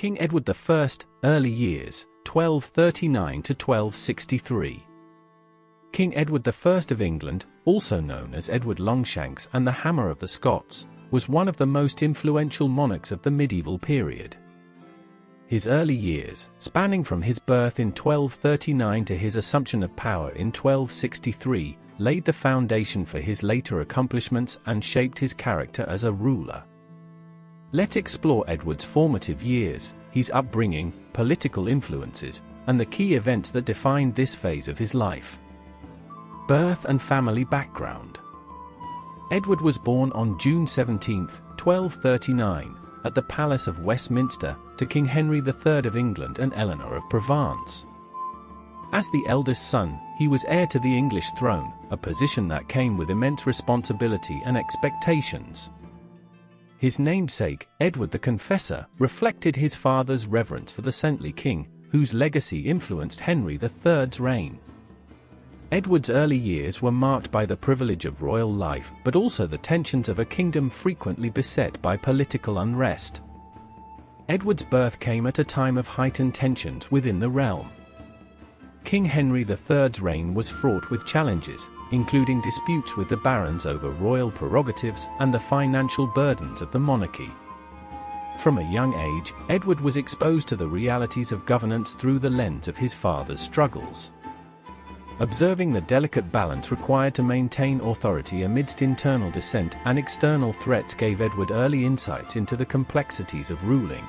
King Edward I, early years, 1239 to 1263. King Edward I of England, also known as Edward Longshanks and the Hammer of the Scots, was one of the most influential monarchs of the medieval period. His early years, spanning from his birth in 1239 to his assumption of power in 1263, laid the foundation for his later accomplishments and shaped his character as a ruler. Let's explore Edward's formative years, his upbringing, political influences, and the key events that defined this phase of his life. Birth and family background. Edward was born on June 17, 1239, at the Palace of Westminster, to King Henry III of England and Eleanor of Provence. As the eldest son, he was heir to the English throne, a position that came with immense responsibility and expectations. His namesake, Edward the Confessor, reflected his father's reverence for the saintly king, whose legacy influenced Henry III's reign. Edward's early years were marked by the privilege of royal life, but also the tensions of a kingdom frequently beset by political unrest. Edward's birth came at a time of heightened tensions within the realm. King Henry III's reign was fraught with challenges, including disputes with the barons over royal prerogatives and the financial burdens of the monarchy. From a young age, Edward was exposed to the realities of governance through the lens of his father's struggles. Observing the delicate balance required to maintain authority amidst internal dissent and external threats gave Edward early insights into the complexities of ruling.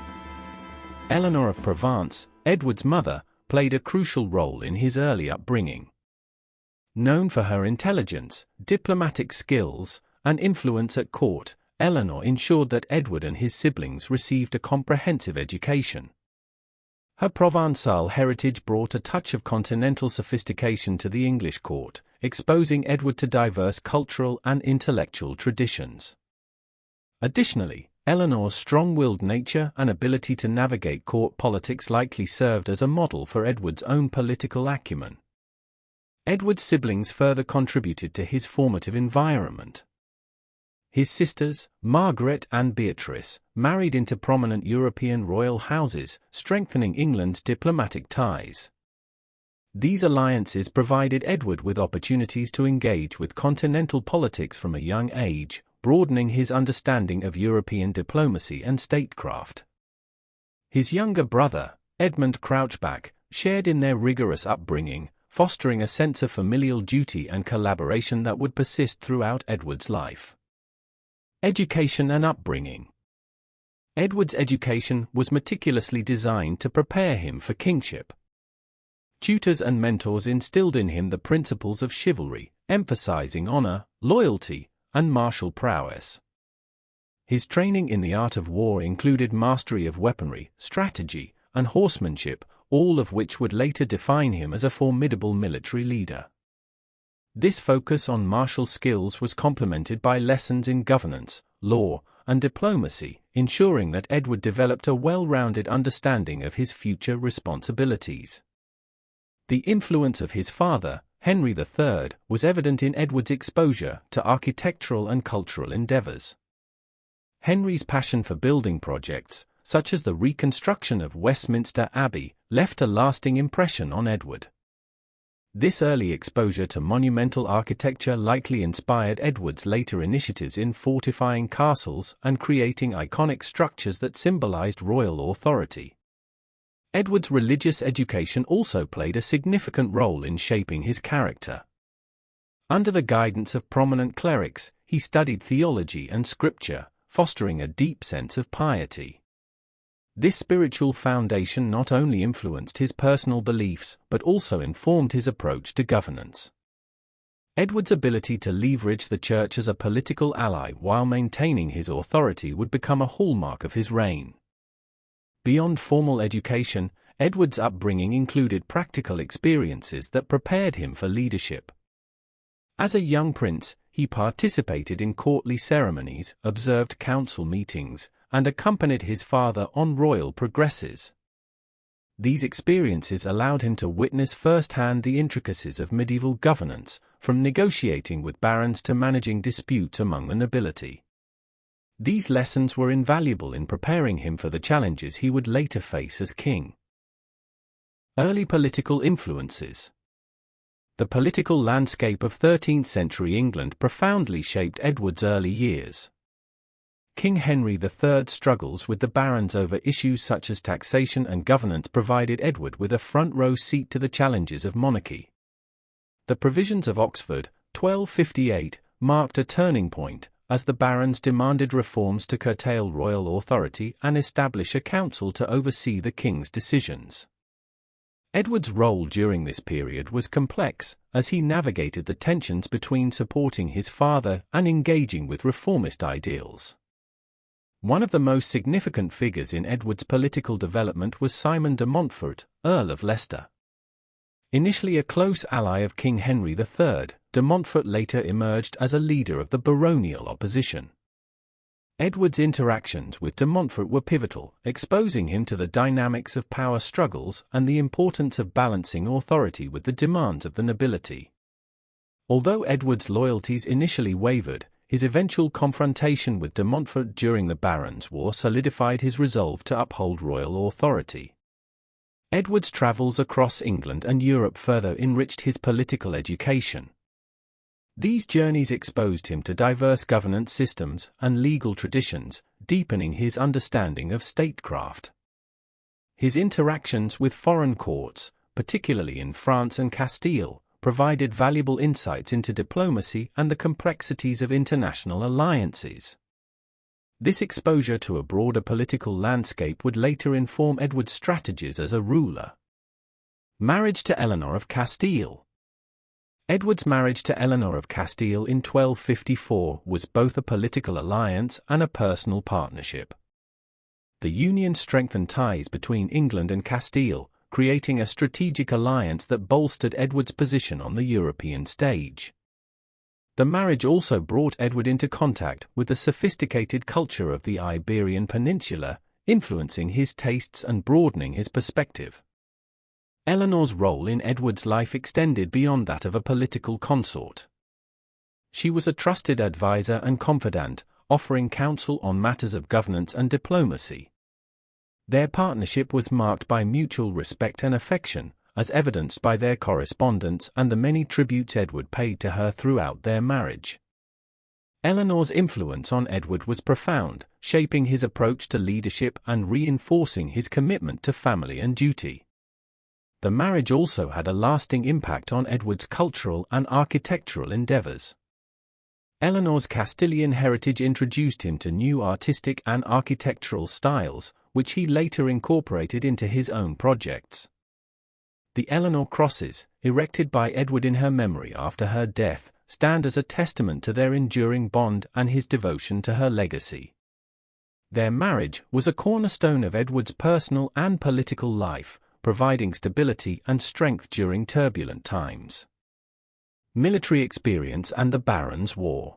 Eleanor of Provence, Edward's mother, played a crucial role in his early upbringing. Known for her intelligence, diplomatic skills, and influence at court, Eleanor ensured that Edward and his siblings received a comprehensive education. Her Provençal heritage brought a touch of continental sophistication to the English court, exposing Edward to diverse cultural and intellectual traditions. Additionally, Eleanor's strong-willed nature and ability to navigate court politics likely served as a model for Edward's own political acumen. Edward's siblings further contributed to his formative environment. His sisters, Margaret and Beatrice, married into prominent European royal houses, strengthening England's diplomatic ties. These alliances provided Edward with opportunities to engage with continental politics from a young age, broadening his understanding of European diplomacy and statecraft. His younger brother, Edmund Crouchback, shared in their rigorous upbringing, fostering a sense of familial duty and collaboration that would persist throughout Edward's life. Education and upbringing. Edward's education was meticulously designed to prepare him for kingship. Tutors and mentors instilled in him the principles of chivalry, emphasizing honor, loyalty, and martial prowess. His training in the art of war included mastery of weaponry, strategy, and horsemanship, all of which would later define him as a formidable military leader. This focus on martial skills was complemented by lessons in governance, law, and diplomacy, ensuring that Edward developed a well-rounded understanding of his future responsibilities. The influence of his father, Henry III, was evident in Edward's exposure to architectural and cultural endeavors. Henry's passion for building projects, such as the reconstruction of Westminster Abbey, left a lasting impression on Edward. This early exposure to monumental architecture likely inspired Edward's later initiatives in fortifying castles and creating iconic structures that symbolized royal authority. Edward's religious education also played a significant role in shaping his character. Under the guidance of prominent clerics, he studied theology and scripture, fostering a deep sense of piety. This spiritual foundation not only influenced his personal beliefs but also informed his approach to governance. Edward's ability to leverage the church as a political ally while maintaining his authority would become a hallmark of his reign. Beyond formal education, Edward's upbringing included practical experiences that prepared him for leadership. As a young prince, he participated in courtly ceremonies, observed council meetings, and accompanied his father on royal progresses. These experiences allowed him to witness firsthand the intricacies of medieval governance, from negotiating with barons to managing disputes among the nobility. These lessons were invaluable in preparing him for the challenges he would later face as king. Early political influences. The political landscape of 13th-century England profoundly shaped Edward's early years. King Henry III's struggles with the barons over issues such as taxation and governance provided Edward with a front-row seat to the challenges of monarchy. The Provisions of Oxford, 1258, marked a turning point, as the barons demanded reforms to curtail royal authority and establish a council to oversee the king's decisions. Edward's role during this period was complex, as he navigated the tensions between supporting his father and engaging with reformist ideals. One of the most significant figures in Edward's political development was Simon de Montfort, Earl of Leicester. Initially a close ally of King Henry III, de Montfort later emerged as a leader of the baronial opposition. Edward's interactions with de Montfort were pivotal, exposing him to the dynamics of power struggles and the importance of balancing authority with the demands of the nobility. Although Edward's loyalties initially wavered, his eventual confrontation with de Montfort during the Barons' War solidified his resolve to uphold royal authority. Edward's travels across England and Europe further enriched his political education. These journeys exposed him to diverse governance systems and legal traditions, deepening his understanding of statecraft. His interactions with foreign courts, particularly in France and Castile, provided valuable insights into diplomacy and the complexities of international alliances. This exposure to a broader political landscape would later inform Edward's strategies as a ruler. Marriage to Eleanor of Castile. Edward's marriage to Eleanor of Castile in 1254 was both a political alliance and a personal partnership. The union strengthened ties between England and Castile, creating a strategic alliance that bolstered Edward's position on the European stage. The marriage also brought Edward into contact with the sophisticated culture of the Iberian Peninsula, influencing his tastes and broadening his perspective. Eleanor's role in Edward's life extended beyond that of a political consort. She was a trusted advisor and confidant, offering counsel on matters of governance and diplomacy. Their partnership was marked by mutual respect and affection, as evidenced by their correspondence and the many tributes Edward paid to her throughout their marriage. Eleanor's influence on Edward was profound, shaping his approach to leadership and reinforcing his commitment to family and duty. The marriage also had a lasting impact on Edward's cultural and architectural endeavors. Eleanor's Castilian heritage introduced him to new artistic and architectural styles, which he later incorporated into his own projects. The Eleanor crosses, erected by Edward in her memory after her death, stand as a testament to their enduring bond and his devotion to her legacy. Their marriage was a cornerstone of Edward's personal and political life, providing stability and strength during turbulent times. Military experience and the Barons' War.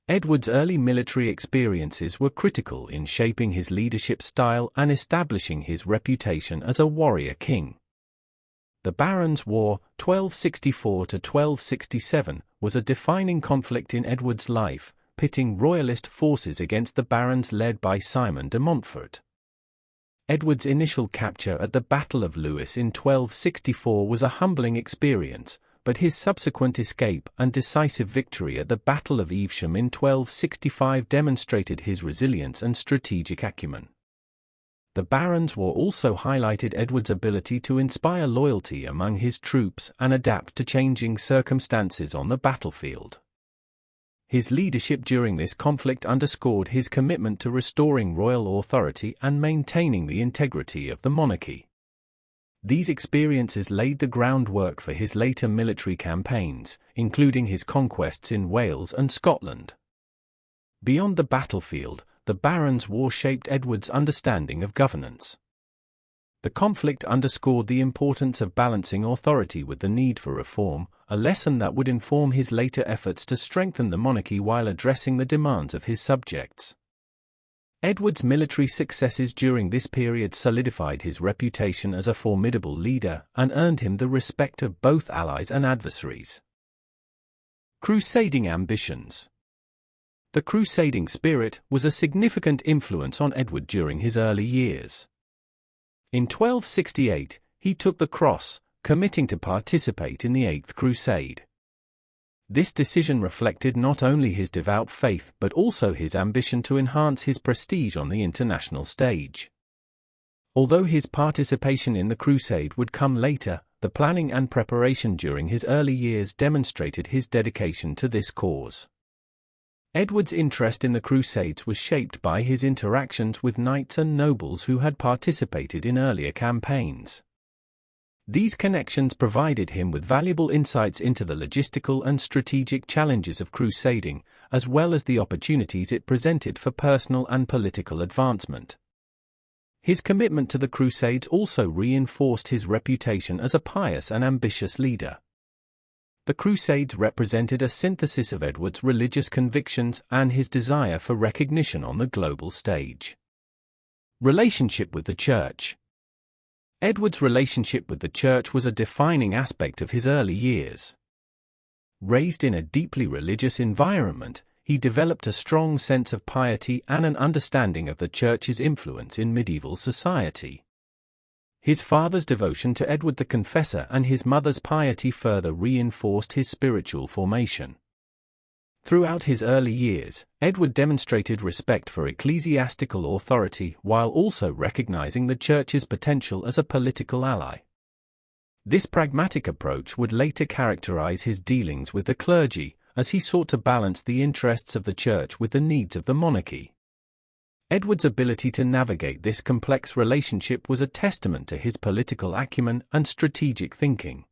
Edward's early military experiences were critical in shaping his leadership style and establishing his reputation as a warrior king. The Barons' War, 1264 to 1267, was a defining conflict in Edward's life, pitting royalist forces against the barons led by Simon de Montfort. Edward's initial capture at the Battle of Lewes in 1264 was a humbling experience, but his subsequent escape and decisive victory at the Battle of Evesham in 1265 demonstrated his resilience and strategic acumen. The Barons' War also highlighted Edward's ability to inspire loyalty among his troops and adapt to changing circumstances on the battlefield. His leadership during this conflict underscored his commitment to restoring royal authority and maintaining the integrity of the monarchy. These experiences laid the groundwork for his later military campaigns, including his conquests in Wales and Scotland. Beyond the battlefield, the Barons' War shaped Edward's understanding of governance. The conflict underscored the importance of balancing authority with the need for reform, a lesson that would inform his later efforts to strengthen the monarchy while addressing the demands of his subjects. Edward's military successes during this period solidified his reputation as a formidable leader and earned him the respect of both allies and adversaries. Crusading ambitions. The crusading spirit was a significant influence on Edward during his early years. In 1268, he took the cross, committing to participate in the Eighth Crusade. This decision reflected not only his devout faith but also his ambition to enhance his prestige on the international stage. Although his participation in the crusade would come later, the planning and preparation during his early years demonstrated his dedication to this cause. Edward's interest in the Crusades was shaped by his interactions with knights and nobles who had participated in earlier campaigns. These connections provided him with valuable insights into the logistical and strategic challenges of crusading, as well as the opportunities it presented for personal and political advancement. His commitment to the Crusades also reinforced his reputation as a pious and ambitious leader. The Crusades represented a synthesis of Edward's religious convictions and his desire for recognition on the global stage. Relationship with the Church. Edward's relationship with the Church was a defining aspect of his early years. Raised in a deeply religious environment, he developed a strong sense of piety and an understanding of the Church's influence in medieval society. His father's devotion to Edward the Confessor and his mother's piety further reinforced his spiritual formation. Throughout his early years, Edward demonstrated respect for ecclesiastical authority while also recognizing the Church's potential as a political ally. This pragmatic approach would later characterize his dealings with the clergy, as he sought to balance the interests of the Church with the needs of the monarchy. Edward's ability to navigate this complex relationship was a testament to his political acumen and strategic thinking.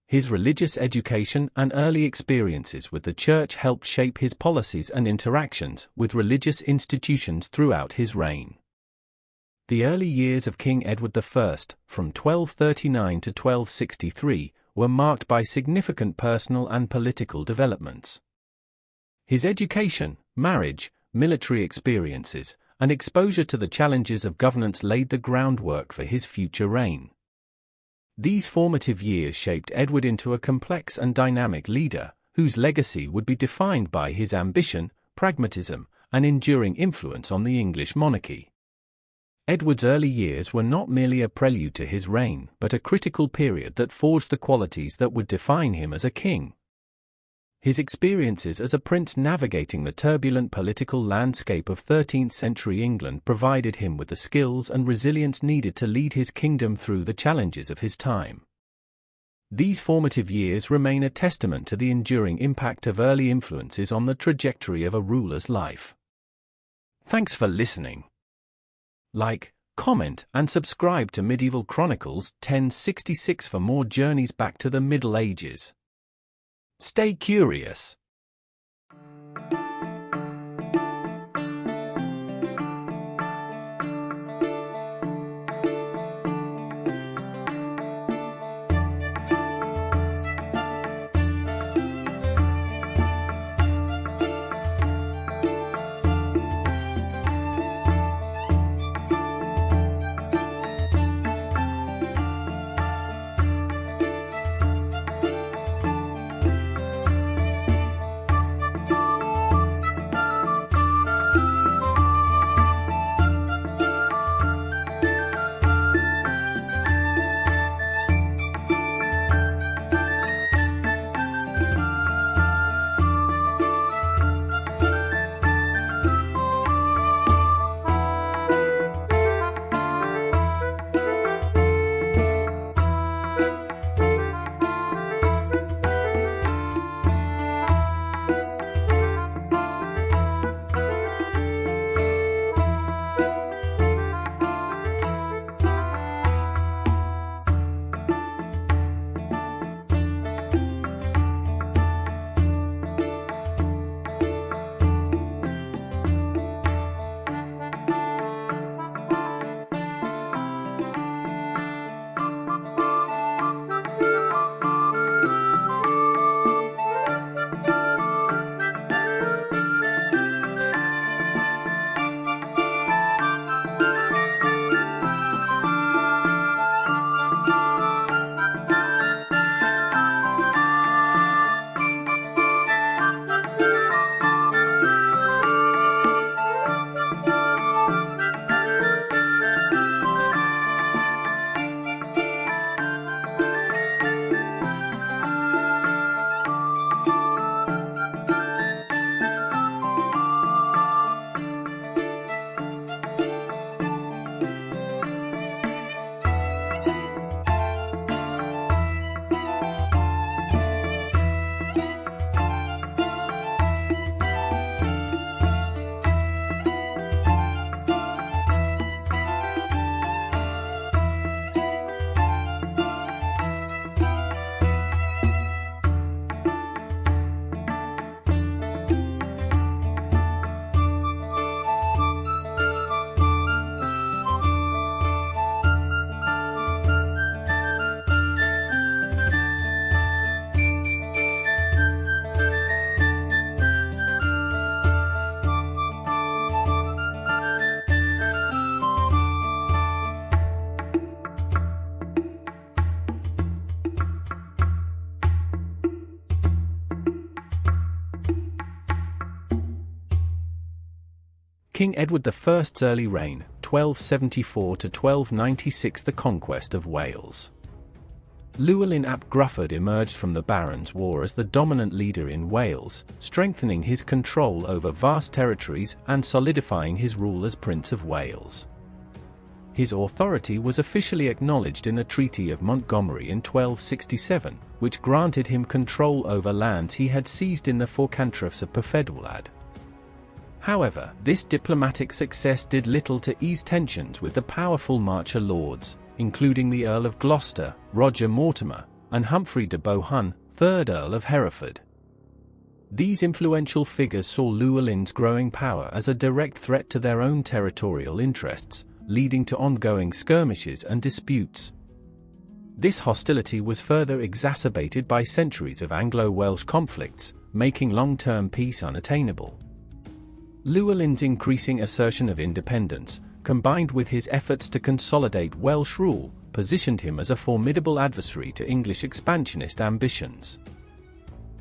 His religious education and early experiences with the Church helped shape his policies and interactions with religious institutions throughout his reign. The early years of King Edward I, from 1239 to 1263, were marked by significant personal and political developments. His education, marriage, military experiences, and exposure to the challenges of governance laid the groundwork for his future reign. These formative years shaped Edward into a complex and dynamic leader, whose legacy would be defined by his ambition, pragmatism, and enduring influence on the English monarchy. Edward's early years were not merely a prelude to his reign, but a critical period that forged the qualities that would define him as a king. His experiences as a prince navigating the turbulent political landscape of 13th-century England provided him with the skills and resilience needed to lead his kingdom through the challenges of his time. These formative years remain a testament to the enduring impact of early influences on the trajectory of a ruler's life. Thanks for listening. Like, comment, and subscribe to Medieval Chronicles 1066 for more journeys back to the Middle Ages. Stay curious. King Edward I's early reign, 1274 to 1296, the conquest of Wales. Llewellyn ap Gruffydd emerged from the Barons' War as the dominant leader in Wales, strengthening his control over vast territories and solidifying his rule as Prince of Wales. His authority was officially acknowledged in the Treaty of Montgomery in 1267, which granted him control over lands he had seized in the Forcantrefs of Perfedwlad. However, this diplomatic success did little to ease tensions with the powerful Marcher lords, including the Earl of Gloucester, Roger Mortimer, and Humphrey de Bohun, 3rd Earl of Hereford. These influential figures saw Llewellyn's growing power as a direct threat to their own territorial interests, leading to ongoing skirmishes and disputes. This hostility was further exacerbated by centuries of Anglo-Welsh conflicts, making long-term peace unattainable. Llewellyn's increasing assertion of independence, combined with his efforts to consolidate Welsh rule, positioned him as a formidable adversary to English expansionist ambitions.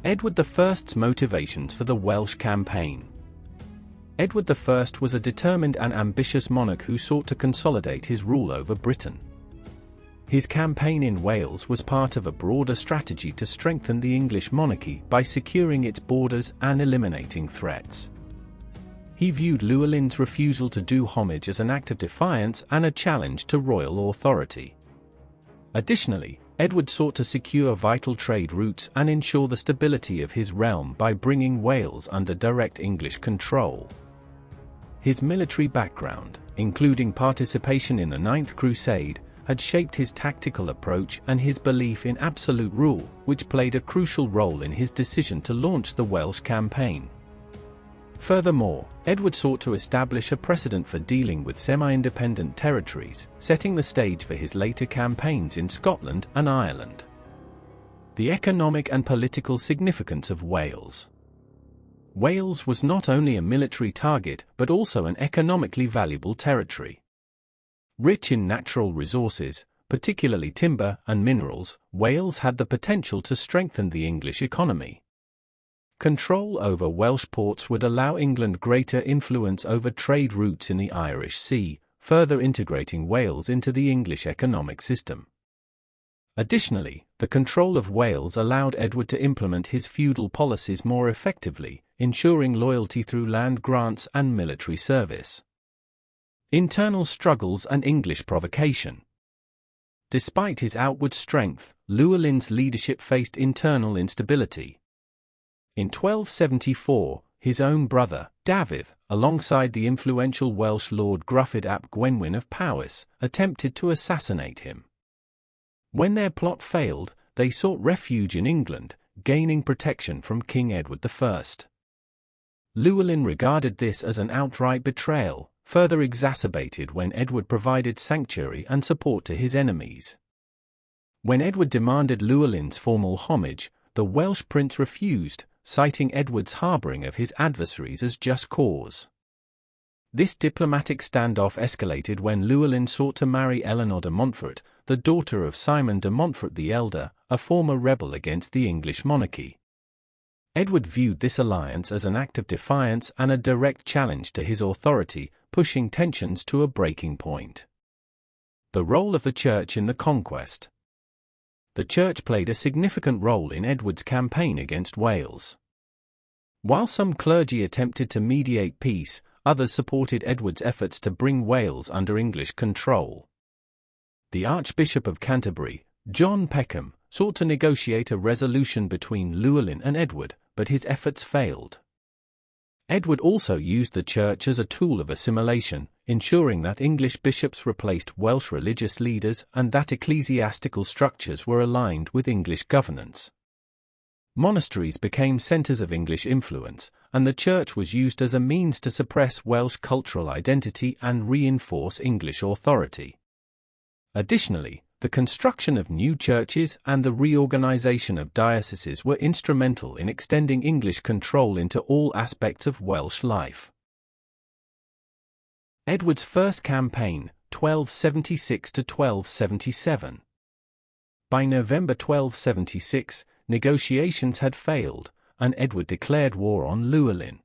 Edward I's motivations for the Welsh campaign. Edward I was a determined and ambitious monarch who sought to consolidate his rule over Britain. His campaign in Wales was part of a broader strategy to strengthen the English monarchy by securing its borders and eliminating threats. He viewed Llewellyn's refusal to do homage as an act of defiance and a challenge to royal authority. Additionally, Edward sought to secure vital trade routes and ensure the stability of his realm by bringing Wales under direct English control. His military background, including participation in the Ninth Crusade, had shaped his tactical approach and his belief in absolute rule, which played a crucial role in his decision to launch the Welsh campaign. Furthermore, Edward sought to establish a precedent for dealing with semi-independent territories, setting the stage for his later campaigns in Scotland and Ireland. The economic and political significance of Wales. Wales was not only a military target but also an economically valuable territory. Rich in natural resources, particularly timber and minerals, Wales had the potential to strengthen the English economy. Control over Welsh ports would allow England greater influence over trade routes in the Irish Sea, further integrating Wales into the English economic system. Additionally, the control of Wales allowed Edward to implement his feudal policies more effectively, ensuring loyalty through land grants and military service. Internal struggles and English provocation. Despite his outward strength, Llewellyn's leadership faced internal instability. In 1274, his own brother, Dafydd, alongside the influential Welsh Lord Gruffydd ap Gwenwyn of Powys, attempted to assassinate him. When their plot failed, they sought refuge in England, gaining protection from King Edward I. Llewellyn regarded this as an outright betrayal, further exacerbated when Edward provided sanctuary and support to his enemies. When Edward demanded Llewellyn's formal homage, the Welsh prince refused, citing Edward's harbouring of his adversaries as just cause. This diplomatic standoff escalated when Llewellyn sought to marry Eleanor de Montfort, the daughter of Simon de Montfort the Elder, a former rebel against the English monarchy. Edward viewed this alliance as an act of defiance and a direct challenge to his authority, pushing tensions to a breaking point. The role of the Church in the conquest. The Church played a significant role in Edward's campaign against Wales. While some clergy attempted to mediate peace, others supported Edward's efforts to bring Wales under English control. The Archbishop of Canterbury, John Peckham, sought to negotiate a resolution between Llewellyn and Edward, but his efforts failed. Edward also used the Church as a tool of assimilation, ensuring that English bishops replaced Welsh religious leaders and that ecclesiastical structures were aligned with English governance. Monasteries became centres of English influence, and the Church was used as a means to suppress Welsh cultural identity and reinforce English authority. Additionally, the construction of new churches and the reorganisation of dioceses were instrumental in extending English control into all aspects of Welsh life. Edward's first campaign, 1276 to 1277. By November 1276, negotiations had failed, and Edward declared war on Llewellyn.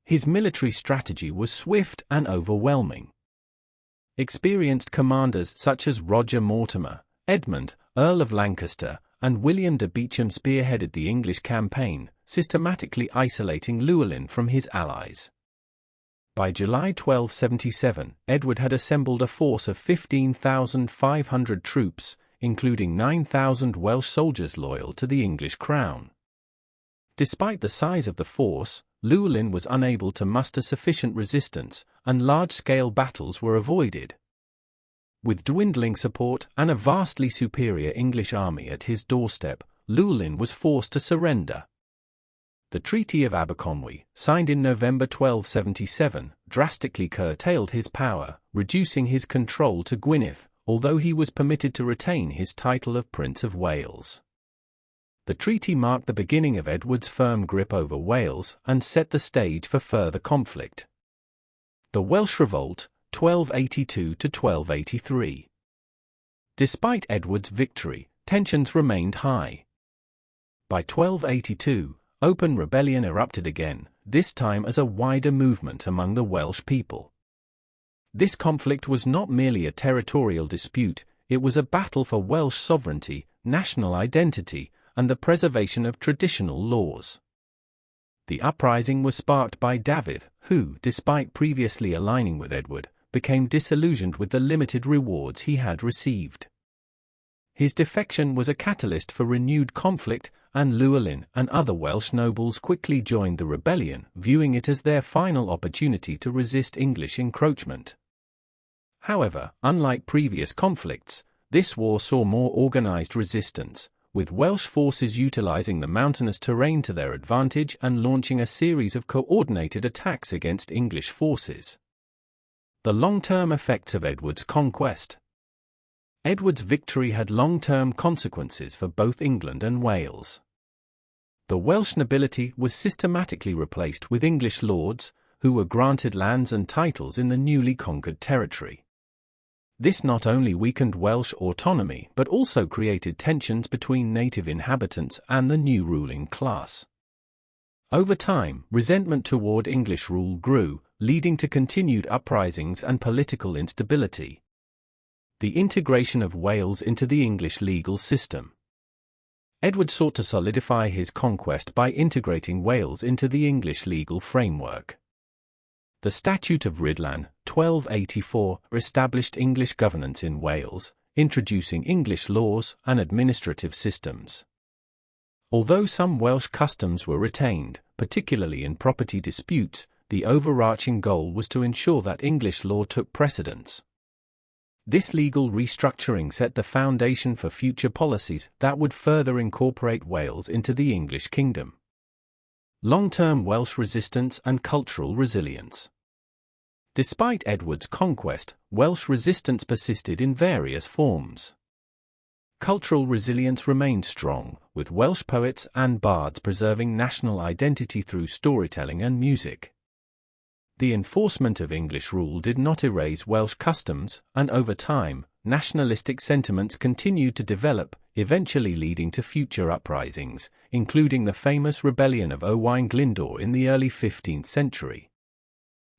His military strategy was swift and overwhelming. Experienced commanders such as Roger Mortimer, Edmund, Earl of Lancaster, and William de Beauchamp spearheaded the English campaign, systematically isolating Llewellyn from his allies. By July 1277, Edward had assembled a force of 15,500 troops, including 9,000 Welsh soldiers loyal to the English crown. Despite the size of the force, Llewellyn was unable to muster sufficient resistance, and large-scale battles were avoided. With dwindling support and a vastly superior English army at his doorstep, Llewellyn was forced to surrender. The Treaty of Aberconwy, signed in November 1277, drastically curtailed his power, reducing his control to Gwynedd, although he was permitted to retain his title of Prince of Wales. The treaty marked the beginning of Edward's firm grip over Wales and set the stage for further conflict. The Welsh Revolt, 1282 to 1283. Despite Edward's victory, tensions remained high. By 1282, open rebellion erupted again, this time as a wider movement among the Welsh people. This conflict was not merely a territorial dispute, it was a battle for Welsh sovereignty, national identity, and the preservation of traditional laws. The uprising was sparked by Dafydd, who, despite previously aligning with Edward, became disillusioned with the limited rewards he had received. His defection was a catalyst for renewed conflict, and Llewellyn and other Welsh nobles quickly joined the rebellion, viewing it as their final opportunity to resist English encroachment. However, unlike previous conflicts, this war saw more organized resistance, with Welsh forces utilizing the mountainous terrain to their advantage and launching a series of coordinated attacks against English forces. The long-term effects of Edward's conquest. Edward's victory had long-term consequences for both England and Wales. The Welsh nobility was systematically replaced with English lords, who were granted lands and titles in the newly conquered territory. This not only weakened Welsh autonomy but also created tensions between native inhabitants and the new ruling class. Over time, resentment toward English rule grew, leading to continued uprisings and political instability. The integration of Wales into the English legal system. Edward sought to solidify his conquest by integrating Wales into the English legal framework. The Statute of Rhuddlan, 1284, established English governance in Wales, introducing English laws and administrative systems. Although some Welsh customs were retained, particularly in property disputes, the overarching goal was to ensure that English law took precedence. This legal restructuring set the foundation for future policies that would further incorporate Wales into the English kingdom. Long-term Welsh resistance and cultural resilience. Despite Edward's conquest, Welsh resistance persisted in various forms. Cultural resilience remained strong, with Welsh poets and bards preserving national identity through storytelling and music. The enforcement of English rule did not erase Welsh customs, and over time, nationalistic sentiments continued to develop, eventually leading to future uprisings, including the famous rebellion of Owain Glyndwr in the early 15th century.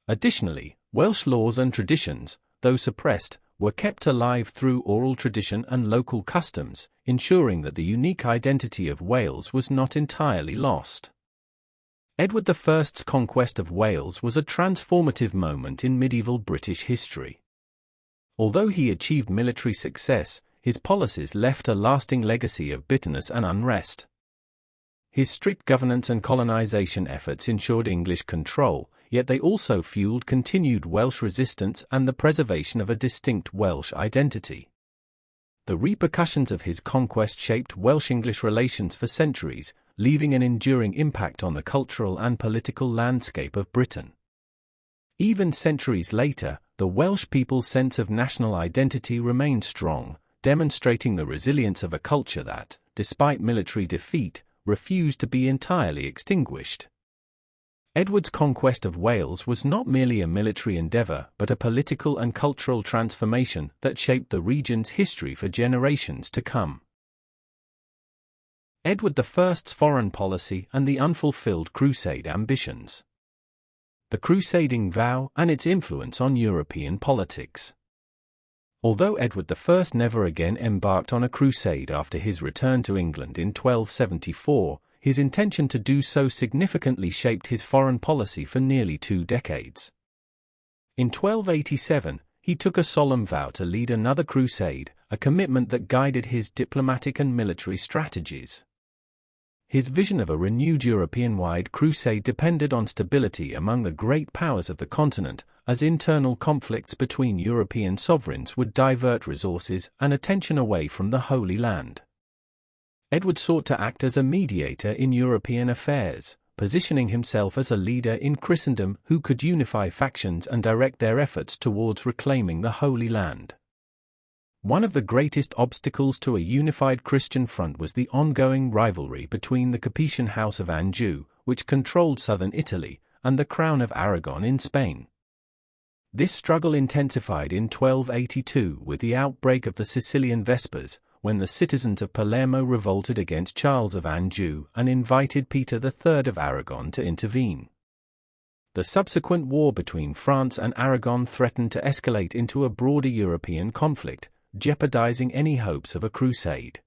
Additionally, Welsh laws and traditions, though suppressed, were kept alive through oral tradition and local customs, ensuring that the unique identity of Wales was not entirely lost. Edward I's conquest of Wales was a transformative moment in medieval British history. Although he achieved military success, his policies left a lasting legacy of bitterness and unrest. His strict governance and colonization efforts ensured English control, yet they also fueled continued Welsh resistance and the preservation of a distinct Welsh identity. The repercussions of his conquest shaped Welsh-English relations for centuries, leaving an enduring impact on the cultural and political landscape of Britain. Even centuries later, the Welsh people's sense of national identity remained strong, demonstrating the resilience of a culture that, despite military defeat, refused to be entirely extinguished. Edward's conquest of Wales was not merely a military endeavour but a political and cultural transformation that shaped the region's history for generations to come. Edward I's foreign policy and the unfulfilled Crusade ambitions. The crusading vow and its influence on European politics. Although Edward I never again embarked on a crusade after his return to England in 1274, his intention to do so significantly shaped his foreign policy for nearly 2 decades. In 1287, he took a solemn vow to lead another crusade, a commitment that guided his diplomatic and military strategies. His vision of a renewed European-wide crusade depended on stability among the great powers of the continent, as internal conflicts between European sovereigns would divert resources and attention away from the Holy Land. Edward sought to act as a mediator in European affairs, positioning himself as a leader in Christendom who could unify factions and direct their efforts towards reclaiming the Holy Land. One of the greatest obstacles to a unified Christian front was the ongoing rivalry between the Capetian House of Anjou, which controlled southern Italy, and the Crown of Aragon in Spain. This struggle intensified in 1282 with the outbreak of the Sicilian Vespers, when the citizens of Palermo revolted against Charles of Anjou and invited Peter III of Aragon to intervene. The subsequent war between France and Aragon threatened to escalate into a broader European conflict, jeopardizing any hopes of a crusade.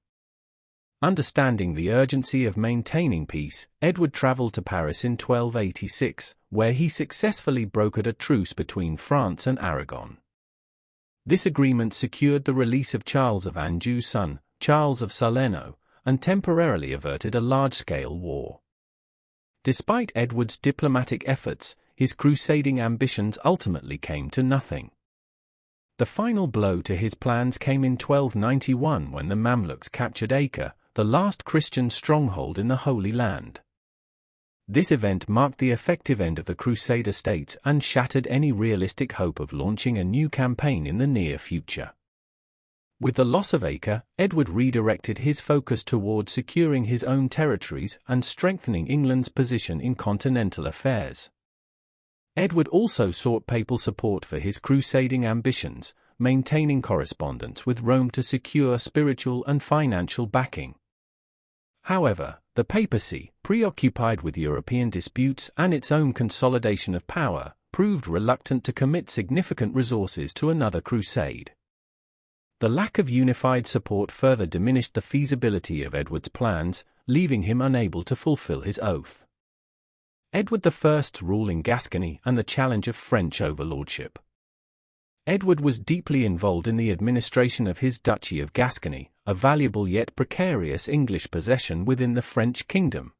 Understanding the urgency of maintaining peace, Edward traveled to Paris in 1286, where he successfully brokered a truce between France and Aragon. This agreement secured the release of Charles of Anjou's son, Charles of Salerno, and temporarily averted a large-scale war. Despite Edward's diplomatic efforts, his crusading ambitions ultimately came to nothing. The final blow to his plans came in 1291 when the Mamluks captured Acre, the last Christian stronghold in the Holy Land. This event marked the effective end of the Crusader states and shattered any realistic hope of launching a new campaign in the near future. With the loss of Acre, Edward redirected his focus towards securing his own territories and strengthening England's position in continental affairs. Edward also sought papal support for his crusading ambitions, maintaining correspondence with Rome to secure spiritual and financial backing. However, the papacy, preoccupied with European disputes and its own consolidation of power, proved reluctant to commit significant resources to another crusade. The lack of unified support further diminished the feasibility of Edward's plans, leaving him unable to fulfill his oath. Edward I's rule in Gascony and the challenge of French overlordship. Edward was deeply involved in the administration of his Duchy of Gascony, a valuable yet precarious English possession within the French kingdom.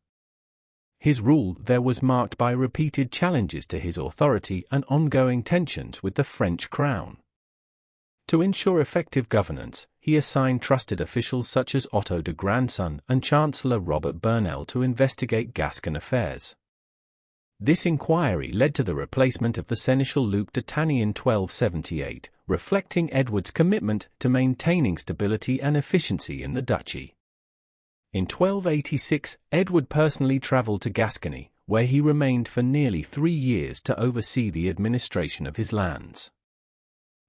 His rule there was marked by repeated challenges to his authority and ongoing tensions with the French crown. To ensure effective governance, he assigned trusted officials such as Otto de Grandson and Chancellor Robert Burnell to investigate Gascon affairs. This inquiry led to the replacement of the Seneschal Luc de Tanny in 1278, reflecting Edward's commitment to maintaining stability and efficiency in the duchy. In 1286, Edward personally travelled to Gascony, where he remained for nearly 3 years to oversee the administration of his lands.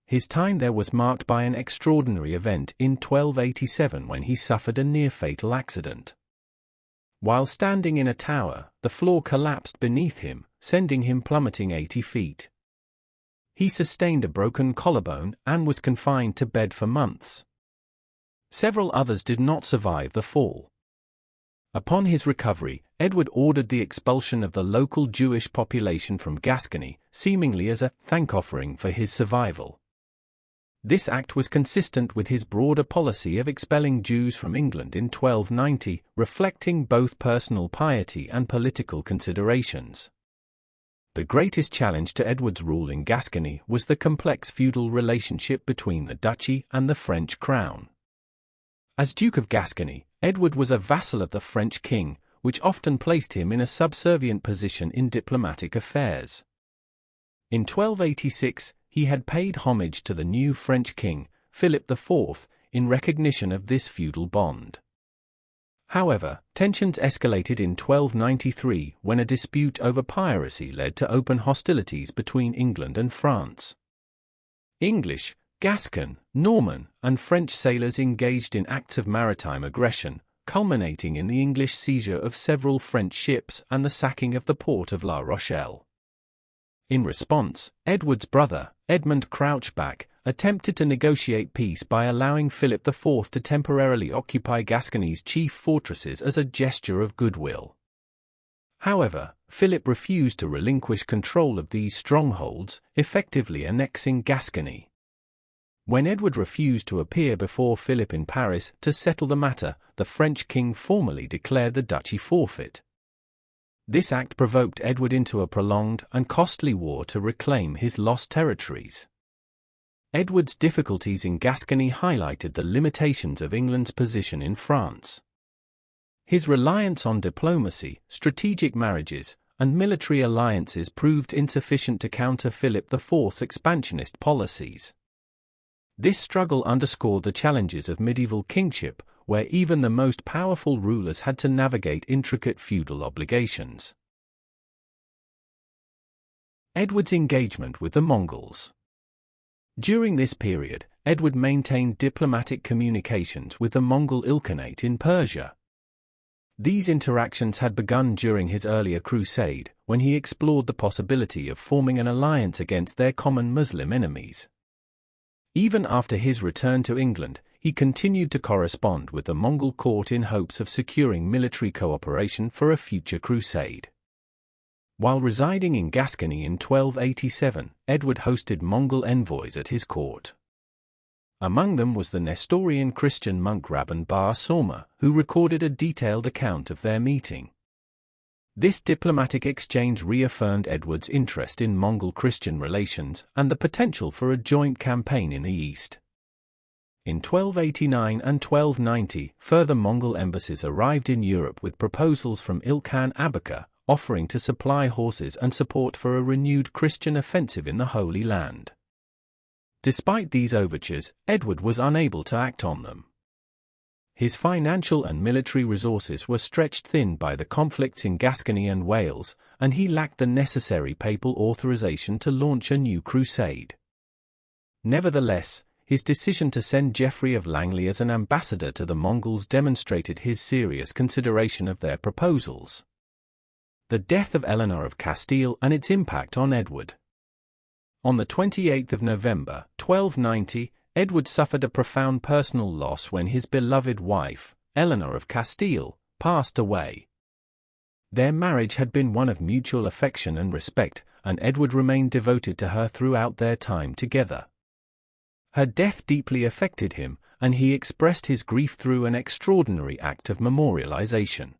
His time there was marked by an extraordinary event in 1287 when he suffered a near-fatal accident. While standing in a tower, the floor collapsed beneath him, sending him plummeting 80 feet. He sustained a broken collarbone and was confined to bed for months. Several others did not survive the fall. Upon his recovery, Edward ordered the expulsion of the local Jewish population from Gascony, seemingly as a thank-offering for his survival. This act was consistent with his broader policy of expelling Jews from England in 1290, reflecting both personal piety and political considerations. The greatest challenge to Edward's rule in Gascony was the complex feudal relationship between the duchy and the French crown. As Duke of Gascony, Edward was a vassal of the French king, which often placed him in a subservient position in diplomatic affairs. In 1286, he had paid homage to the new French king, Philip IV, in recognition of this feudal bond. However, tensions escalated in 1293 when a dispute over piracy led to open hostilities between England and France. English, Gascon, Norman, and French sailors engaged in acts of maritime aggression, culminating in the English seizure of several French ships and the sacking of the port of La Rochelle. In response, Edward's brother, Edmund Crouchback, attempted to negotiate peace by allowing Philip IV to temporarily occupy Gascony's chief fortresses as a gesture of goodwill. However, Philip refused to relinquish control of these strongholds, effectively annexing Gascony. When Edward refused to appear before Philip in Paris to settle the matter, the French king formally declared the duchy forfeit. This act provoked Edward into a prolonged and costly war to reclaim his lost territories. Edward's difficulties in Gascony highlighted the limitations of England's position in France. His reliance on diplomacy, strategic marriages, and military alliances proved insufficient to counter Philip IV's expansionist policies. This struggle underscored the challenges of medieval kingship, where even the most powerful rulers had to navigate intricate feudal obligations. Edward's engagement with the Mongols. During this period, Edward maintained diplomatic communications with the Mongol Ilkhanate in Persia. These interactions had begun during his earlier crusade, when he explored the possibility of forming an alliance against their common Muslim enemies. Even after his return to England, he continued to correspond with the Mongol court in hopes of securing military cooperation for a future crusade. While residing in Gascony in 1287, Edward hosted Mongol envoys at his court. Among them was the Nestorian Christian monk Rabban Bar Soma, who recorded a detailed account of their meeting. This diplomatic exchange reaffirmed Edward's interest in Mongol-Christian relations and the potential for a joint campaign in the East. In 1289 and 1290, further Mongol embassies arrived in Europe with proposals from Ilkhan Abaka, offering to supply horses and support for a renewed Christian offensive in the Holy Land. Despite these overtures, Edward was unable to act on them. His financial and military resources were stretched thin by the conflicts in Gascony and Wales, and he lacked the necessary papal authorization to launch a new crusade. Nevertheless, his decision to send Geoffrey of Langley as an ambassador to the Mongols demonstrated his serious consideration of their proposals. The death of Eleanor of Castile and its impact on Edward. On the 28th of November, 1290, Edward suffered a profound personal loss when his beloved wife, Eleanor of Castile, passed away. Their marriage had been one of mutual affection and respect, and Edward remained devoted to her throughout their time together. Her death deeply affected him, and he expressed his grief through an extraordinary act of memorialization.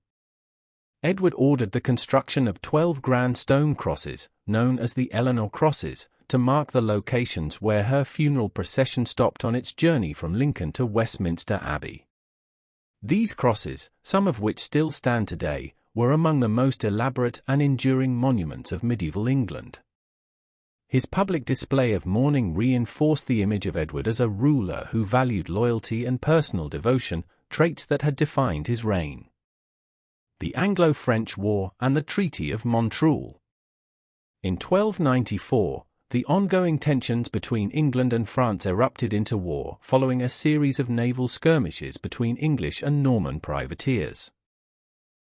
Edward ordered the construction of 12 grand stone crosses, known as the Eleanor Crosses, to mark the locations where her funeral procession stopped on its journey from Lincoln to Westminster Abbey. These crosses, some of which still stand today, were among the most elaborate and enduring monuments of medieval England. His public display of mourning reinforced the image of Edward as a ruler who valued loyalty and personal devotion, traits that had defined his reign. The Anglo-French War and the Treaty of Montreal. In 1294, the ongoing tensions between England and France erupted into war following a series of naval skirmishes between English and Norman privateers.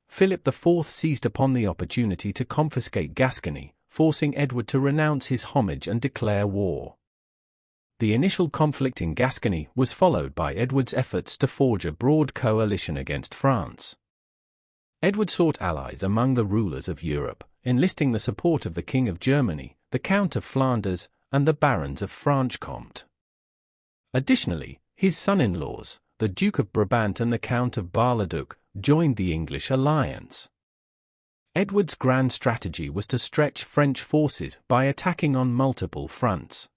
Philip IV seized upon the opportunity to confiscate Gascony, forcing Edward to renounce his homage and declare war. The initial conflict in Gascony was followed by Edward's efforts to forge a broad coalition against France. Edward sought allies among the rulers of Europe, enlisting the support of the King of Germany, the Count of Flanders, and the Barons of Franche-Comté. Additionally, his son-in-laws, the Duke of Brabant and the Count of Bar-le-Duc, joined the English alliance. Edward's grand strategy was to stretch French forces by attacking on multiple fronts.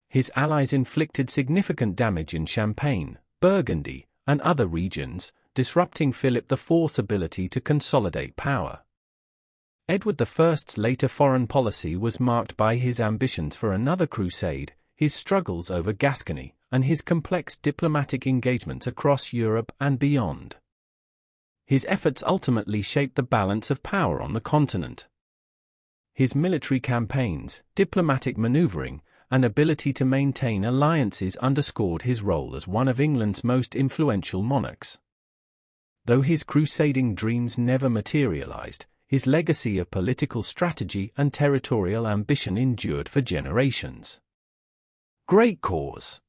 His allies inflicted significant damage in Champagne, Burgundy, and other regions, disrupting Philip IV's ability to consolidate power. Edward I's later foreign policy was marked by his ambitions for another crusade, his struggles over Gascony, and his complex diplomatic engagements across Europe and beyond. His efforts ultimately shaped the balance of power on the continent. His military campaigns, diplomatic maneuvering, and ability to maintain alliances underscored his role as one of England's most influential monarchs. Though his crusading dreams never materialized, his legacy of political strategy and territorial ambition endured for generations. Great cause.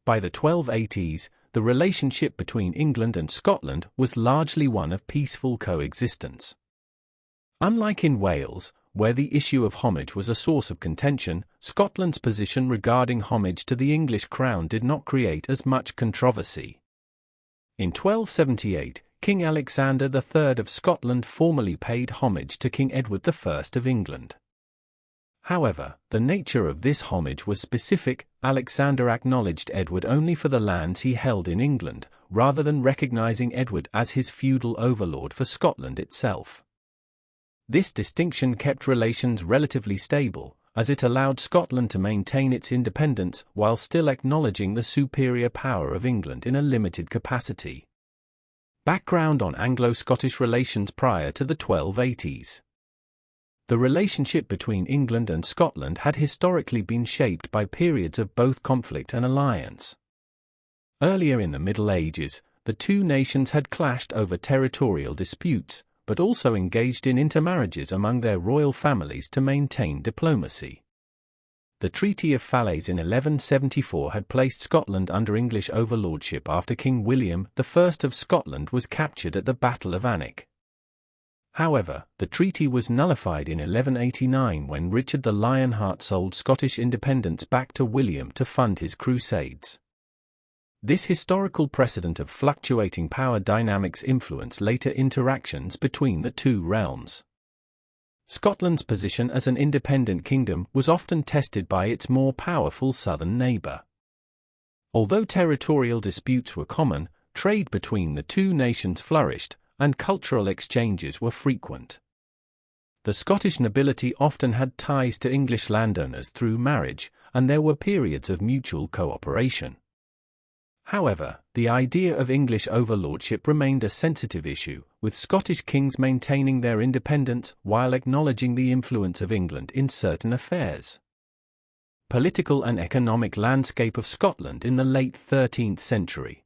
By the 1280s, the relationship between England and Scotland was largely one of peaceful coexistence. Unlike in Wales, where the issue of homage was a source of contention, Scotland's position regarding homage to the English crown did not create as much controversy. In 1278, King Alexander III of Scotland formally paid homage to King Edward I of England. However, the nature of this homage was specific. Alexander acknowledged Edward only for the lands he held in England, rather than recognizing Edward as his feudal overlord for Scotland itself. This distinction kept relations relatively stable, as it allowed Scotland to maintain its independence while still acknowledging the superior power of England in a limited capacity. Background on Anglo-Scottish relations prior to the 1280s. The relationship between England and Scotland had historically been shaped by periods of both conflict and alliance. Earlier in the Middle Ages, the two nations had clashed over territorial disputes, but also engaged in intermarriages among their royal families to maintain diplomacy. The Treaty of Falaise in 1174 had placed Scotland under English overlordship after King William I of Scotland was captured at the Battle of Alnwick. However, the treaty was nullified in 1189 when Richard the Lionheart sold Scottish independence back to William to fund his crusades. This historical precedent of fluctuating power dynamics influenced later interactions between the two realms. Scotland's position as an independent kingdom was often tested by its more powerful southern neighbour. Although territorial disputes were common, trade between the two nations flourished, and cultural exchanges were frequent. The Scottish nobility often had ties to English landowners through marriage, and there were periods of mutual cooperation. However, the idea of English overlordship remained a sensitive issue, with Scottish kings maintaining their independence while acknowledging the influence of England in certain affairs. Political and economic landscape of Scotland in the late 13th century.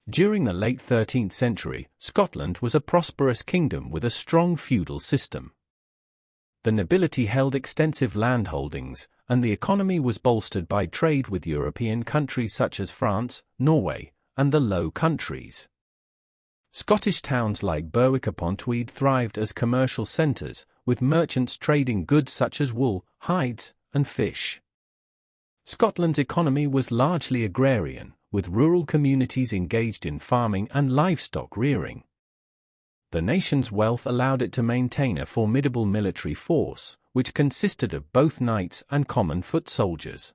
During the late 13th century, Scotland was a prosperous kingdom with a strong feudal system. The nobility held extensive landholdings, and the economy was bolstered by trade with European countries such as France, Norway, and the Low Countries. Scottish towns like Berwick-upon-Tweed thrived as commercial centres, with merchants trading goods such as wool, hides, and fish. Scotland's economy was largely agrarian, with rural communities engaged in farming and livestock rearing. The nation's wealth allowed it to maintain a formidable military force, which consisted of both knights and common foot soldiers.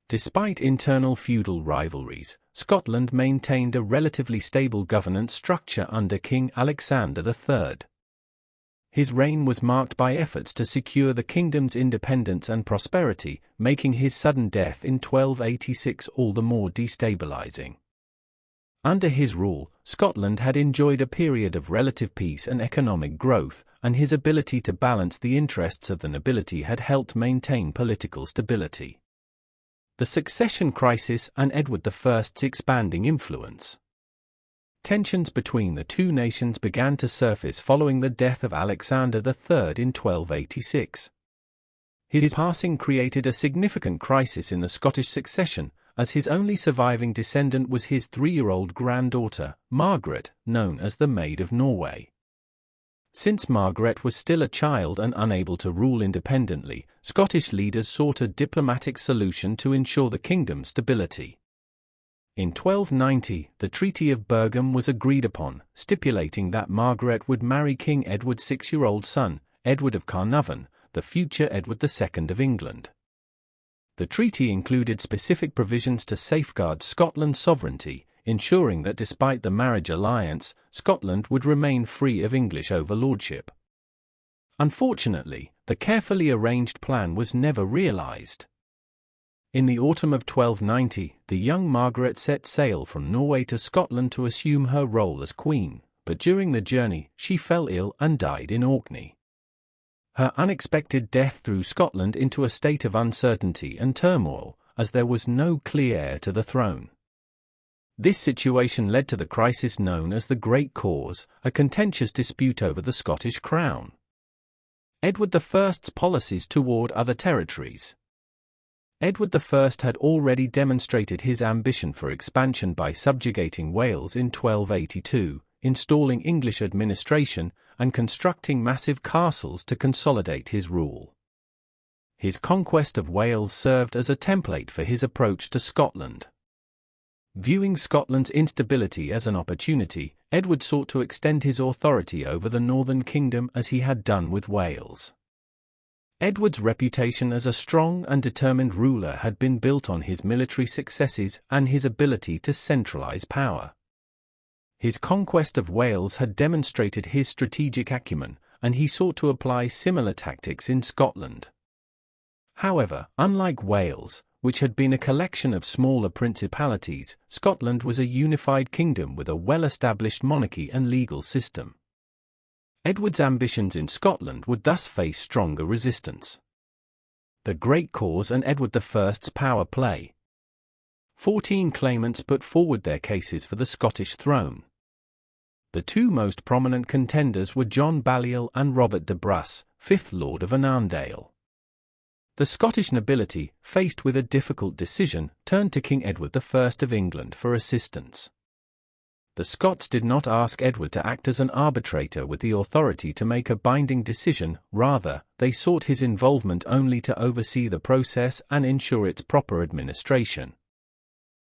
Despite internal feudal rivalries, Scotland maintained a relatively stable governance structure under King Alexander III. His reign was marked by efforts to secure the kingdom's independence and prosperity, making his sudden death in 1286 all the more destabilizing. Under his rule, Scotland had enjoyed a period of relative peace and economic growth, and his ability to balance the interests of the nobility had helped maintain political stability. The succession crisis and Edward I's expanding influence. Tensions between the two nations began to surface following the death of Alexander III in 1286. His passing created a significant crisis in the Scottish succession, as his only surviving descendant was his 3-year-old granddaughter, Margaret, known as the Maid of Norway. Since Margaret was still a child and unable to rule independently, Scottish leaders sought a diplomatic solution to ensure the kingdom's stability. In 1290, the Treaty of Berghem was agreed upon, stipulating that Margaret would marry King Edward's 6-year-old son, Edward of Carnarvon, the future Edward II of England. The treaty included specific provisions to safeguard Scotland's sovereignty, ensuring that despite the marriage alliance, Scotland would remain free of English overlordship. Unfortunately, the carefully arranged plan was never realized. In the autumn of 1290, the young Margaret set sail from Norway to Scotland to assume her role as queen, but during the journey, she fell ill and died in Orkney. Her unexpected death threw Scotland into a state of uncertainty and turmoil, as there was no clear heir to the throne. This situation led to the crisis known as the Great Cause, a contentious dispute over the Scottish crown. Edward I's policies toward other territories. Edward I had already demonstrated his ambition for expansion by subjugating Wales in 1282, installing English administration, and constructing massive castles to consolidate his rule. His conquest of Wales served as a template for his approach to Scotland. Viewing Scotland's instability as an opportunity, Edward sought to extend his authority over the northern kingdom as he had done with Wales. Edward's reputation as a strong and determined ruler had been built on his military successes and his ability to centralize power. His conquest of Wales had demonstrated his strategic acumen, and he sought to apply similar tactics in Scotland. However, unlike Wales, which had been a collection of smaller principalities, Scotland was a unified kingdom with a well-established monarchy and legal system. Edward's ambitions in Scotland would thus face stronger resistance. The Great Cause and Edward I's power play. 14 claimants put forward their cases for the Scottish throne. The two most prominent contenders were John Balliol and Robert de Brasse, 5th Lord of Annandale. The Scottish nobility, faced with a difficult decision, turned to King Edward I of England for assistance. The Scots did not ask Edward to act as an arbitrator with the authority to make a binding decision, rather, they sought his involvement only to oversee the process and ensure its proper administration.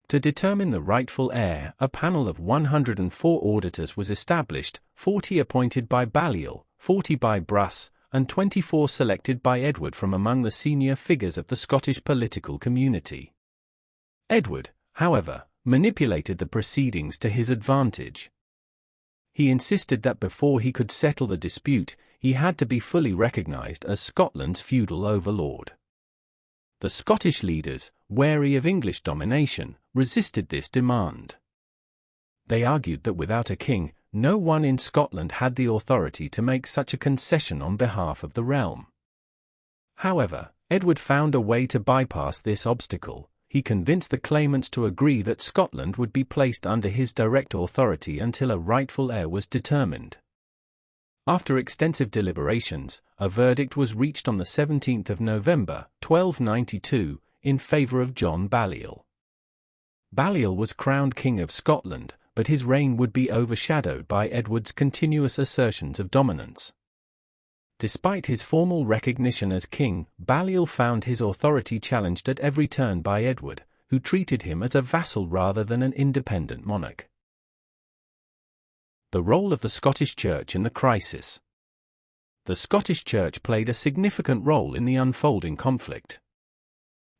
To determine the rightful heir, a panel of 104 auditors was established, 40 appointed by Balliol, 40 by Brasse, and 24 selected by Edward from among the senior figures of the Scottish political community. Edward, however, manipulated the proceedings to his advantage. He insisted that before he could settle the dispute, he had to be fully recognized as Scotland's feudal overlord. The Scottish leaders, wary of English domination, resisted this demand. They argued that without a king, no one in Scotland had the authority to make such a concession on behalf of the realm. However, Edward found a way to bypass this obstacle. He convinced the claimants to agree that Scotland would be placed under his direct authority until a rightful heir was determined. After extensive deliberations, a verdict was reached on the 17th of November, 1292, in favour of John Balliol. Balliol was crowned King of Scotland, but his reign would be overshadowed by Edward's continuous assertions of dominance. Despite his formal recognition as king, Balliol found his authority challenged at every turn by Edward, who treated him as a vassal rather than an independent monarch. The role of the Scottish Church in the crisis. The Scottish Church played a significant role in the unfolding conflict.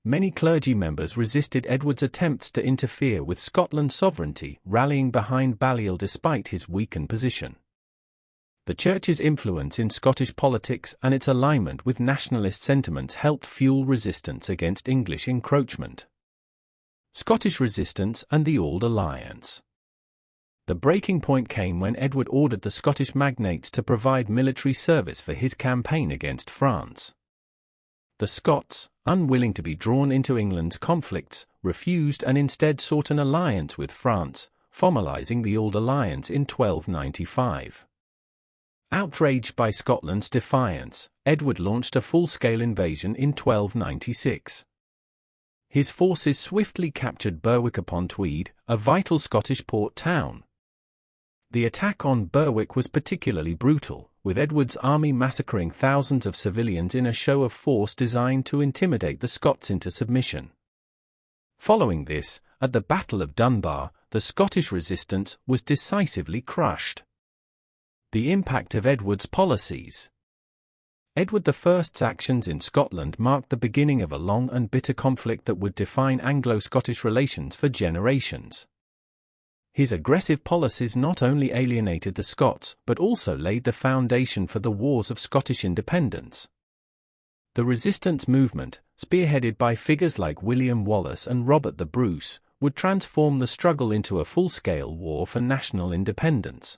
Many clergy members resisted Edward's attempts to interfere with Scotland's sovereignty, rallying behind Balliol despite his weakened position. The Church's influence in Scottish politics and its alignment with nationalist sentiments helped fuel resistance against English encroachment. Scottish resistance and the Old Alliance. The breaking point came when Edward ordered the Scottish magnates to provide military service for his campaign against France. The Scots, unwilling to be drawn into England's conflicts, refused and instead sought an alliance with France, formalising the Old Alliance in 1295. Outraged by Scotland's defiance, Edward launched a full-scale invasion in 1296. His forces swiftly captured Berwick-upon-Tweed, a vital Scottish port town. The attack on Berwick was particularly brutal, with Edward's army massacring thousands of civilians in a show of force designed to intimidate the Scots into submission. Following this, at the Battle of Dunbar, the Scottish resistance was decisively crushed. The impact of Edward's policies. Edward I's actions in Scotland marked the beginning of a long and bitter conflict that would define Anglo-Scottish relations for generations. His aggressive policies not only alienated the Scots but also laid the foundation for the Wars of Scottish Independence. The resistance movement, spearheaded by figures like William Wallace and Robert the Bruce, would transform the struggle into a full-scale war for national independence.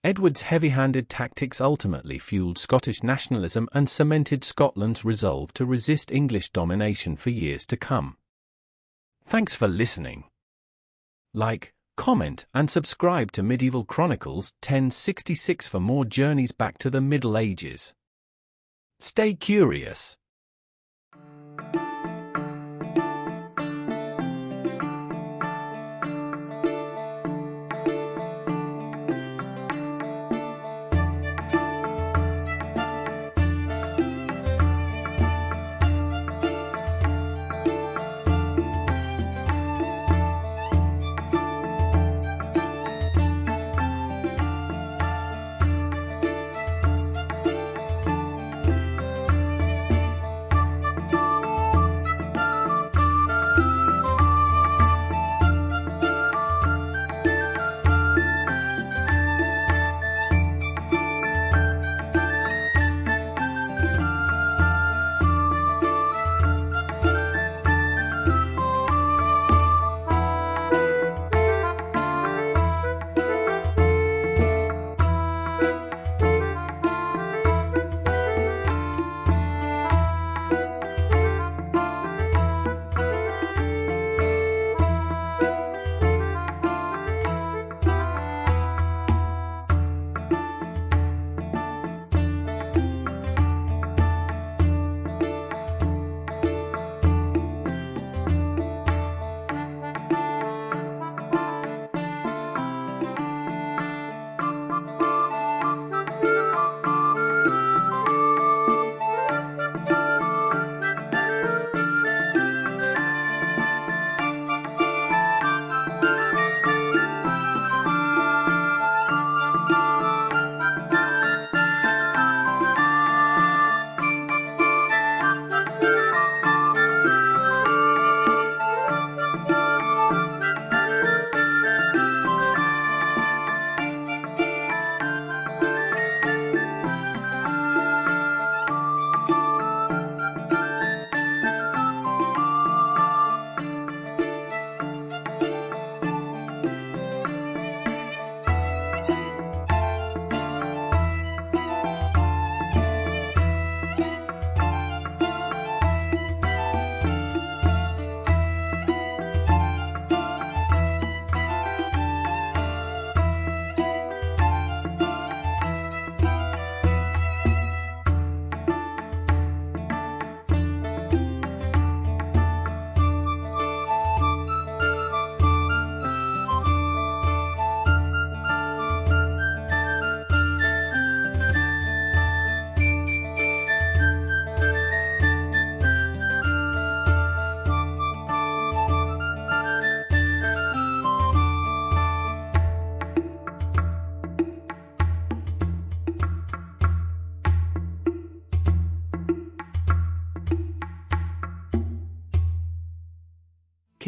Edward's heavy-handed tactics ultimately fueled Scottish nationalism and cemented Scotland's resolve to resist English domination for years to come. Thanks for listening. Like, comment, and subscribe to Medieval Chronicles 1066 for more journeys back to the Middle Ages. Stay curious.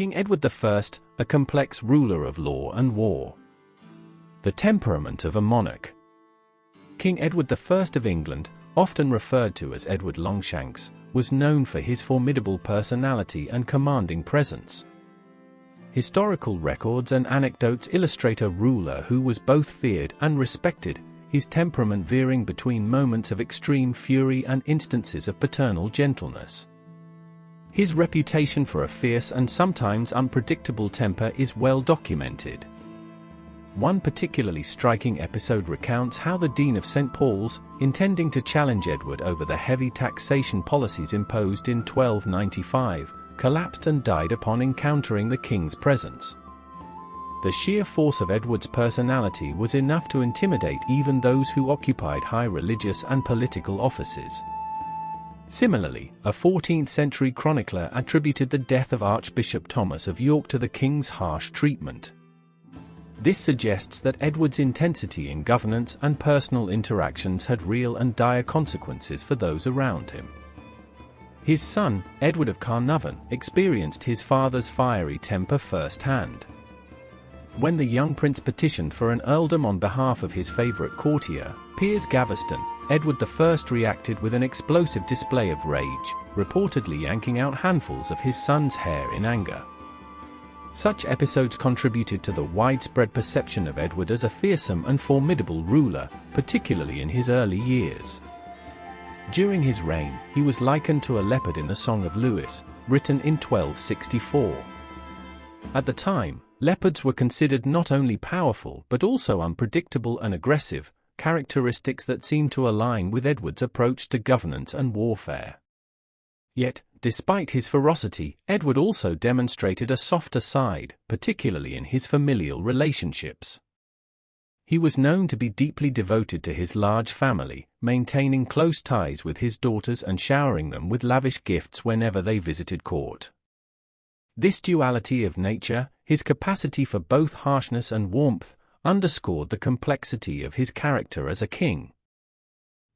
King Edward I, a complex ruler of law and war. The temperament of a monarch. King Edward I of England, often referred to as Edward Longshanks, was known for his formidable personality and commanding presence. Historical records and anecdotes illustrate a ruler who was both feared and respected, his temperament veering between moments of extreme fury and instances of paternal gentleness. His reputation for a fierce and sometimes unpredictable temper is well documented. One particularly striking episode recounts how the Dean of St. Paul's, intending to challenge Edward over the heavy taxation policies imposed in 1295, collapsed and died upon encountering the king's presence. The sheer force of Edward's personality was enough to intimidate even those who occupied high religious and political offices. Similarly, a 14th-century chronicler attributed the death of Archbishop Thomas of York to the king's harsh treatment. This suggests that Edward's intensity in governance and personal interactions had real and dire consequences for those around him. His son, Edward of Carnarvon, experienced his father's fiery temper firsthand. When the young prince petitioned for an earldom on behalf of his favourite courtier, Piers Gaveston, Edward I reacted with an explosive display of rage, reportedly yanking out handfuls of his son's hair in anger. Such episodes contributed to the widespread perception of Edward as a fearsome and formidable ruler, particularly in his early years. During his reign, he was likened to a leopard in the Song of Lewis, written in 1264. At the time, Leopards were considered not only powerful but also unpredictable and aggressive, characteristics that seemed to align with Edward's approach to governance and warfare. Yet, despite his ferocity, Edward also demonstrated a softer side, particularly in his familial relationships. He was known to be deeply devoted to his large family, maintaining close ties with his daughters and showering them with lavish gifts whenever they visited court. This duality of nature, his capacity for both harshness and warmth, underscored the complexity of his character as a king.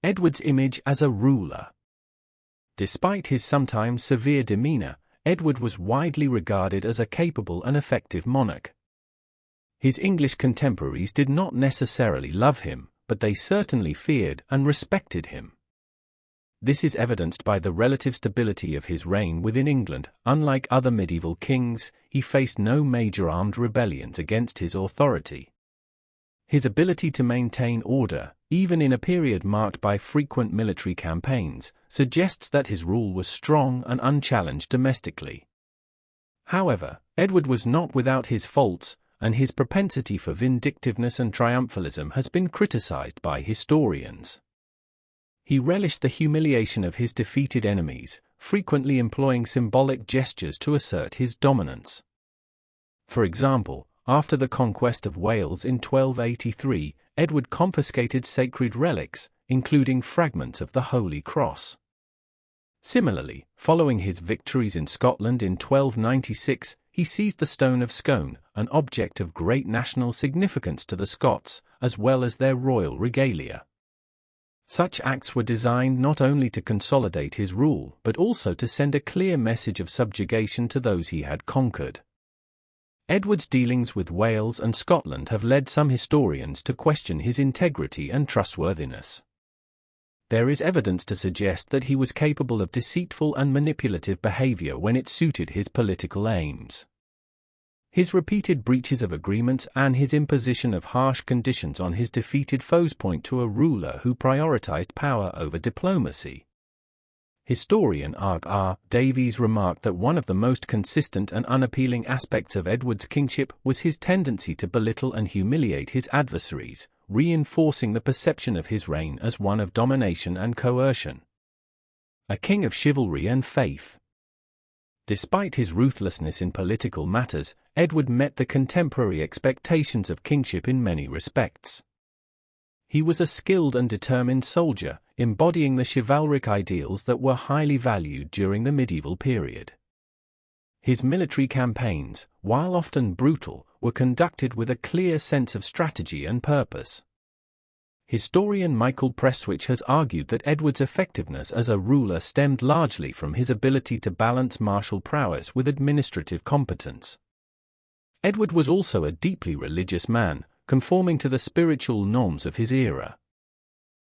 Edward's image as a ruler. Despite his sometimes severe demeanor, Edward was widely regarded as a capable and effective monarch. His English contemporaries did not necessarily love him, but they certainly feared and respected him. This is evidenced by the relative stability of his reign within England. Unlike other medieval kings, he faced no major armed rebellions against his authority. His ability to maintain order, even in a period marked by frequent military campaigns, suggests that his rule was strong and unchallenged domestically. However, Edward was not without his faults, and his propensity for vindictiveness and triumphalism has been criticized by historians. He relished the humiliation of his defeated enemies, frequently employing symbolic gestures to assert his dominance. For example, after the conquest of Wales in 1283, Edward confiscated sacred relics, including fragments of the Holy Cross. Similarly, following his victories in Scotland in 1296, he seized the Stone of Scone, an object of great national significance to the Scots, as well as their royal regalia. Such acts were designed not only to consolidate his rule but also to send a clear message of subjugation to those he had conquered. Edward's dealings with Wales and Scotland have led some historians to question his integrity and trustworthiness. There is evidence to suggest that he was capable of deceitful and manipulative behavior when it suited his political aims. His repeated breaches of agreements and his imposition of harsh conditions on his defeated foes point to a ruler who prioritized power over diplomacy. Historian R. Davies remarked that one of the most consistent and unappealing aspects of Edward's kingship was his tendency to belittle and humiliate his adversaries, reinforcing the perception of his reign as one of domination and coercion. A king of chivalry and faith. Despite his ruthlessness in political matters, Edward met the contemporary expectations of kingship in many respects. He was a skilled and determined soldier, embodying the chivalric ideals that were highly valued during the medieval period. His military campaigns, while often brutal, were conducted with a clear sense of strategy and purpose. Historian Michael Prestwich has argued that Edward's effectiveness as a ruler stemmed largely from his ability to balance martial prowess with administrative competence. Edward was also a deeply religious man, conforming to the spiritual norms of his era.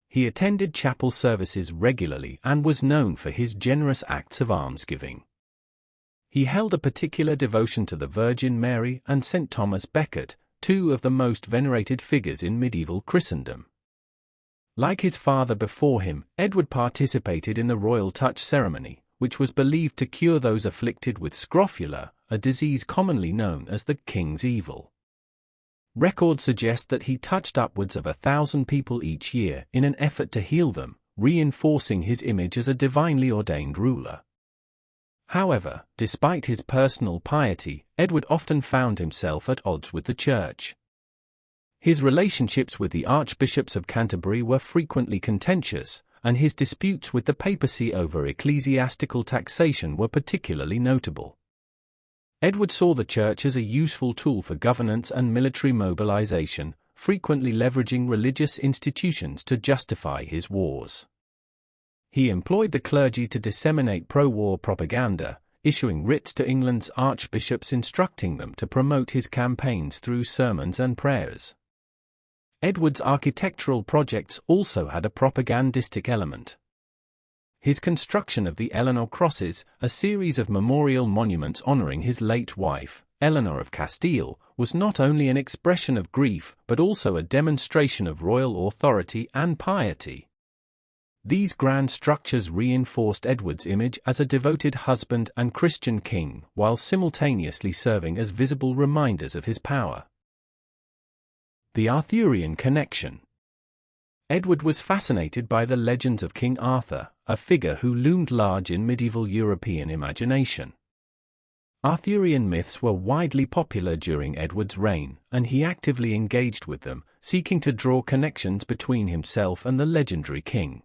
He attended chapel services regularly and was known for his generous acts of almsgiving. He held a particular devotion to the Virgin Mary and St. Thomas Becket, two of the most venerated figures in medieval Christendom. Like his father before him, Edward participated in the royal touch ceremony, which was believed to cure those afflicted with scrofula, a disease commonly known as the king's evil. Records suggest that he touched upwards of 1,000 people each year in an effort to heal them, reinforcing his image as a divinely ordained ruler. However, despite his personal piety, Edward often found himself at odds with the Church. His relationships with the archbishops of Canterbury were frequently contentious, and his disputes with the papacy over ecclesiastical taxation were particularly notable. Edward saw the Church as a useful tool for governance and military mobilization, frequently leveraging religious institutions to justify his wars. He employed the clergy to disseminate pro-war propaganda, issuing writs to England's archbishops instructing them to promote his campaigns through sermons and prayers. Edward's architectural projects also had a propagandistic element. His construction of the Eleanor Crosses, a series of memorial monuments honoring his late wife, Eleanor of Castile, was not only an expression of grief but also a demonstration of royal authority and piety. These grand structures reinforced Edward's image as a devoted husband and Christian king, while simultaneously serving as visible reminders of his power. The Arthurian connection. Edward was fascinated by the legends of King Arthur, a figure who loomed large in medieval European imagination. Arthurian myths were widely popular during Edward's reign, and he actively engaged with them, seeking to draw connections between himself and the legendary king.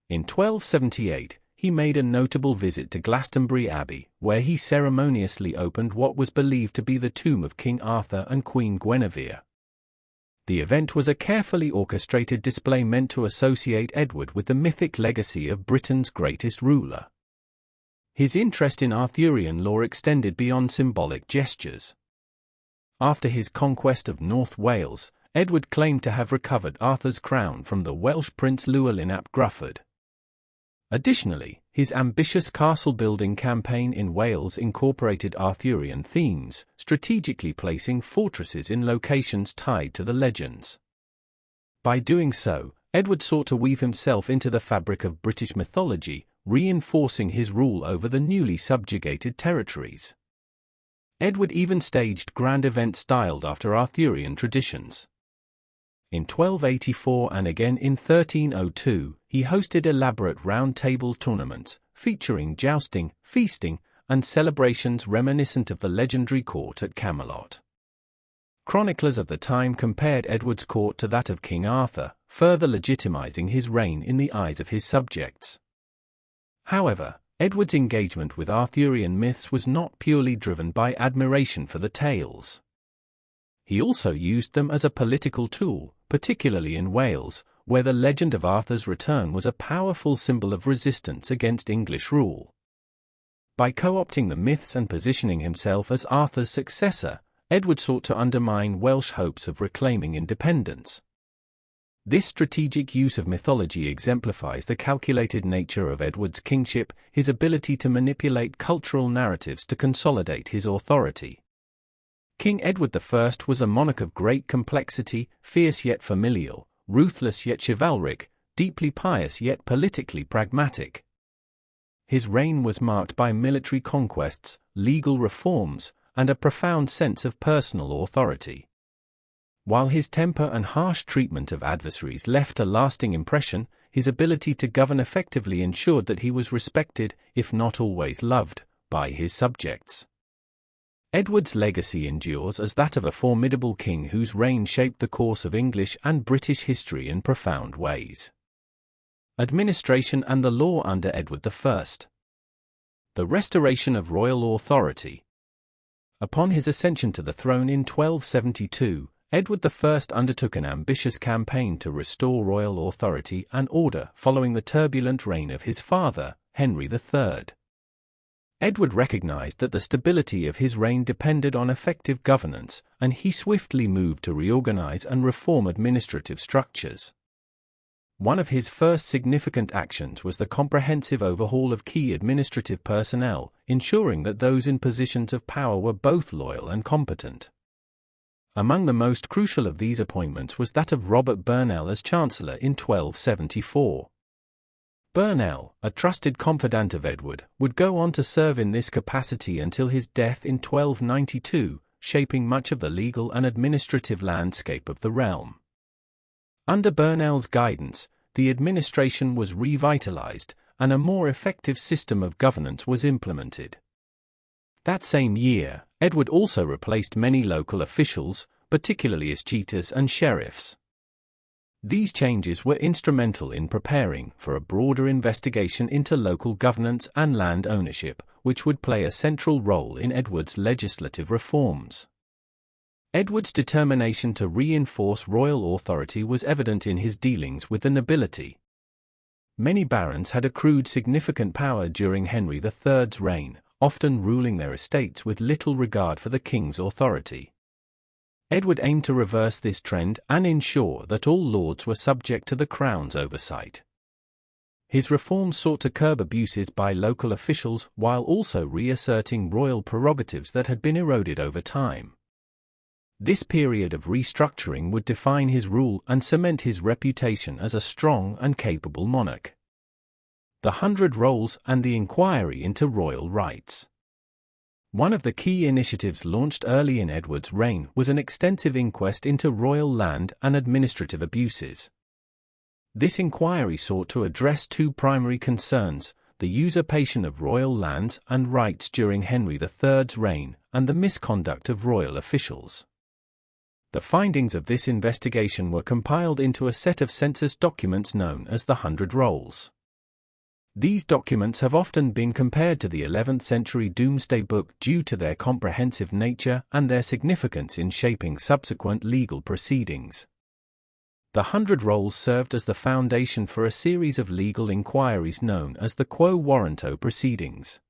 In 1278, he made a notable visit to Glastonbury Abbey, where he ceremoniously opened what was believed to be the tomb of King Arthur and Queen Guinevere. The event was a carefully orchestrated display meant to associate Edward with the mythic legacy of Britain's greatest ruler. His interest in Arthurian lore extended beyond symbolic gestures. After his conquest of North Wales, Edward claimed to have recovered Arthur's crown from the Welsh prince Llewellyn ap Gruffydd. Additionally, his ambitious castle-building campaign in Wales incorporated Arthurian themes, strategically placing fortresses in locations tied to the legends. By doing so, Edward sought to weave himself into the fabric of British mythology, reinforcing his rule over the newly subjugated territories. Edward even staged grand events styled after Arthurian traditions. In 1284 and again in 1302, he hosted elaborate round-table tournaments, featuring jousting, feasting, and celebrations reminiscent of the legendary court at Camelot. Chroniclers of the time compared Edward's court to that of King Arthur, further legitimizing his reign in the eyes of his subjects. However, Edward's engagement with Arthurian myths was not purely driven by admiration for the tales. He also used them as a political tool, particularly in Wales, where the legend of Arthur's return was a powerful symbol of resistance against English rule. By co-opting the myths and positioning himself as Arthur's successor, Edward sought to undermine Welsh hopes of reclaiming independence. This strategic use of mythology exemplifies the calculated nature of Edward's kingship, his ability to manipulate cultural narratives to consolidate his authority. King Edward I was a monarch of great complexity, fierce yet familial, ruthless yet chivalric, deeply pious yet politically pragmatic. His reign was marked by military conquests, legal reforms, and a profound sense of personal authority. While his temper and harsh treatment of adversaries left a lasting impression, his ability to govern effectively ensured that he was respected, if not always loved, by his subjects. Edward's legacy endures as that of a formidable king whose reign shaped the course of English and British history in profound ways. Administration and the law under Edward I. The restoration of royal authority. Upon his ascension to the throne in 1272, Edward I undertook an ambitious campaign to restore royal authority and order following the turbulent reign of his father, Henry III. Edward recognized that the stability of his reign depended on effective governance, and he swiftly moved to reorganize and reform administrative structures. One of his first significant actions was the comprehensive overhaul of key administrative personnel, ensuring that those in positions of power were both loyal and competent. Among the most crucial of these appointments was that of Robert Burnell as Chancellor in 1274. Burnell, a trusted confidant of Edward, would go on to serve in this capacity until his death in 1292, shaping much of the legal and administrative landscape of the realm. Under Burnell's guidance, the administration was revitalized, and a more effective system of governance was implemented. That same year, Edward also replaced many local officials, particularly escheators and sheriffs. These changes were instrumental in preparing for a broader investigation into local governance and land ownership, which would play a central role in Edward's legislative reforms. Edward's determination to reinforce royal authority was evident in his dealings with the nobility. Many barons had accrued significant power during Henry III's reign, often ruling their estates with little regard for the king's authority. Edward aimed to reverse this trend and ensure that all lords were subject to the crown's oversight. His reforms sought to curb abuses by local officials while also reasserting royal prerogatives that had been eroded over time. This period of restructuring would define his rule and cement his reputation as a strong and capable monarch. The 100 Rolls and the inquiry into royal rights. One of the key initiatives launched early in Edward's reign was an extensive inquest into royal land and administrative abuses. This inquiry sought to address two primary concerns: the usurpation of royal lands and rights during Henry III's reign, and the misconduct of royal officials. The findings of this investigation were compiled into a set of census documents known as the 100 Rolls. These documents have often been compared to the 11th century Domesday Book due to their comprehensive nature and their significance in shaping subsequent legal proceedings. The 100 Rolls served as the foundation for a series of legal inquiries known as the Quo Warranto proceedings.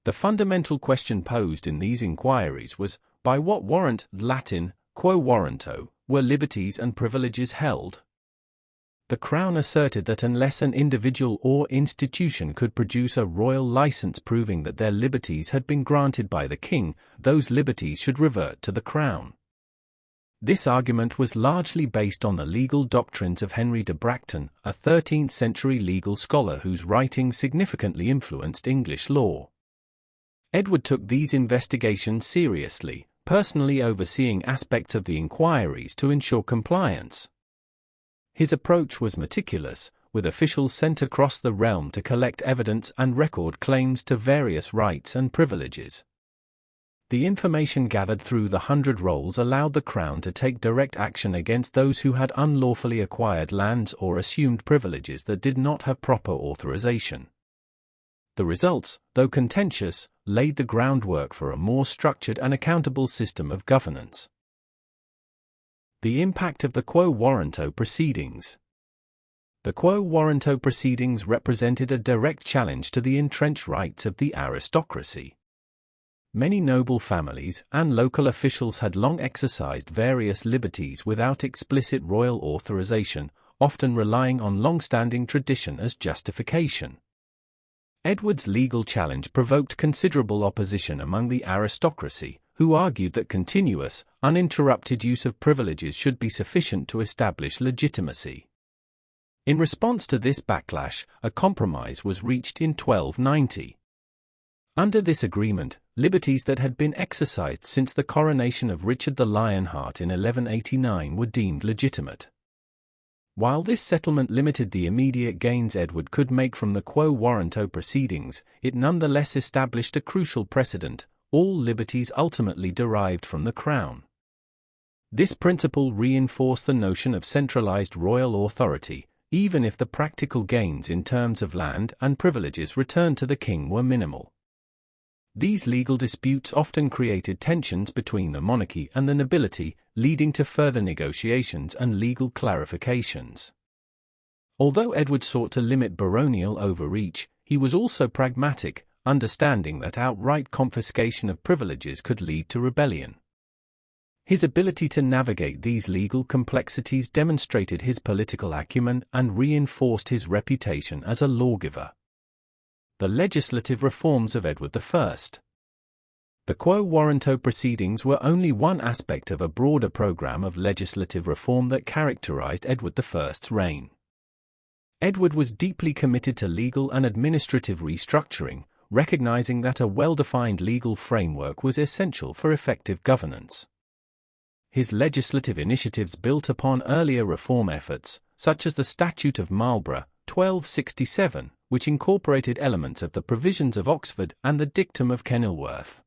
The fundamental question posed in these inquiries was, by what warrant, Latin, Quo Warranto, were liberties and privileges held? The Crown asserted that unless an individual or institution could produce a royal license proving that their liberties had been granted by the King, those liberties should revert to the Crown. This argument was largely based on the legal doctrines of Henry de Bracton, a 13th-century legal scholar whose writings significantly influenced English law. Edward took these investigations seriously, personally overseeing aspects of the inquiries to ensure compliance. His approach was meticulous, with officials sent across the realm to collect evidence and record claims to various rights and privileges. The information gathered through the 100 Rolls allowed the Crown to take direct action against those who had unlawfully acquired lands or assumed privileges that did not have proper authorization. The results, though contentious, laid the groundwork for a more structured and accountable system of governance. The impact of the Quo Warranto proceedings. The Quo Warranto proceedings represented a direct challenge to the entrenched rights of the aristocracy. Many noble families and local officials had long exercised various liberties without explicit royal authorization, often relying on long-standing tradition as justification. Edward's legal challenge provoked considerable opposition among the aristocracy, who argued that continuous, uninterrupted use of privileges should be sufficient to establish legitimacy. In response to this backlash, a compromise was reached in 1290. Under this agreement, liberties that had been exercised since the coronation of Richard the Lionheart in 1189 were deemed legitimate. While this settlement limited the immediate gains Edward could make from the Quo Warranto proceedings, it nonetheless established a crucial precedent: all liberties ultimately derived from the Crown. This principle reinforced the notion of centralized royal authority, even if the practical gains in terms of land and privileges returned to the King were minimal. These legal disputes often created tensions between the monarchy and the nobility, leading to further negotiations and legal clarifications. Although Edward sought to limit baronial overreach, he was also pragmatic, understanding that outright confiscation of privileges could lead to rebellion. His ability to navigate these legal complexities demonstrated his political acumen and reinforced his reputation as a lawgiver. The legislative reforms of Edward I. The Quo Warranto proceedings were only one aspect of a broader program of legislative reform that characterized Edward I's reign. Edward was deeply committed to legal and administrative restructuring, recognizing that a well-defined legal framework was essential for effective governance. His legislative initiatives built upon earlier reform efforts, such as the Statute of Marlborough, 1267, which incorporated elements of the provisions of Oxford and the dictum of Kenilworth.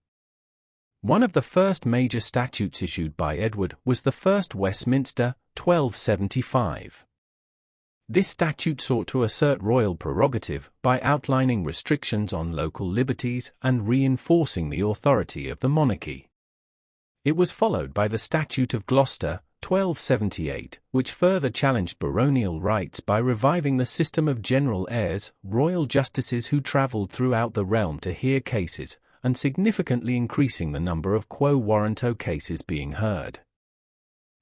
One of the first major statutes issued by Edward was the First Westminster, 1275. This statute sought to assert royal prerogative by outlining restrictions on local liberties and reinforcing the authority of the monarchy. It was followed by the Statute of Gloucester, 1278, which further challenged baronial rights by reviving the system of general heirs, royal justices who travelled throughout the realm to hear cases, and significantly increasing the number of Quo Warranto cases being heard.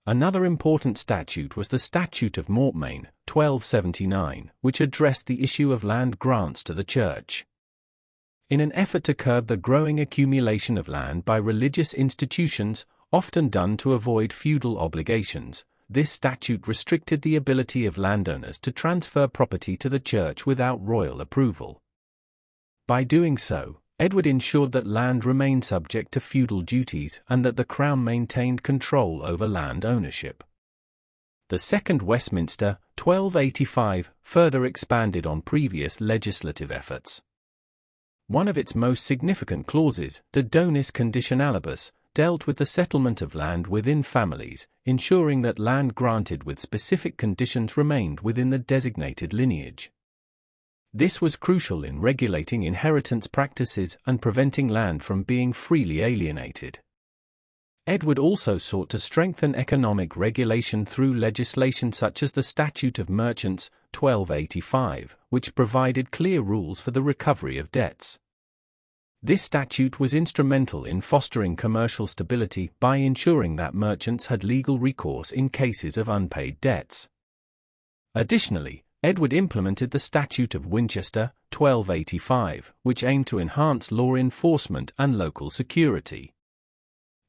Another important statute was the Statute of Mortmain, 1279, which addressed the issue of land grants to the Church. In an effort to curb the growing accumulation of land by religious institutions, often done to avoid feudal obligations. This statute restricted the ability of landowners to transfer property to the church without royal approval. By doing so, Edward ensured that land remained subject to feudal duties and that the Crown maintained control over land ownership. The Second Westminster, 1285, further expanded on previous legislative efforts. One of its most significant clauses, de donis conditionalibus, dealt with the settlement of land within families, ensuring that land granted with specific conditions remained within the designated lineage. This was crucial in regulating inheritance practices and preventing land from being freely alienated. Edward also sought to strengthen economic regulation through legislation such as the Statute of Merchants, 1285, which provided clear rules for the recovery of debts. This statute was instrumental in fostering commercial stability by ensuring that merchants had legal recourse in cases of unpaid debts. Additionally, Edward implemented the Statute of Winchester, 1285, which aimed to enhance law enforcement and local security.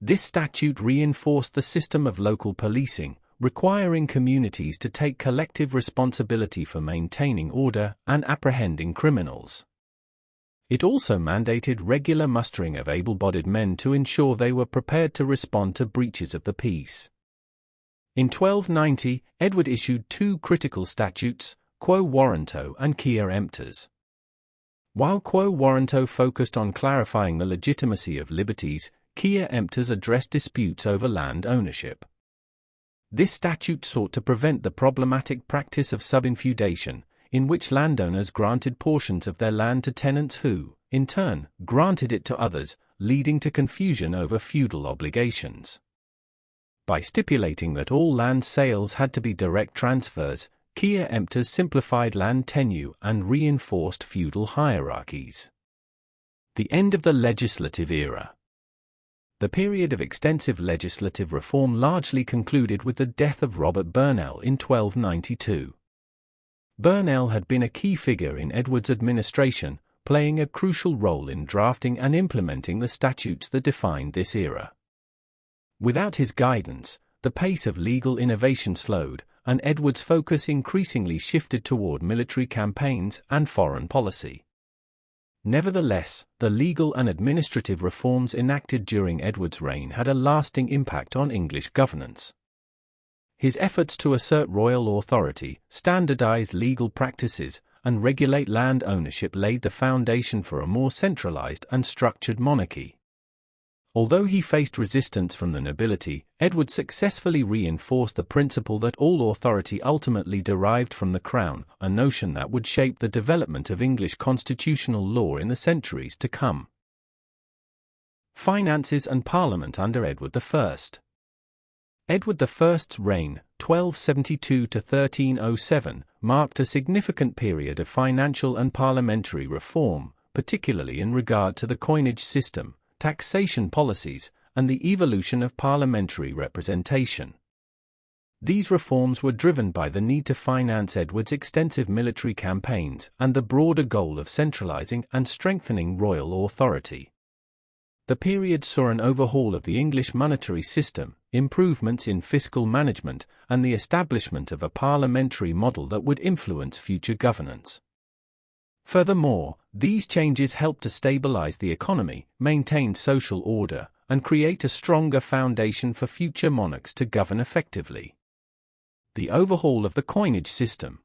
This statute reinforced the system of local policing, requiring communities to take collective responsibility for maintaining order and apprehending criminals. It also mandated regular mustering of able-bodied men to ensure they were prepared to respond to breaches of the peace. In 1290, Edward issued two critical statutes, Quo Warranto and Quia Emptors. While Quo Warranto focused on clarifying the legitimacy of liberties, Quia Emptors addressed disputes over land ownership. This statute sought to prevent the problematic practice of subinfeudation, in which landowners granted portions of their land to tenants who, in turn, granted it to others, leading to confusion over feudal obligations. By stipulating that all land sales had to be direct transfers, Quia Emptors simplified land tenure and reinforced feudal hierarchies. The end of the legislative era. The period of extensive legislative reform largely concluded with the death of Robert Burnell in 1292. Burnell had been a key figure in Edward's administration, playing a crucial role in drafting and implementing the statutes that defined this era. Without his guidance, the pace of legal innovation slowed, and Edward's focus increasingly shifted toward military campaigns and foreign policy. Nevertheless, the legal and administrative reforms enacted during Edward's reign had a lasting impact on English governance. His efforts to assert royal authority, standardize legal practices, and regulate land ownership laid the foundation for a more centralized and structured monarchy. Although he faced resistance from the nobility, Edward successfully reinforced the principle that all authority ultimately derived from the crown, a notion that would shape the development of English constitutional law in the centuries to come. Finances and Parliament under Edward I. Edward I's reign, 1272 to 1307, marked a significant period of financial and parliamentary reform, particularly in regard to the coinage system, taxation policies, and the evolution of parliamentary representation. These reforms were driven by the need to finance Edward's extensive military campaigns and the broader goal of centralizing and strengthening royal authority. The period saw an overhaul of the English monetary system, improvements in fiscal management, and the establishment of a parliamentary model that would influence future governance. Furthermore, these changes helped to stabilize the economy, maintain social order, and create a stronger foundation for future monarchs to govern effectively. The overhaul of the coinage system.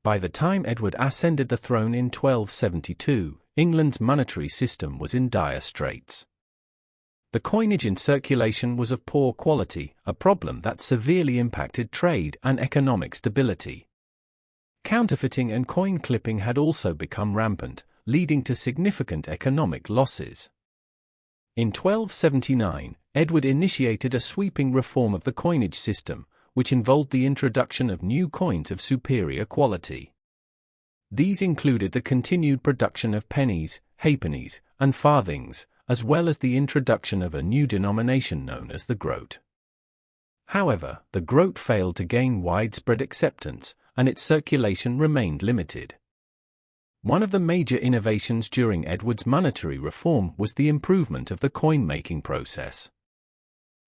By the time Edward ascended the throne in 1272, England's monetary system was in dire straits. The coinage in circulation was of poor quality, a problem that severely impacted trade and economic stability. Counterfeiting and coin clipping had also become rampant, leading to significant economic losses. In 1279, Edward initiated a sweeping reform of the coinage system, which involved the introduction of new coins of superior quality. These included the continued production of pennies, halfpennies, and farthings, as well as the introduction of a new denomination known as the groat. However, the groat failed to gain widespread acceptance, and its circulation remained limited. One of the major innovations during Edward's monetary reform was the improvement of the coin-making process.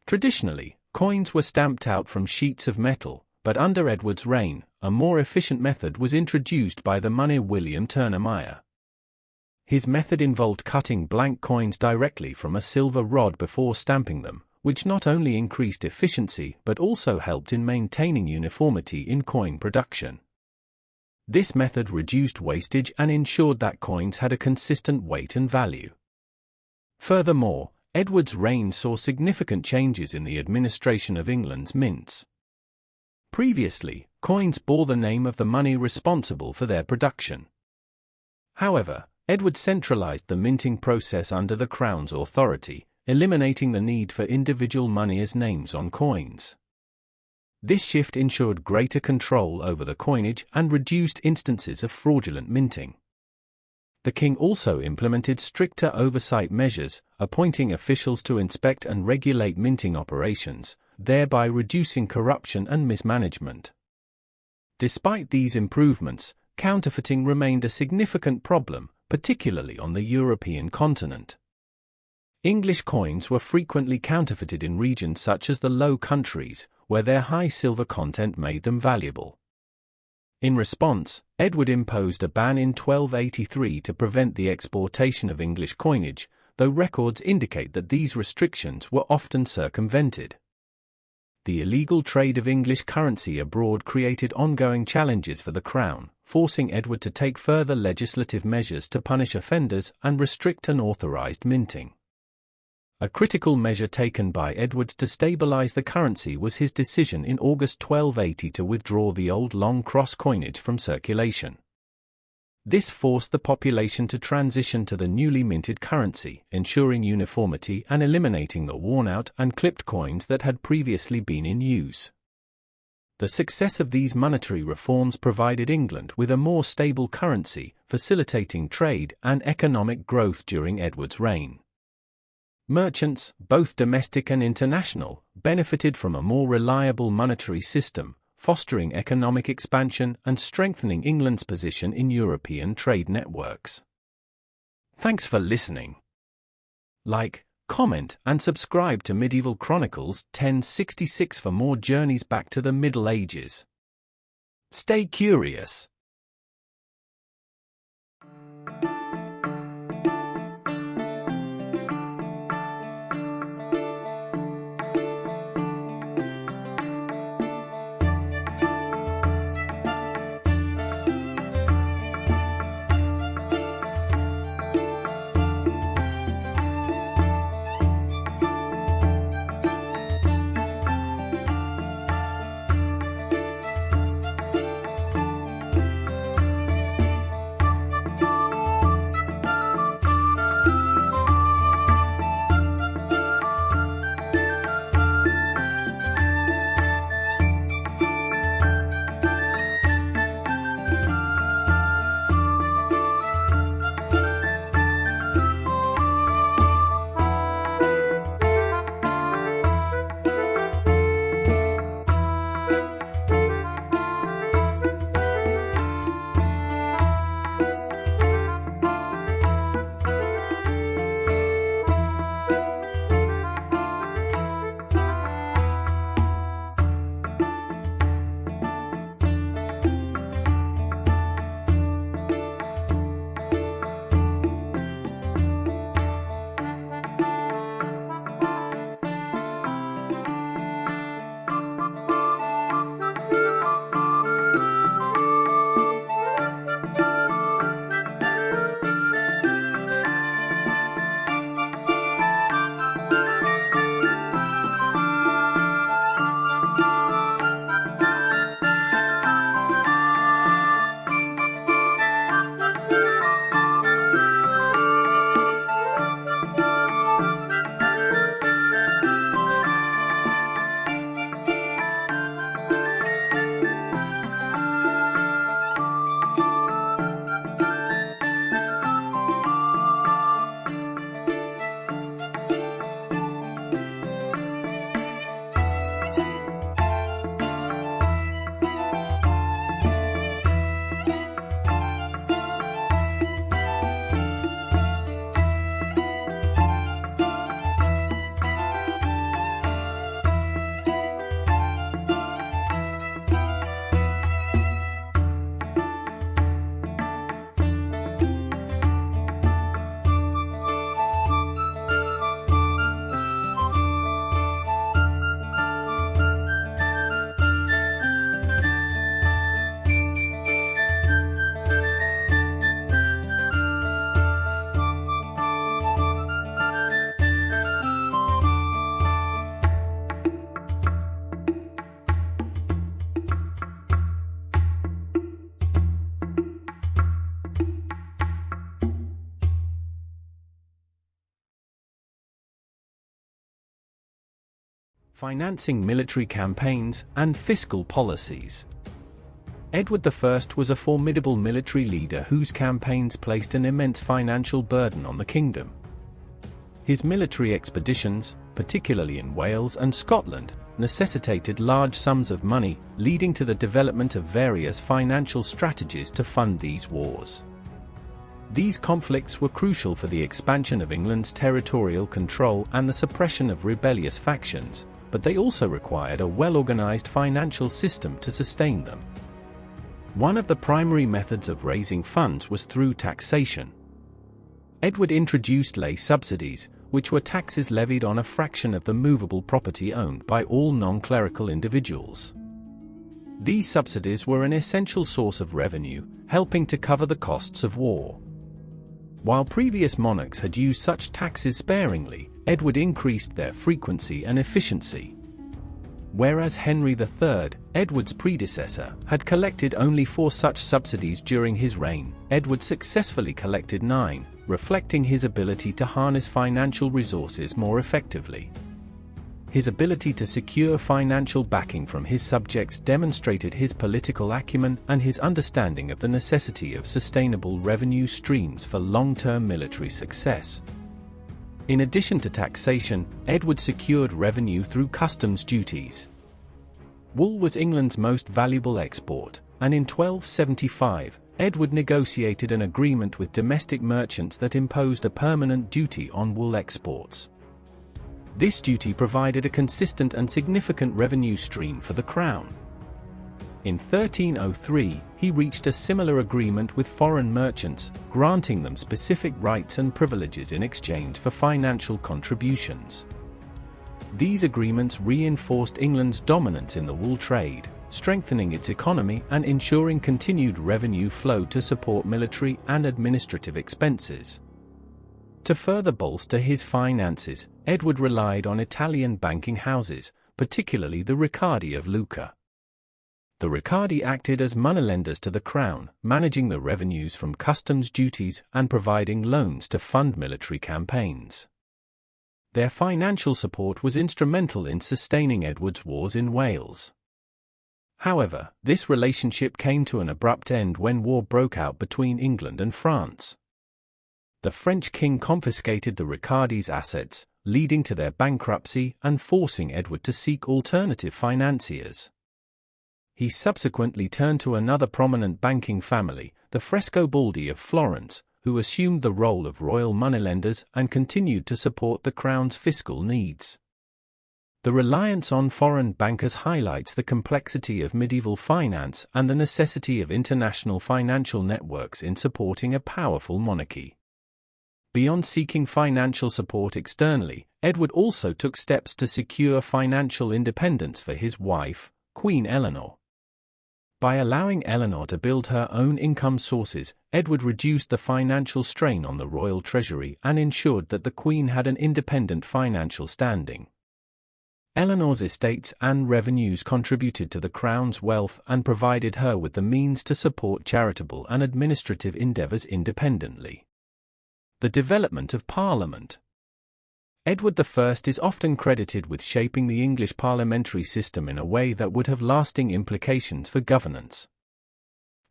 Traditionally, coins were stamped out from sheets of metal, but under Edward's reign, a more efficient method was introduced by the moneyer William Turner Meyer. His method involved cutting blank coins directly from a silver rod before stamping them, which not only increased efficiency but also helped in maintaining uniformity in coin production. This method reduced wastage and ensured that coins had a consistent weight and value. Furthermore, Edward's reign saw significant changes in the administration of England's mints. Previously, coins bore the name of the money responsible for their production. However, Edward centralized the minting process under the Crown's authority, eliminating the need for individual moneyers' names on coins. This shift ensured greater control over the coinage and reduced instances of fraudulent minting. The king also implemented stricter oversight measures, appointing officials to inspect and regulate minting operations, thereby reducing corruption and mismanagement. Despite these improvements, counterfeiting remained a significant problem, particularly on the European continent. English coins were frequently counterfeited in regions such as the Low Countries, where their high silver content made them valuable. In response, Edward imposed a ban in 1283 to prevent the exportation of English coinage, though records indicate that these restrictions were often circumvented. The illegal trade of English currency abroad created ongoing challenges for the Crown, forcing Edward to take further legislative measures to punish offenders and restrict unauthorized minting. A critical measure taken by Edward to stabilize the currency was his decision in August 1280 to withdraw the old long cross coinage from circulation. This forced the population to transition to the newly minted currency, ensuring uniformity and eliminating the worn-out and clipped coins that had previously been in use. The success of these monetary reforms provided England with a more stable currency, facilitating trade and economic growth during Edward's reign. Merchants, both domestic and international, benefited from a more reliable monetary system, fostering economic expansion and strengthening England's position in European trade networks. Thanks for listening. Like, comment, and subscribe to Medieval Chronicles 1066 for more journeys back to the Middle Ages. Stay curious. financing military campaigns, and fiscal policies. Edward I was a formidable military leader whose campaigns placed an immense financial burden on the kingdom. His military expeditions, particularly in Wales and Scotland, necessitated large sums of money, leading to the development of various financial strategies to fund these wars. These conflicts were crucial for the expansion of England's territorial control and the suppression of rebellious factions, but they also required a well-organized financial system to sustain them. One of the primary methods of raising funds was through taxation. Edward introduced lay subsidies, which were taxes levied on a fraction of the movable property owned by all non-clerical individuals. These subsidies were an essential source of revenue, helping to cover the costs of war. While previous monarchs had used such taxes sparingly, Edward increased their frequency and efficiency. Whereas Henry III, Edward's predecessor, had collected only 4 such subsidies during his reign, Edward successfully collected 9, reflecting his ability to harness financial resources more effectively. His ability to secure financial backing from his subjects demonstrated his political acumen and his understanding of the necessity of sustainable revenue streams for long-term military success. In addition to taxation, Edward secured revenue through customs duties. Wool was England's most valuable export, and in 1275, Edward negotiated an agreement with domestic merchants that imposed a permanent duty on wool exports. This duty provided a consistent and significant revenue stream for the crown. In 1303, he reached a similar agreement with foreign merchants, granting them specific rights and privileges in exchange for financial contributions. These agreements reinforced England's dominance in the wool trade, strengthening its economy and ensuring continued revenue flow to support military and administrative expenses. To further bolster his finances, Edward relied on Italian banking houses, particularly the Riccardi of Lucca. The Riccardi acted as moneylenders to the crown, managing the revenues from customs duties and providing loans to fund military campaigns. Their financial support was instrumental in sustaining Edward's wars in Wales. However, this relationship came to an abrupt end when war broke out between England and France. The French king confiscated the Riccardi's assets, leading to their bankruptcy and forcing Edward to seek alternative financiers. He subsequently turned to another prominent banking family, the Frescobaldi of Florence, who assumed the role of royal moneylenders and continued to support the crown's fiscal needs. The reliance on foreign bankers highlights the complexity of medieval finance and the necessity of international financial networks in supporting a powerful monarchy. Beyond seeking financial support externally, Edward also took steps to secure financial independence for his wife, Queen Eleanor. By allowing Eleanor to build her own income sources, Edward reduced the financial strain on the royal treasury and ensured that the Queen had an independent financial standing. Eleanor's estates and revenues contributed to the crown's wealth and provided her with the means to support charitable and administrative endeavours independently. The development of Parliament. Edward I is often credited with shaping the English parliamentary system in a way that would have lasting implications for governance.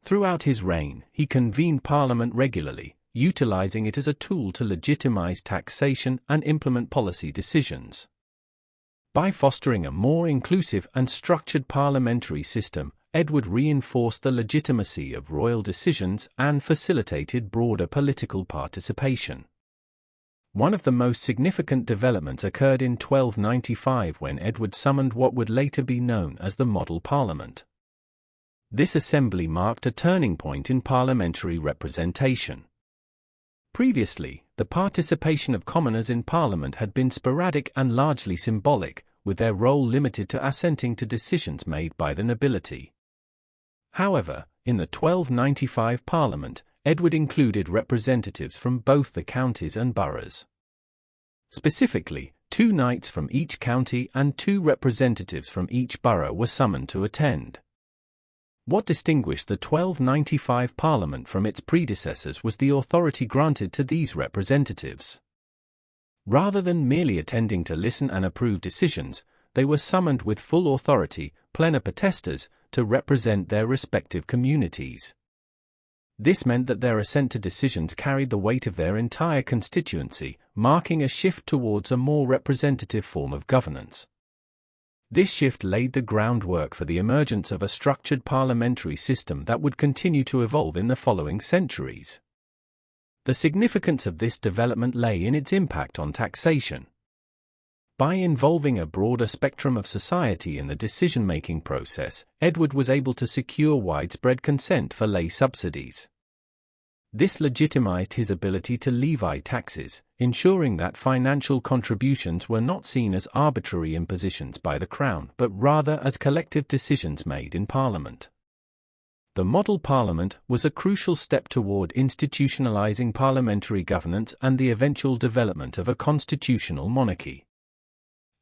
Throughout his reign, he convened Parliament regularly, utilizing it as a tool to legitimize taxation and implement policy decisions. By fostering a more inclusive and structured parliamentary system, Edward reinforced the legitimacy of royal decisions and facilitated broader political participation. One of the most significant developments occurred in 1295 when Edward summoned what would later be known as the Model Parliament. This assembly marked a turning point in parliamentary representation. Previously, the participation of commoners in Parliament had been sporadic and largely symbolic, with their role limited to assenting to decisions made by the nobility. However, in the 1295 Parliament, Edward included representatives from both the counties and boroughs. Specifically, 2 knights from each county and 2 representatives from each borough were summoned to attend. What distinguished the 1295 Parliament from its predecessors was the authority granted to these representatives. Rather than merely attending to listen and approve decisions, they were summoned with full authority, plena potestas, to represent their respective communities. This meant that their assent to decisions carried the weight of their entire constituency, marking a shift towards a more representative form of governance. This shift laid the groundwork for the emergence of a structured parliamentary system that would continue to evolve in the following centuries. The significance of this development lay in its impact on taxation. By involving a broader spectrum of society in the decision-making process, Edward was able to secure widespread consent for lay subsidies. This legitimized his ability to levy taxes, ensuring that financial contributions were not seen as arbitrary impositions by the Crown but rather as collective decisions made in Parliament. The Model Parliament was a crucial step toward institutionalizing parliamentary governance and the eventual development of a constitutional monarchy.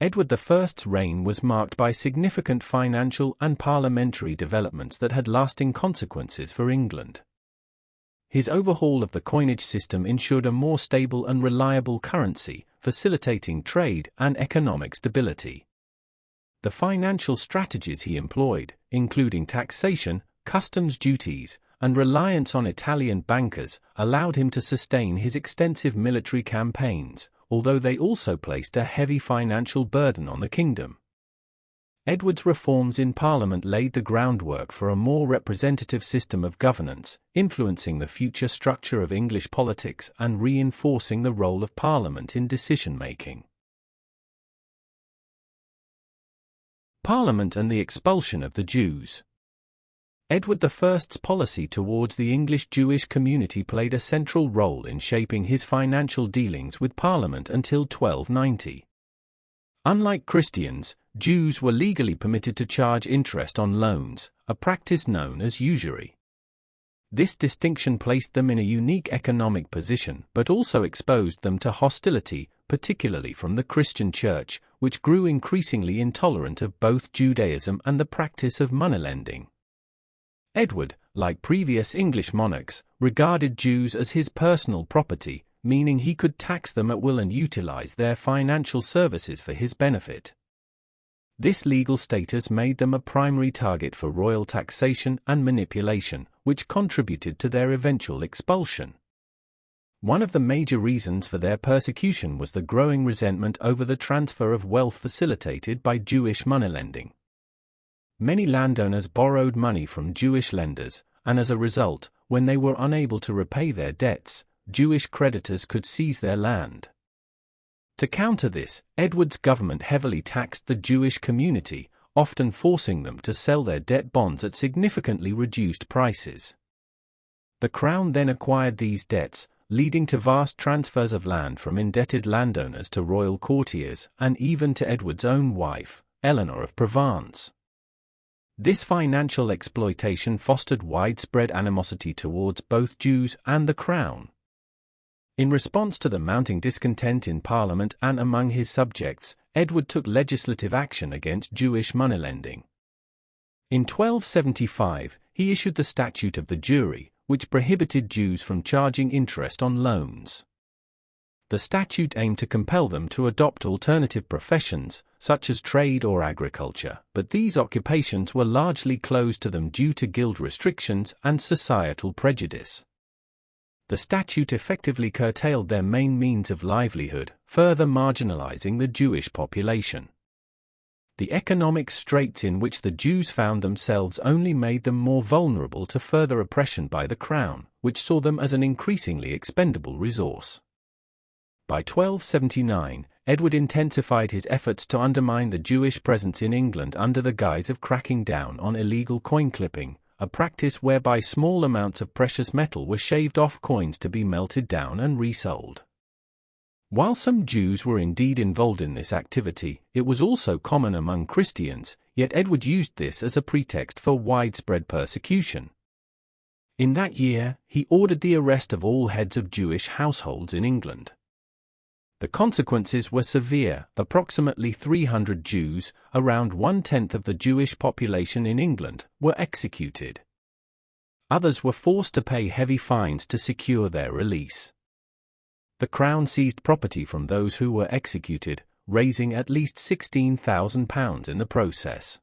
Edward I's reign was marked by significant financial and parliamentary developments that had lasting consequences for England. His overhaul of the coinage system ensured a more stable and reliable currency, facilitating trade and economic stability. The financial strategies he employed, including taxation, customs duties, and reliance on Italian bankers, allowed him to sustain his extensive military campaigns, although they also placed a heavy financial burden on the kingdom. Edward's reforms in Parliament laid the groundwork for a more representative system of governance, influencing the future structure of English politics and reinforcing the role of Parliament in decision-making. Parliament and the expulsion of the Jews. Edward I's policy towards the English Jewish community played a central role in shaping his financial dealings with Parliament until 1290. Unlike Christians, Jews were legally permitted to charge interest on loans, a practice known as usury. This distinction placed them in a unique economic position but also exposed them to hostility, particularly from the Christian Church, which grew increasingly intolerant of both Judaism and the practice of moneylending. Edward, like previous English monarchs, regarded Jews as his personal property, meaning he could tax them at will and utilize their financial services for his benefit. This legal status made them a primary target for royal taxation and manipulation, which contributed to their eventual expulsion. One of the major reasons for their persecution was the growing resentment over the transfer of wealth facilitated by Jewish moneylending. Many landowners borrowed money from Jewish lenders, and as a result, when they were unable to repay their debts, Jewish creditors could seize their land. To counter this, Edward's government heavily taxed the Jewish community, often forcing them to sell their debt bonds at significantly reduced prices. The Crown then acquired these debts, leading to vast transfers of land from indebted landowners to royal courtiers and even to Edward's own wife, Eleanor of Provence. This financial exploitation fostered widespread animosity towards both Jews and the Crown. In response to the mounting discontent in Parliament and among his subjects, Edward took legislative action against Jewish moneylending. In 1275, he issued the Statute of the Jury, which prohibited Jews from charging interest on loans. The statute aimed to compel them to adopt alternative professions, such as trade or agriculture, but these occupations were largely closed to them due to guild restrictions and societal prejudice. The statute effectively curtailed their main means of livelihood, further marginalizing the Jewish population. The economic straits in which the Jews found themselves only made them more vulnerable to further oppression by the Crown, which saw them as an increasingly expendable resource. By 1279, Edward intensified his efforts to undermine the Jewish presence in England under the guise of cracking down on illegal coin clipping, a practice whereby small amounts of precious metal were shaved off coins to be melted down and resold. While some Jews were indeed involved in this activity, it was also common among Christians, yet Edward used this as a pretext for widespread persecution. In that year, he ordered the arrest of all heads of Jewish households in England. The consequences were severe. Approximately 300 Jews, around 1/10 of the Jewish population in England, were executed. Others were forced to pay heavy fines to secure their release. The Crown seized property from those who were executed, raising at least £16,000 in the process.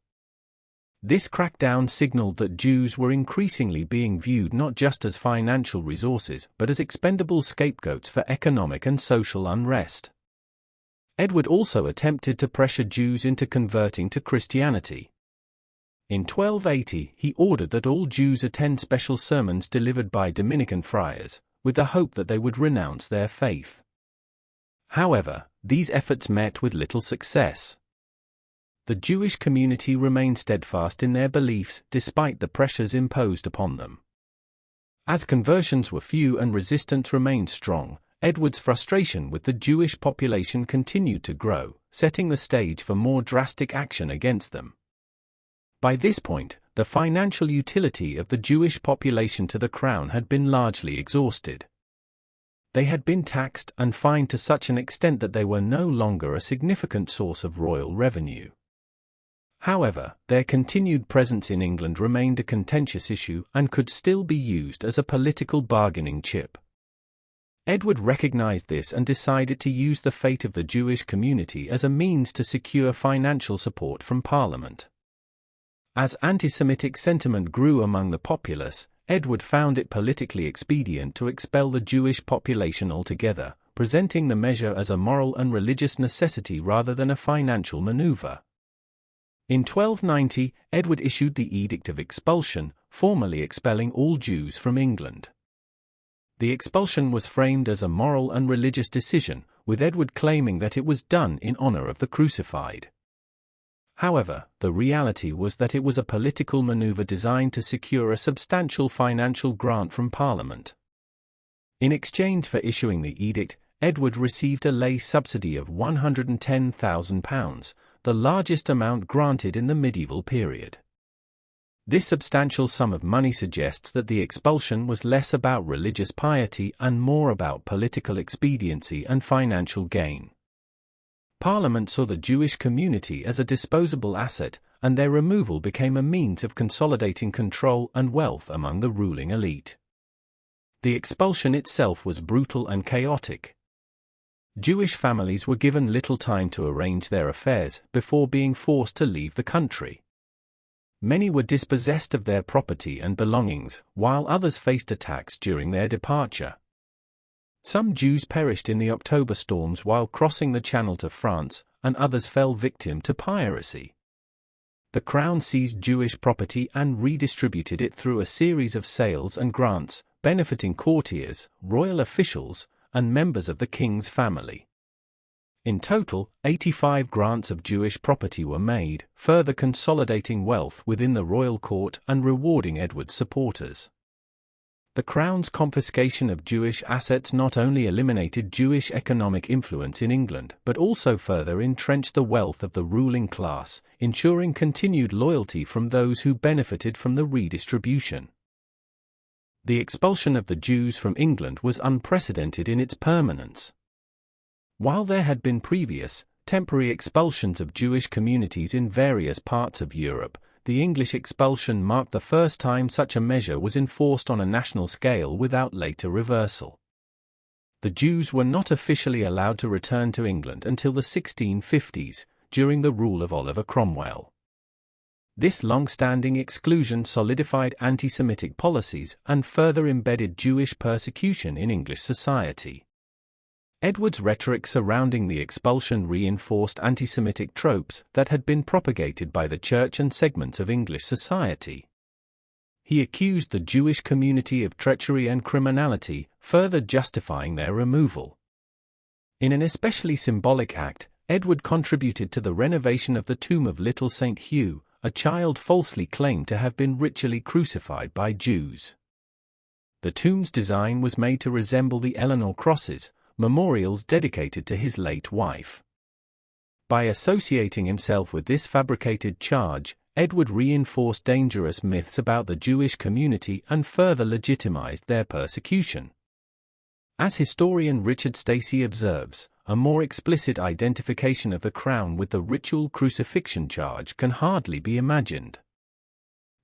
This crackdown signaled that Jews were increasingly being viewed not just as financial resources but as expendable scapegoats for economic and social unrest. Edward also attempted to pressure Jews into converting to Christianity. In 1280, he ordered that all Jews attend special sermons delivered by Dominican friars, with the hope that they would renounce their faith. However, these efforts met with little success. The Jewish community remained steadfast in their beliefs despite the pressures imposed upon them. As conversions were few and resistance remained strong, Edward's frustration with the Jewish population continued to grow, setting the stage for more drastic action against them. By this point, the financial utility of the Jewish population to the crown had been largely exhausted. They had been taxed and fined to such an extent that they were no longer a significant source of royal revenue. However, their continued presence in England remained a contentious issue and could still be used as a political bargaining chip. Edward recognized this and decided to use the fate of the Jewish community as a means to secure financial support from Parliament. As anti-Semitic sentiment grew among the populace, Edward found it politically expedient to expel the Jewish population altogether, presenting the measure as a moral and religious necessity rather than a financial maneuver. In 1290, Edward issued the Edict of Expulsion, formally expelling all Jews from England. The expulsion was framed as a moral and religious decision, with Edward claiming that it was done in honor of the crucified. However, the reality was that it was a political maneuver designed to secure a substantial financial grant from Parliament. In exchange for issuing the edict, Edward received a lay subsidy of £110,000, the largest amount granted in the medieval period. This substantial sum of money suggests that the expulsion was less about religious piety and more about political expediency and financial gain. Parliament saw the Jewish community as a disposable asset, and their removal became a means of consolidating control and wealth among the ruling elite. The expulsion itself was brutal and chaotic. Jewish families were given little time to arrange their affairs before being forced to leave the country. Many were dispossessed of their property and belongings, while others faced attacks during their departure. Some Jews perished in the October storms while crossing the Channel to France, and others fell victim to piracy. The crown seized Jewish property and redistributed it through a series of sales and grants, benefiting courtiers, royal officials, and members of the king's family. In total, 85 grants of Jewish property were made, further consolidating wealth within the royal court and rewarding Edward's supporters. The crown's confiscation of Jewish assets not only eliminated Jewish economic influence in England but also further entrenched the wealth of the ruling class, ensuring continued loyalty from those who benefited from the redistribution. The expulsion of the Jews from England was unprecedented in its permanence. While there had been previous, temporary expulsions of Jewish communities in various parts of Europe, the English expulsion marked the first time such a measure was enforced on a national scale without later reversal. The Jews were not officially allowed to return to England until the 1650s, during the rule of Oliver Cromwell. This long-standing exclusion solidified anti-Semitic policies and further embedded Jewish persecution in English society. Edward's rhetoric surrounding the expulsion reinforced anti-Semitic tropes that had been propagated by the Church and segments of English society. He accused the Jewish community of treachery and criminality, further justifying their removal. In an especially symbolic act, Edward contributed to the renovation of the tomb of little St. Hugh, a child falsely claimed to have been ritually crucified by Jews. The tomb's design was made to resemble the Eleanor crosses, memorials dedicated to his late wife. By associating himself with this fabricated charge, Edward reinforced dangerous myths about the Jewish community and further legitimized their persecution. As historian Richard Stacey observes, a more explicit identification of the crown with the ritual crucifixion charge can hardly be imagined.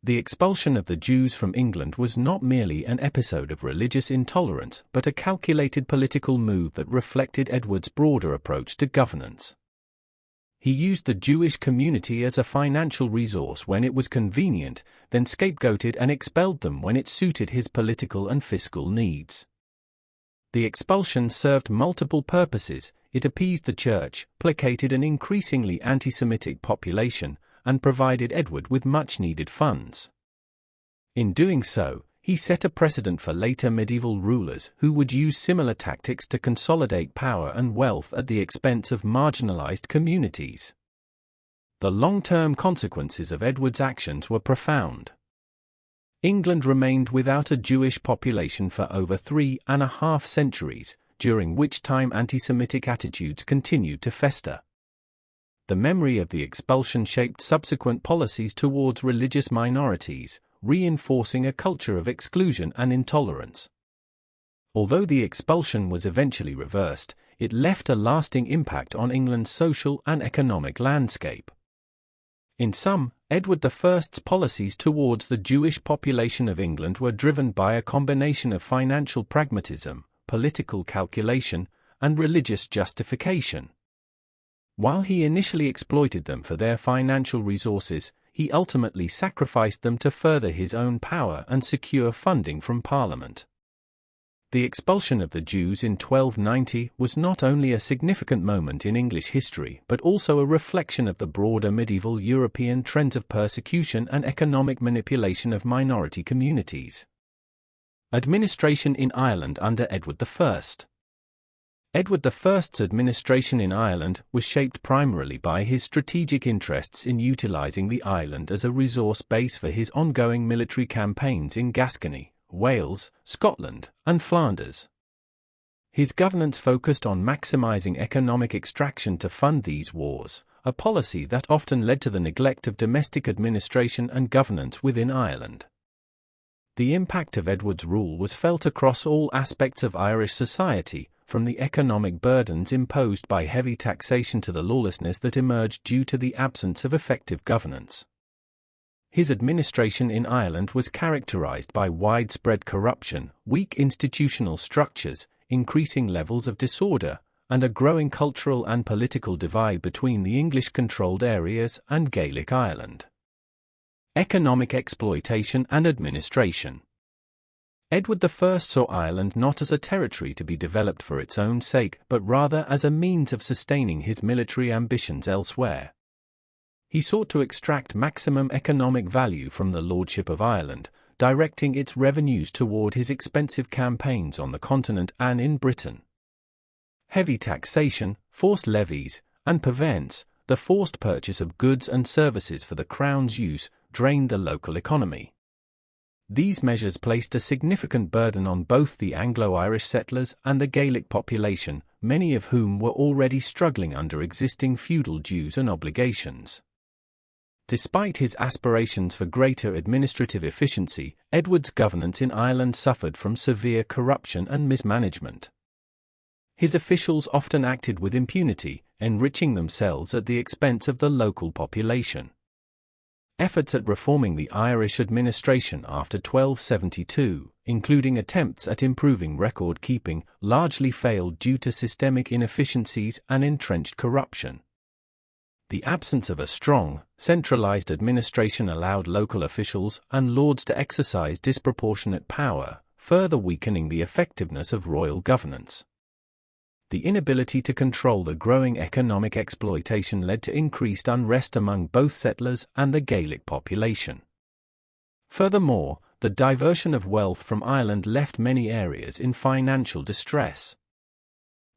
The expulsion of the Jews from England was not merely an episode of religious intolerance but a calculated political move that reflected Edward's broader approach to governance. He used the Jewish community as a financial resource when it was convenient, then scapegoated and expelled them when it suited his political and fiscal needs. The expulsion served multiple purposes. It appeased the church, placated an increasingly anti-Semitic population, and provided Edward with much-needed funds. In doing so, he set a precedent for later medieval rulers who would use similar tactics to consolidate power and wealth at the expense of marginalized communities. The long-term consequences of Edward's actions were profound. England remained without a Jewish population for over 3.5 centuries, during which time anti-Semitic attitudes continued to fester. The memory of the expulsion shaped subsequent policies towards religious minorities, reinforcing a culture of exclusion and intolerance. Although the expulsion was eventually reversed, it left a lasting impact on England's social and economic landscape. In sum, Edward I's policies towards the Jewish population of England were driven by a combination of financial pragmatism, political calculation, and religious justification. While he initially exploited them for their financial resources, he ultimately sacrificed them to further his own power and secure funding from Parliament. The expulsion of the Jews in 1290 was not only a significant moment in English history but also a reflection of the broader medieval European trends of persecution and economic manipulation of minority communities. Administration in Ireland under Edward I. Edward I's administration in Ireland was shaped primarily by his strategic interests in utilizing the island as a resource base for his ongoing military campaigns in Gascony, Wales, Scotland, and Flanders. His governance focused on maximizing economic extraction to fund these wars, a policy that often led to the neglect of domestic administration and governance within Ireland. The impact of Edward's rule was felt across all aspects of Irish society, from the economic burdens imposed by heavy taxation to the lawlessness that emerged due to the absence of effective governance. His administration in Ireland was characterized by widespread corruption, weak institutional structures, increasing levels of disorder, and a growing cultural and political divide between the English-controlled areas and Gaelic Ireland. Economic exploitation and administration. Edward I saw Ireland not as a territory to be developed for its own sake, but rather as a means of sustaining his military ambitions elsewhere. He sought to extract maximum economic value from the lordship of Ireland, directing its revenues toward his expensive campaigns on the continent and in Britain. Heavy taxation, forced levies, and purveyance, the forced purchase of goods and services for the Crown's use, drained the local economy. These measures placed a significant burden on both the Anglo-Irish settlers and the Gaelic population, many of whom were already struggling under existing feudal dues and obligations. Despite his aspirations for greater administrative efficiency, Edward's governance in Ireland suffered from severe corruption and mismanagement. His officials often acted with impunity, enriching themselves at the expense of the local population. Efforts at reforming the Irish administration after 1272, including attempts at improving record-keeping, largely failed due to systemic inefficiencies and entrenched corruption. The absence of a strong, centralized administration allowed local officials and lords to exercise disproportionate power, further weakening the effectiveness of royal governance. The inability to control the growing economic exploitation led to increased unrest among both settlers and the Gaelic population. Furthermore, the diversion of wealth from Ireland left many areas in financial distress.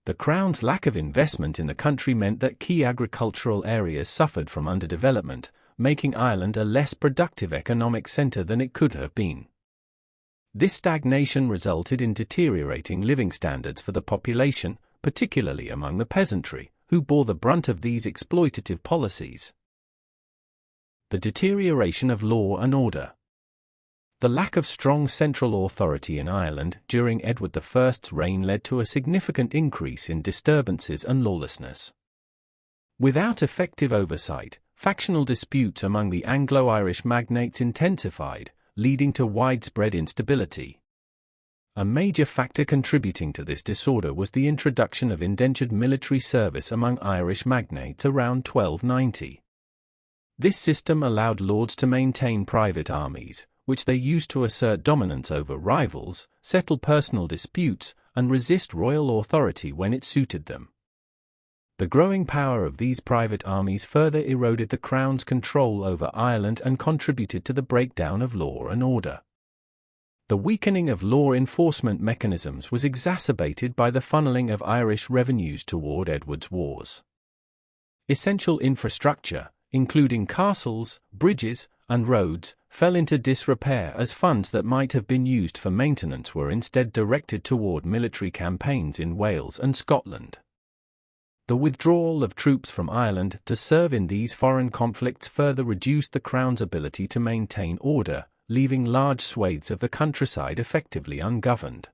The Crown's lack of investment in the country meant that key agricultural areas suffered from underdevelopment, making Ireland a less productive economic centre than it could have been. This stagnation resulted in deteriorating living standards for the population, particularly among the peasantry, who bore the brunt of these exploitative policies. The deterioration of law and order. The lack of strong central authority in Ireland during Edward I's reign led to a significant increase in disturbances and lawlessness. Without effective oversight, factional disputes among the Anglo-Irish magnates intensified, leading to widespread instability. A major factor contributing to this disorder was the introduction of indentured military service among Irish magnates around 1290. This system allowed lords to maintain private armies, which they used to assert dominance over rivals, settle personal disputes, and resist royal authority when it suited them. The growing power of these private armies further eroded the Crown's control over Ireland and contributed to the breakdown of law and order. The weakening of law enforcement mechanisms was exacerbated by the funneling of Irish revenues toward Edward's wars. Essential infrastructure, including castles, bridges, and roads, fell into disrepair as funds that might have been used for maintenance were instead directed toward military campaigns in Wales and Scotland. The withdrawal of troops from Ireland to serve in these foreign conflicts further reduced the Crown's ability to maintain order, leaving large swathes of the countryside effectively ungoverned.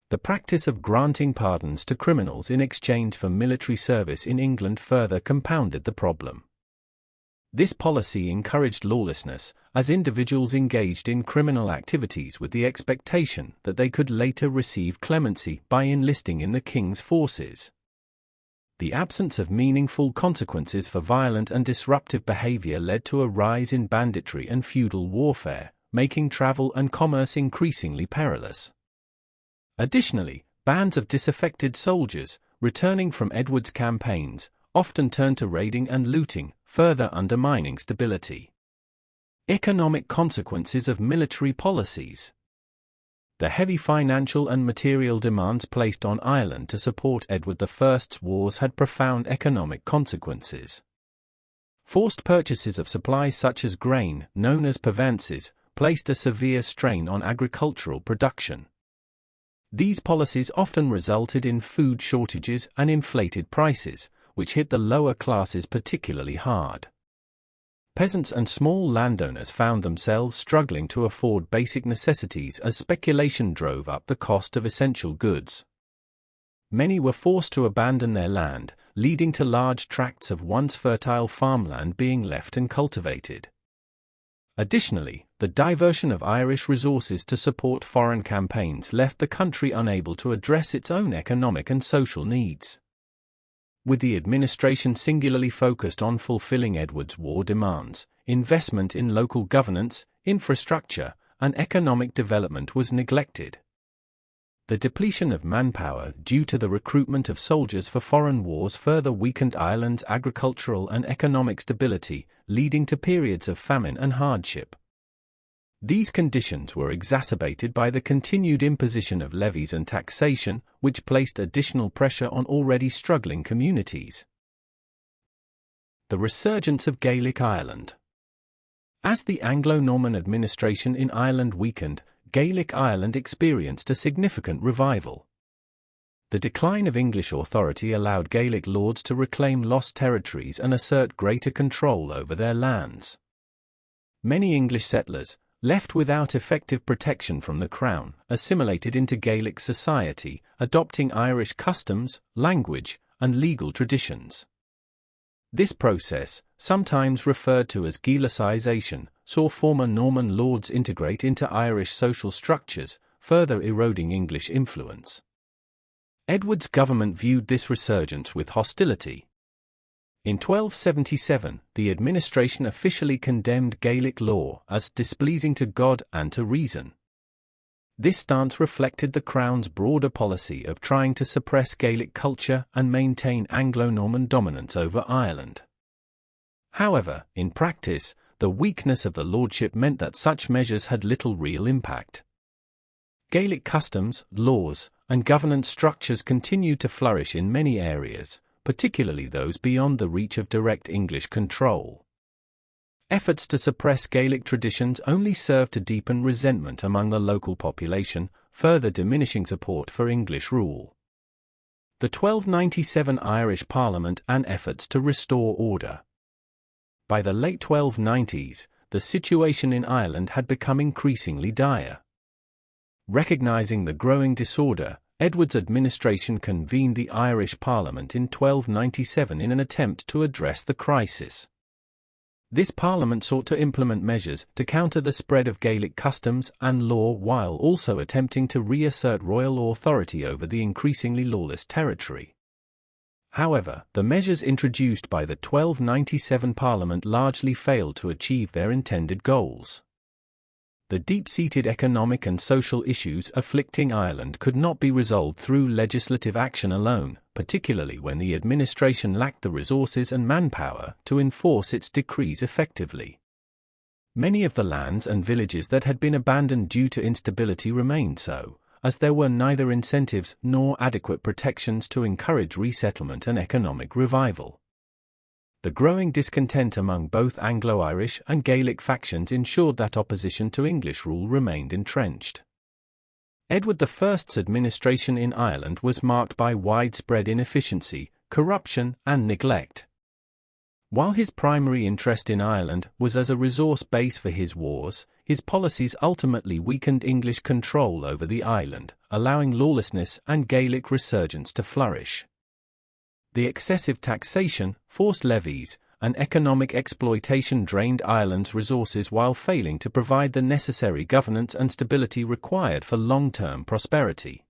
The practice of granting pardons to criminals in exchange for military service in England further compounded the problem. This policy encouraged lawlessness, as individuals engaged in criminal activities with the expectation that they could later receive clemency by enlisting in the king's forces. The absence of meaningful consequences for violent and disruptive behavior led to a rise in banditry and feudal warfare, making travel and commerce increasingly perilous. Additionally, bands of disaffected soldiers, returning from Edward's campaigns, often turned to raiding and looting, further undermining stability. Economic consequences of military policies. The heavy financial and material demands placed on Ireland to support Edward I's wars had profound economic consequences. Forced purchases of supplies such as grain, known as pavances, placed a severe strain on agricultural production. These policies often resulted in food shortages and inflated prices, which hit the lower classes particularly hard. Peasants and small landowners found themselves struggling to afford basic necessities as speculation drove up the cost of essential goods. Many were forced to abandon their land, leading to large tracts of once fertile farmland being left uncultivated. Additionally, the diversion of Irish resources to support foreign campaigns left the country unable to address its own economic and social needs. With the administration singularly focused on fulfilling Edward's war demands, investment in local governance, infrastructure, and economic development was neglected. The depletion of manpower due to the recruitment of soldiers for foreign wars further weakened Ireland's agricultural and economic stability, leading to periods of famine and hardship. These conditions were exacerbated by the continued imposition of levies and taxation, which placed additional pressure on already struggling communities. The resurgence of Gaelic Ireland. As the Anglo-Norman administration in Ireland weakened, Gaelic Ireland experienced a significant revival. The decline of English authority allowed Gaelic lords to reclaim lost territories and assert greater control over their lands. Many English settlers, left without effective protection from the Crown, assimilated into Gaelic society, adopting Irish customs, language, and legal traditions. This process, sometimes referred to as Gaelicization, saw former Norman lords integrate into Irish social structures, further eroding English influence. Edward's government viewed this resurgence with hostility. In 1277, the administration officially condemned Gaelic law as displeasing to God and to reason. This stance reflected the Crown's broader policy of trying to suppress Gaelic culture and maintain Anglo-Norman dominance over Ireland. However, in practice, the weakness of the lordship meant that such measures had little real impact. Gaelic customs, laws, and governance structures continued to flourish in many areas, particularly those beyond the reach of direct English control. Efforts to suppress Gaelic traditions only served to deepen resentment among the local population, further diminishing support for English rule. The 1297 Irish Parliament and efforts to restore order. By the late 1290s, the situation in Ireland had become increasingly dire. Recognizing the growing disorder, Edward's administration convened the Irish Parliament in 1297 in an attempt to address the crisis. This parliament sought to implement measures to counter the spread of Gaelic customs and law while also attempting to reassert royal authority over the increasingly lawless territory. However, the measures introduced by the 1297 Parliament largely failed to achieve their intended goals. The deep-seated economic and social issues afflicting Ireland could not be resolved through legislative action alone, particularly when the administration lacked the resources and manpower to enforce its decrees effectively. Many of the lands and villages that had been abandoned due to instability remained so, as there were neither incentives nor adequate protections to encourage resettlement and economic revival. The growing discontent among both Anglo-Irish and Gaelic factions ensured that opposition to English rule remained entrenched. Edward I's administration in Ireland was marked by widespread inefficiency, corruption, and neglect. While his primary interest in Ireland was as a resource base for his wars, his policies ultimately weakened English control over the island, allowing lawlessness and Gaelic resurgence to flourish. The excessive taxation, forced levies, and economic exploitation drained Ireland's resources while failing to provide the necessary governance and stability required for long-term prosperity.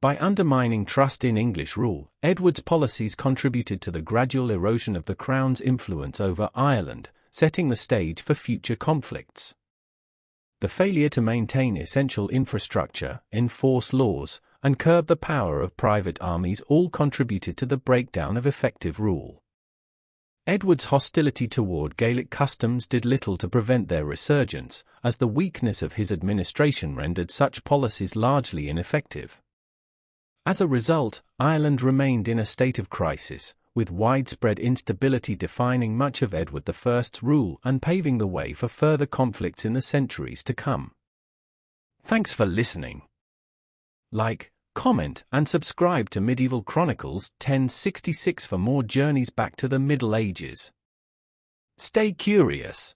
By undermining trust in English rule, Edward's policies contributed to the gradual erosion of the Crown's influence over Ireland, setting the stage for future conflicts. The failure to maintain essential infrastructure, enforce laws, and curb the power of private armies all contributed to the breakdown of effective rule. Edward's hostility toward Gaelic customs did little to prevent their resurgence, as the weakness of his administration rendered such policies largely ineffective. As a result, Ireland remained in a state of crisis, with widespread instability defining much of Edward I's rule and paving the way for further conflicts in the centuries to come. Thanks for listening. Like, comment, and subscribe to Medieval Chronicles 1066 for more journeys back to the Middle Ages. Stay curious.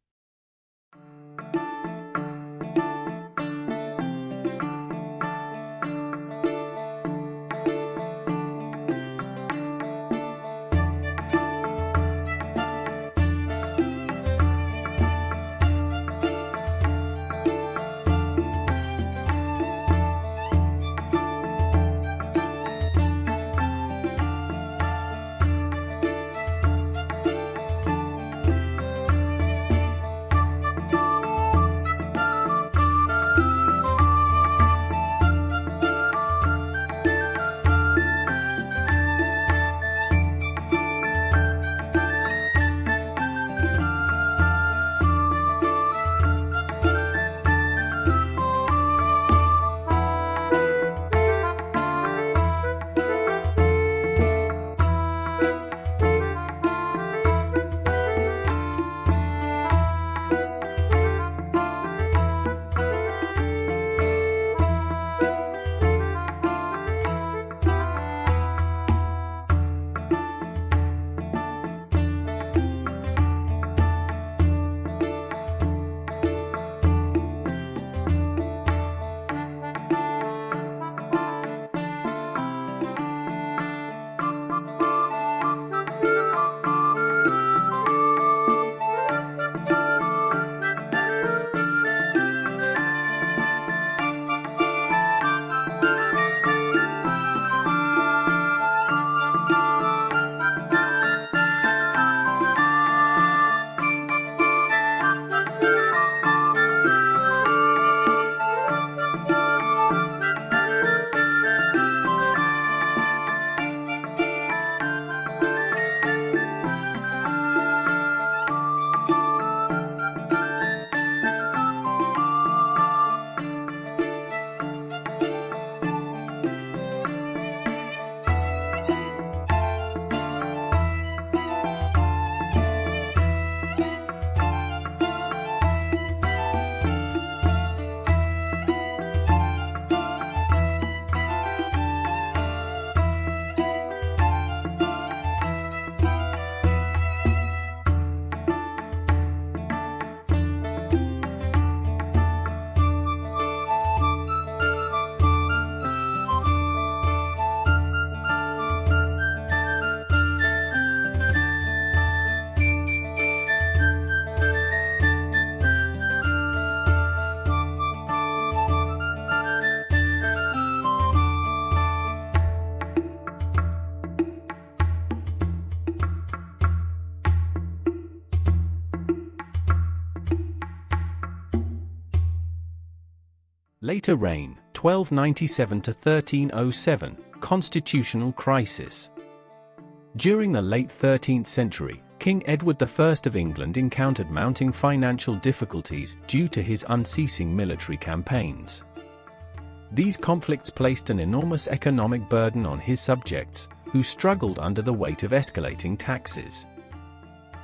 Later reign, 1297 to 1307, constitutional crisis. During the late 13th century, King Edward I of England encountered mounting financial difficulties due to his unceasing military campaigns. These conflicts placed an enormous economic burden on his subjects, who struggled under the weight of escalating taxes.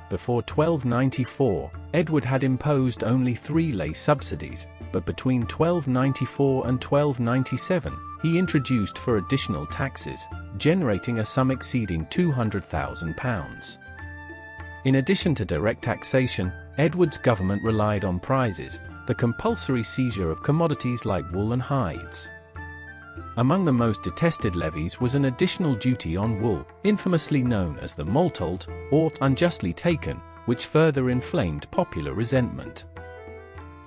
Before 1294, Edward had imposed only 3 lay subsidies, but between 1294 and 1297, he introduced 4 additional taxes, generating a sum exceeding £200,000. In addition to direct taxation, Edward's government relied on prizes, the compulsory seizure of commodities like wool and hides. Among the most detested levies was an additional duty on wool, infamously known as the Maltolde, or unjustly taken, which further inflamed popular resentment.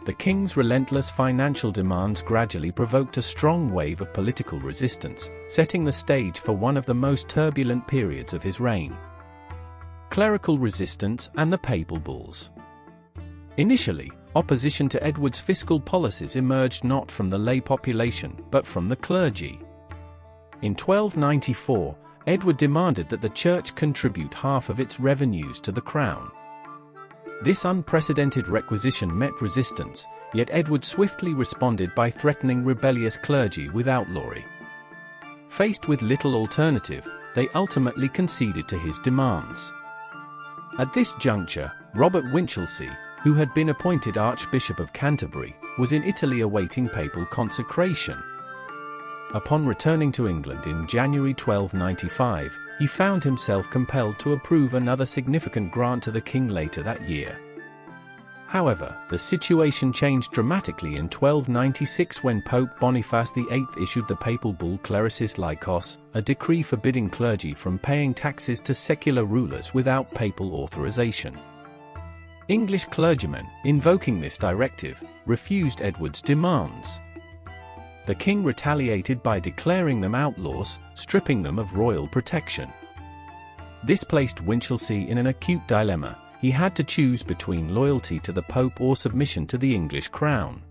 The king's relentless financial demands gradually provoked a strong wave of political resistance, setting the stage for one of the most turbulent periods of his reign. Clerical resistance and the papal bulls. Initially, opposition to Edward's fiscal policies emerged not from the lay population, but from the clergy. In 1294, Edward demanded that the church contribute half of its revenues to the crown. This unprecedented requisition met resistance, yet Edward swiftly responded by threatening rebellious clergy with outlawry. Faced with little alternative, they ultimately conceded to his demands. At this juncture, Robert Winchelsea, who had been appointed Archbishop of Canterbury, was in Italy awaiting papal consecration. Upon returning to England in January 1295, he found himself compelled to approve another significant grant to the king later that year. However, the situation changed dramatically in 1296 when Pope Boniface VIII issued the papal bull Clericis Laicos, a decree forbidding clergy from paying taxes to secular rulers without papal authorization. English clergymen, invoking this directive, refused Edward's demands. The king retaliated by declaring them outlaws, stripping them of royal protection. This placed Winchelsea in an acute dilemma. He had to choose between loyalty to the Pope or submission to the English crown.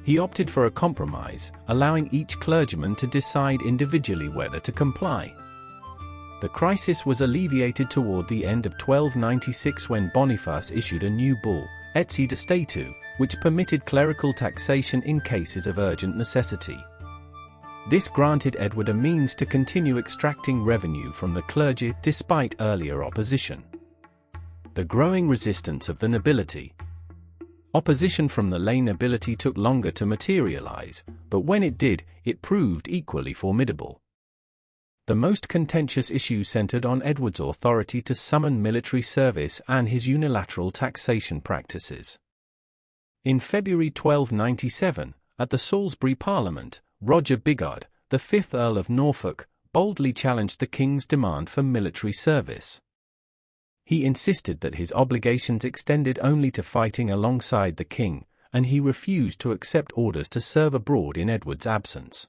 He opted for a compromise, allowing each clergyman to decide individually whether to comply. The crisis was alleviated toward the end of 1296 when Boniface issued a new bull, Etsi de Statu, which permitted clerical taxation in cases of urgent necessity. This granted Edward a means to continue extracting revenue from the clergy despite earlier opposition. The growing resistance of the nobility. Opposition from the lay nobility took longer to materialize, but when it did, it proved equally formidable. The most contentious issue centered on Edward's authority to summon military service and his unilateral taxation practices. In February 1297, at the Salisbury Parliament, Roger Bigod, the 5th Earl of Norfolk, boldly challenged the king's demand for military service. He insisted that his obligations extended only to fighting alongside the king, and he refused to accept orders to serve abroad in Edward's absence.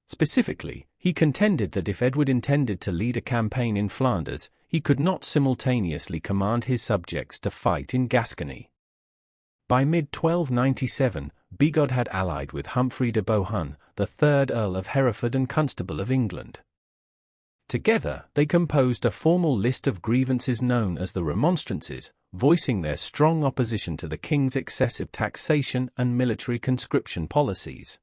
Specifically, he contended that if Edward intended to lead a campaign in Flanders, he could not simultaneously command his subjects to fight in Gascony. By mid-1297, Bigod had allied with Humphrey de Bohun, the 3rd Earl of Hereford and Constable of England. Together, they composed a formal list of grievances known as the Remonstrances, voicing their strong opposition to the king's excessive taxation and military conscription policies.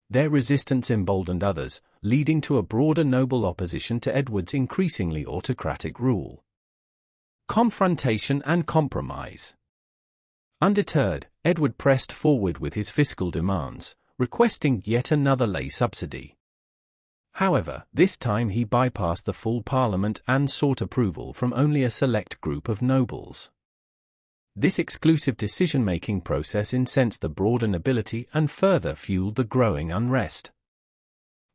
Their resistance emboldened others, leading to a broader noble opposition to Edward's increasingly autocratic rule. Confrontation and compromise. Undeterred, Edward pressed forward with his fiscal demands, requesting yet another lay subsidy. However, this time he bypassed the full parliament and sought approval from only a select group of nobles. This exclusive decision-making process incensed the broader nobility and further fueled the growing unrest.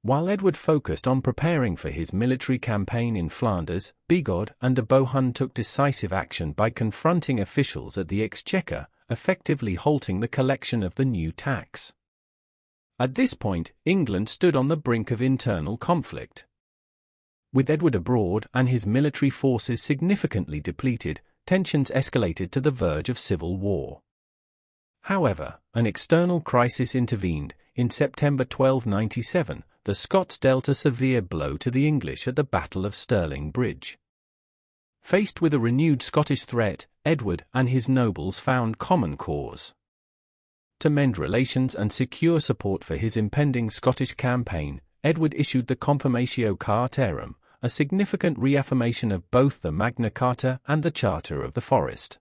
While Edward focused on preparing for his military campaign in Flanders, Bigod and de Bohun took decisive action by confronting officials at the Exchequer, effectively halting the collection of the new tax. At this point, England stood on the brink of internal conflict. With Edward abroad and his military forces significantly depleted, tensions escalated to the verge of civil war. However, an external crisis intervened. In September 1297, the Scots dealt a severe blow to the English at the Battle of Stirling Bridge. Faced with a renewed Scottish threat, Edward and his nobles found common cause. To mend relations and secure support for his impending Scottish campaign, Edward issued the Confirmatio Cartarum, a significant reaffirmation of both the Magna Carta and the Charter of the Forest.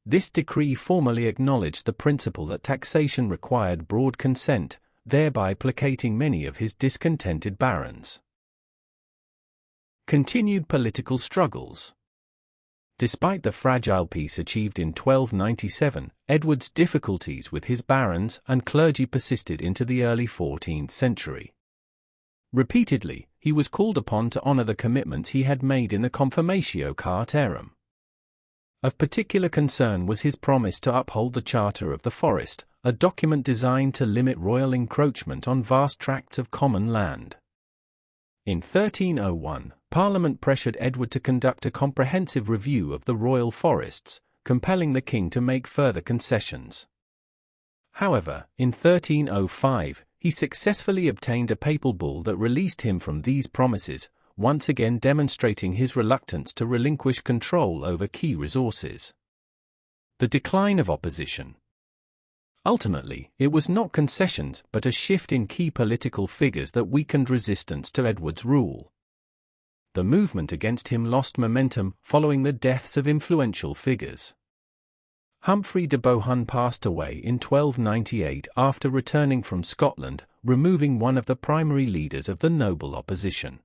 This decree formally acknowledged the principle that taxation required broad consent, thereby placating many of his discontented barons. Continued political struggles. Despite the fragile peace achieved in 1297, Edward's difficulties with his barons and clergy persisted into the early 14th century. Repeatedly, he was called upon to honor the commitments he had made in the Confirmatio Cartarum. Of particular concern was his promise to uphold the Charter of the Forest, a document designed to limit royal encroachment on vast tracts of common land. In 1301, Parliament pressured Edward to conduct a comprehensive review of the royal forests, compelling the king to make further concessions. However, in 1305, he successfully obtained a papal bull that released him from these promises, once again demonstrating his reluctance to relinquish control over key resources. The decline of opposition. Ultimately, it was not concessions but a shift in key political figures that weakened resistance to Edward's rule. The movement against him lost momentum following the deaths of influential figures. Humphrey de Bohun passed away in 1298 after returning from Scotland, removing one of the primary leaders of the noble opposition.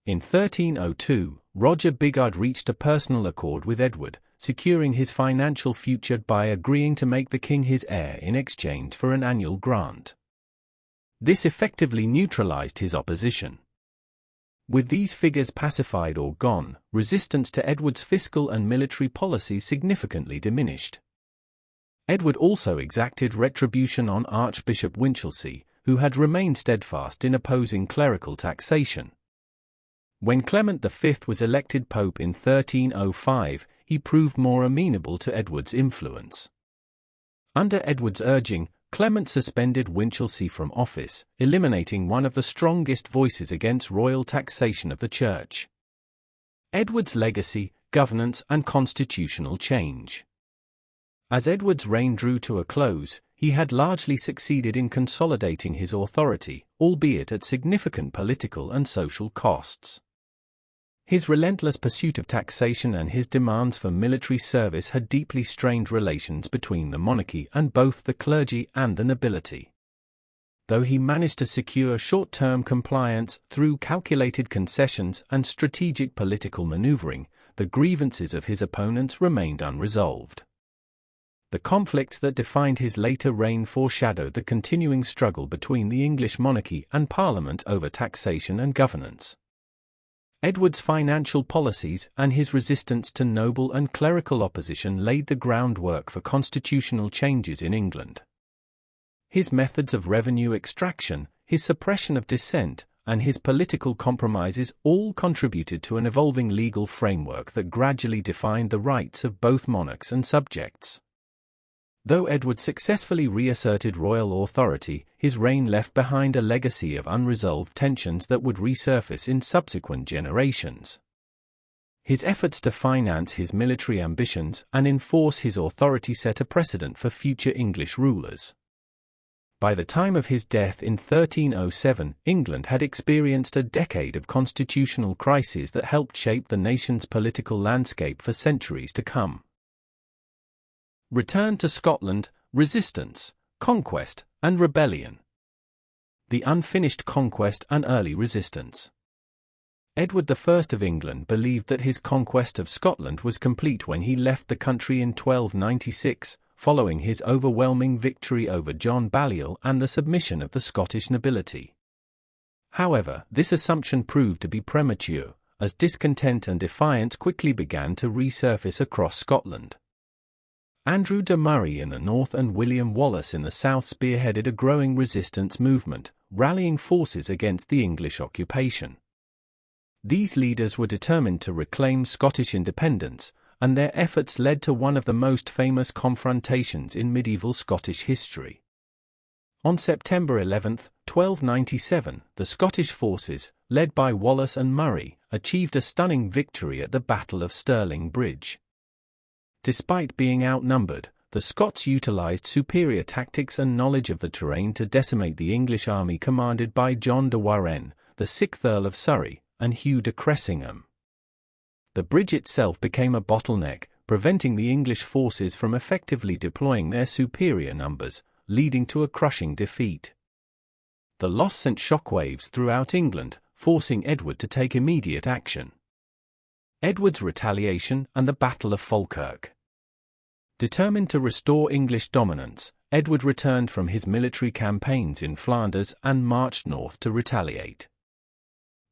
In 1302, Roger Bigod reached a personal accord with Edward, securing his financial future by agreeing to make the king his heir in exchange for an annual grant. This effectively neutralized his opposition. With these figures pacified or gone, resistance to Edward's fiscal and military policies significantly diminished. Edward also exacted retribution on Archbishop Winchelsea, who had remained steadfast in opposing clerical taxation. When Clement V was elected pope in 1305, he proved more amenable to Edward's influence. Under Edward's urging, Clement suspended Winchelsea from office, eliminating one of the strongest voices against royal taxation of the Church. Edward's legacy, governance, and constitutional change. As Edward's reign drew to a close, he had largely succeeded in consolidating his authority, albeit at significant political and social costs. His relentless pursuit of taxation and his demands for military service had deeply strained relations between the monarchy and both the clergy and the nobility. Though he managed to secure short-term compliance through calculated concessions and strategic political maneuvering, the grievances of his opponents remained unresolved. The conflicts that defined his later reign foreshadowed the continuing struggle between the English monarchy and Parliament over taxation and governance. Edward's financial policies and his resistance to noble and clerical opposition laid the groundwork for constitutional changes in England. His methods of revenue extraction, his suppression of dissent, and his political compromises all contributed to an evolving legal framework that gradually defined the rights of both monarchs and subjects. Though Edward successfully reasserted royal authority, his reign left behind a legacy of unresolved tensions that would resurface in subsequent generations. His efforts to finance his military ambitions and enforce his authority set a precedent for future English rulers. By the time of his death in 1307, England had experienced a decade of constitutional crises that helped shape the nation's political landscape for centuries to come. Return to Scotland, resistance, conquest, and rebellion. The unfinished conquest and early resistance. Edward I of England believed that his conquest of Scotland was complete when he left the country in 1296, following his overwhelming victory over John Balliol and the submission of the Scottish nobility. However, this assumption proved to be premature, as discontent and defiance quickly began to resurface across Scotland. Andrew de Murray in the north and William Wallace in the south spearheaded a growing resistance movement, rallying forces against the English occupation. These leaders were determined to reclaim Scottish independence, and their efforts led to one of the most famous confrontations in medieval Scottish history. On September 11, 1297, the Scottish forces, led by Wallace and Murray, achieved a stunning victory at the Battle of Stirling Bridge. Despite being outnumbered, the Scots utilized superior tactics and knowledge of the terrain to decimate the English army commanded by John de Warenne, the 6th Earl of Surrey, and Hugh de Cressingham. The bridge itself became a bottleneck, preventing the English forces from effectively deploying their superior numbers, leading to a crushing defeat. The loss sent shockwaves throughout England, forcing Edward to take immediate action. Edward's retaliation and the Battle of Falkirk. Determined to restore English dominance, Edward returned from his military campaigns in Flanders and marched north to retaliate.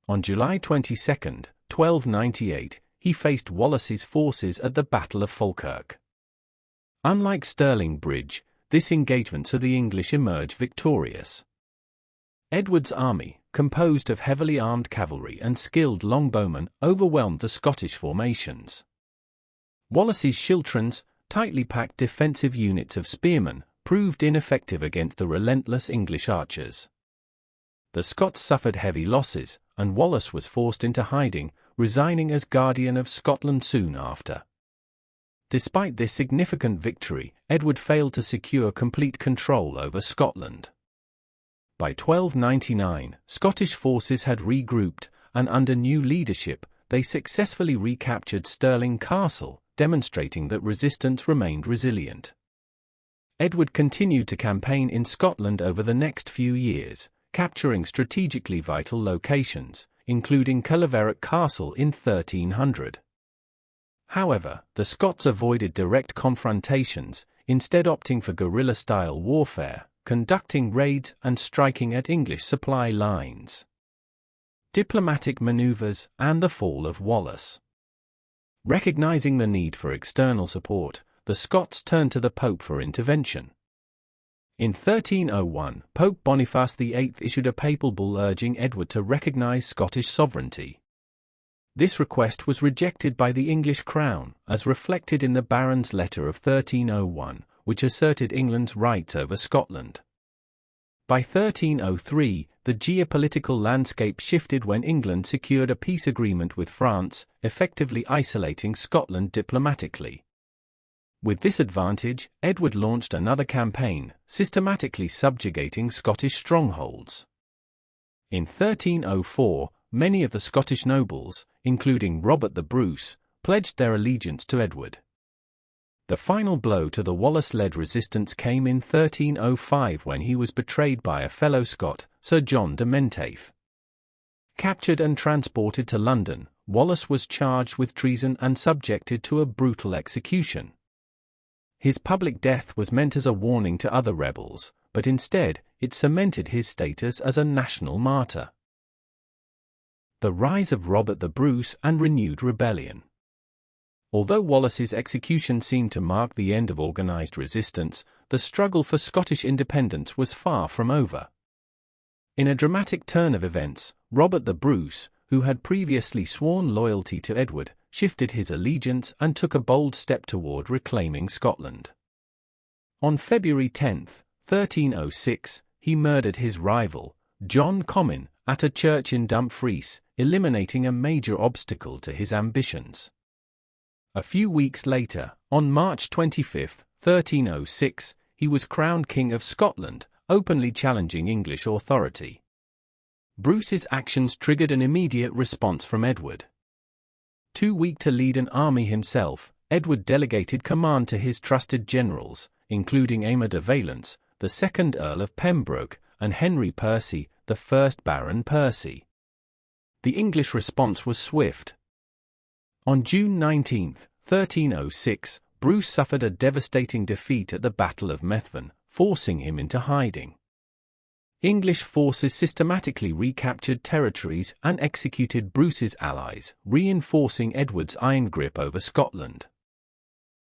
On July 22, 1298, he faced Wallace's forces at the Battle of Falkirk. Unlike Stirling Bridge, this engagement saw the English emerge victorious. Edward's army, composed of heavily armed cavalry and skilled longbowmen, overwhelmed the Scottish formations. Wallace's schiltrons, tightly packed defensive units of spearmen, proved ineffective against the relentless English archers. The Scots suffered heavy losses, and Wallace was forced into hiding, resigning as Guardian of Scotland soon after. Despite this significant victory, Edward failed to secure complete control over Scotland. By 1299, Scottish forces had regrouped, and under new leadership, they successfully recaptured Stirling Castle, demonstrating that resistance remained resilient. Edward continued to campaign in Scotland over the next few years, capturing strategically vital locations, including Cullaverock Castle in 1300. However, the Scots avoided direct confrontations, instead opting for guerrilla-style warfare, conducting raids and striking at English supply lines. Diplomatic maneuvers and the fall of Wallace. Recognizing the need for external support, the Scots turned to the Pope for intervention. In 1301, Pope Boniface VIII issued a papal bull urging Edward to recognize Scottish sovereignty. This request was rejected by the English crown, as reflected in the Baron's Letter of 1301, which asserted England's rights over Scotland. By 1303, the geopolitical landscape shifted when England secured a peace agreement with France, effectively isolating Scotland diplomatically. With this advantage, Edward launched another campaign, systematically subjugating Scottish strongholds. In 1304, many of the Scottish nobles, including Robert the Bruce, pledged their allegiance to Edward. The final blow to the Wallace-led resistance came in 1305 when he was betrayed by a fellow Scot, Sir John de Menteith. Captured and transported to London, Wallace was charged with treason and subjected to a brutal execution. His public death was meant as a warning to other rebels, but instead, it cemented his status as a national martyr. The rise of Robert the Bruce and renewed rebellion. Although Wallace's execution seemed to mark the end of organized resistance, the struggle for Scottish independence was far from over. In a dramatic turn of events, Robert the Bruce, who had previously sworn loyalty to Edward, shifted his allegiance and took a bold step toward reclaiming Scotland. On February 10, 1306, he murdered his rival, John Comyn, at a church in Dumfries, eliminating a major obstacle to his ambitions. A few weeks later, on March 25, 1306, he was crowned King of Scotland, openly challenging English authority. Bruce's actions triggered an immediate response from Edward. Too weak to lead an army himself, Edward delegated command to his trusted generals, including Aymer de Valence, the 2nd Earl of Pembroke, and Henry Percy, the 1st Baron Percy. The English response was swift. On June 19, 1306, Bruce suffered a devastating defeat at the Battle of Methven, forcing him into hiding. English forces systematically recaptured territories and executed Bruce's allies, reinforcing Edward's iron grip over Scotland.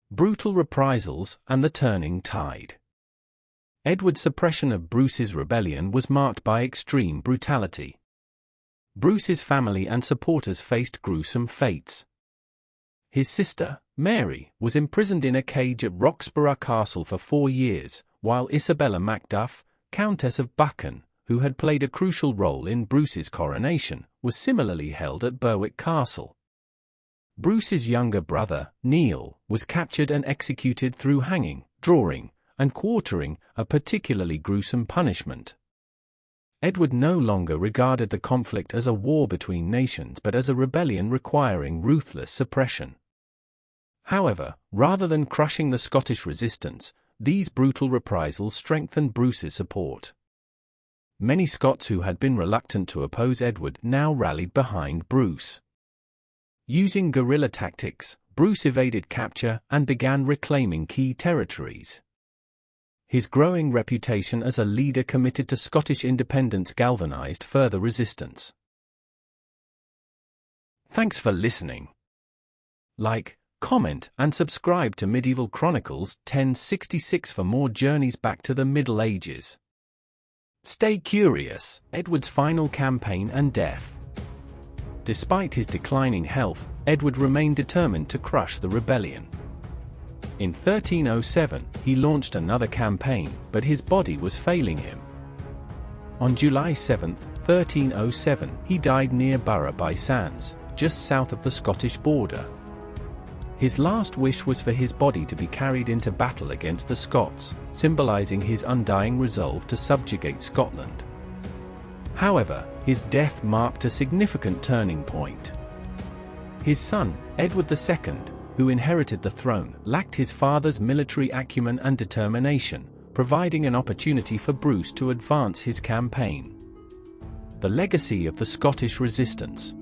Brutal reprisals and the turning tide. Edward's suppression of Bruce's rebellion was marked by extreme brutality. Bruce's family and supporters faced gruesome fates. His sister, Mary, was imprisoned in a cage at Roxburgh Castle for 4 years, while Isabella Macduff, Countess of Buchan, who had played a crucial role in Bruce's coronation, was similarly held at Berwick Castle. Bruce's younger brother, Neil, was captured and executed through hanging, drawing, and quartering, a particularly gruesome punishment. Edward no longer regarded the conflict as a war between nations but as a rebellion requiring ruthless suppression. However, rather than crushing the Scottish resistance, these brutal reprisals strengthened Bruce's support. Many Scots who had been reluctant to oppose Edward now rallied behind Bruce. Using guerrilla tactics, Bruce evaded capture and began reclaiming key territories. His growing reputation as a leader committed to Scottish independence galvanized further resistance. Thanks for listening. Like, comment, and subscribe to Medieval Chronicles 1066 for more journeys back to the Middle Ages. Stay curious. Edward's final campaign and death. Despite his declining health, Edward remained determined to crush the rebellion. In 1307, he launched another campaign, but his body was failing him. On July 7, 1307, he died near Borough-by-Sands, just south of the Scottish border. His last wish was for his body to be carried into battle against the Scots, symbolizing his undying resolve to subjugate Scotland. However, his death marked a significant turning point. His son, Edward II, who inherited the throne, lacked his father's military acumen and determination, providing an opportunity for Bruce to advance his campaign. The legacy of the Scottish resistance.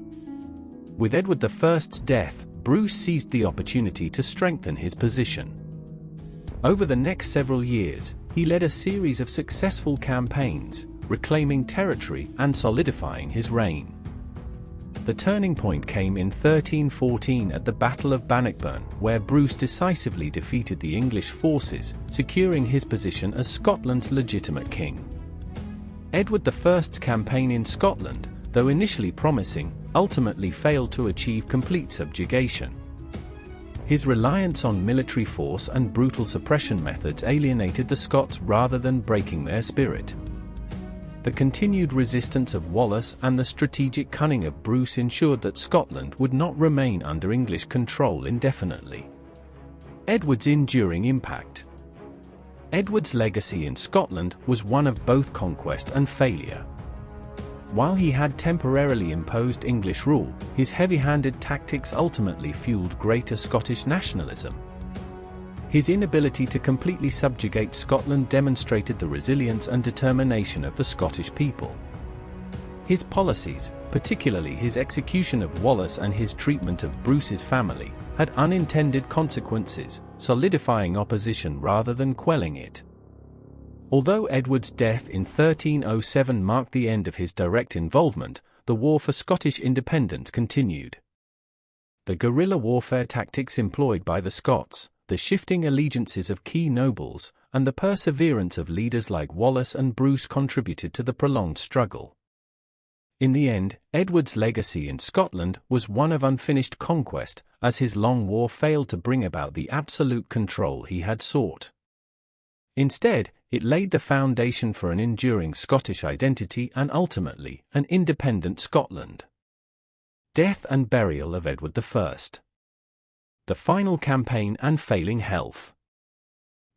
With Edward I's death, Bruce seized the opportunity to strengthen his position. Over the next several years, he led a series of successful campaigns, reclaiming territory and solidifying his reign. The turning point came in 1314 at the Battle of Bannockburn, where Bruce decisively defeated the English forces, securing his position as Scotland's legitimate king. Edward I's campaign in Scotland, though initially promising, ultimately failed to achieve complete subjugation. His reliance on military force and brutal suppression methods alienated the Scots rather than breaking their spirit. The continued resistance of Wallace and the strategic cunning of Bruce ensured that Scotland would not remain under English control indefinitely. Edward's enduring impact. Edward's legacy in Scotland was one of both conquest and failure. While he had temporarily imposed English rule, his heavy-handed tactics ultimately fueled greater Scottish nationalism. His inability to completely subjugate Scotland demonstrated the resilience and determination of the Scottish people. His policies, particularly his execution of Wallace and his treatment of Bruce's family, had unintended consequences, solidifying opposition rather than quelling it. Although Edward's death in 1307 marked the end of his direct involvement, the war for Scottish independence continued. The guerrilla warfare tactics employed by the Scots, the shifting allegiances of key nobles, and the perseverance of leaders like Wallace and Bruce contributed to the prolonged struggle. In the end, Edward's legacy in Scotland was one of unfinished conquest, as his long war failed to bring about the absolute control he had sought. Instead, it laid the foundation for an enduring Scottish identity and ultimately, an independent Scotland. Death and burial of Edward I. The final campaign and failing health.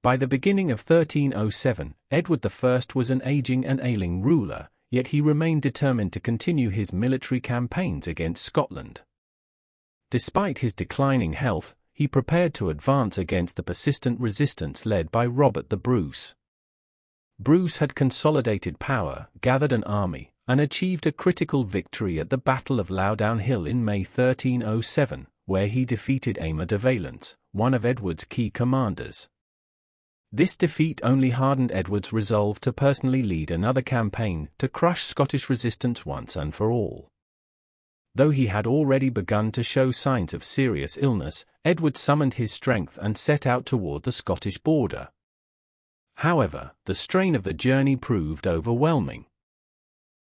By the beginning of 1307, Edward I was an aging and ailing ruler, yet he remained determined to continue his military campaigns against Scotland. Despite his declining health, he prepared to advance against the persistent resistance led by Robert the Bruce. Bruce had consolidated power, gathered an army, and achieved a critical victory at the Battle of Loudoun Hill in May 1307, where he defeated Aymer de Valence, one of Edward's key commanders. This defeat only hardened Edward's resolve to personally lead another campaign to crush Scottish resistance once and for all. Though he had already begun to show signs of serious illness, Edward summoned his strength and set out toward the Scottish border. However, the strain of the journey proved overwhelming.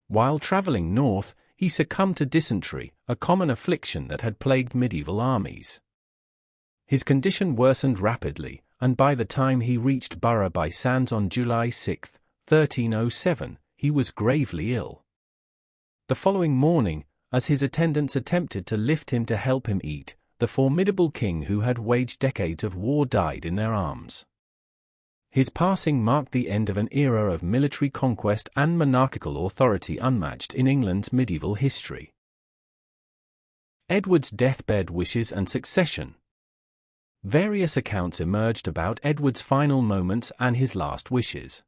While traveling north, he succumbed to dysentery, a common affliction that had plagued medieval armies. His condition worsened rapidly, and by the time he reached Borough by Sands on July 6, 1307, he was gravely ill. The following morning, as his attendants attempted to lift him to help him eat, the formidable king who had waged decades of war died in their arms. His passing marked the end of an era of military conquest and monarchical authority unmatched in England's medieval history. Edward's deathbed wishes and succession. Various accounts emerged about Edward's final moments and his last wishes.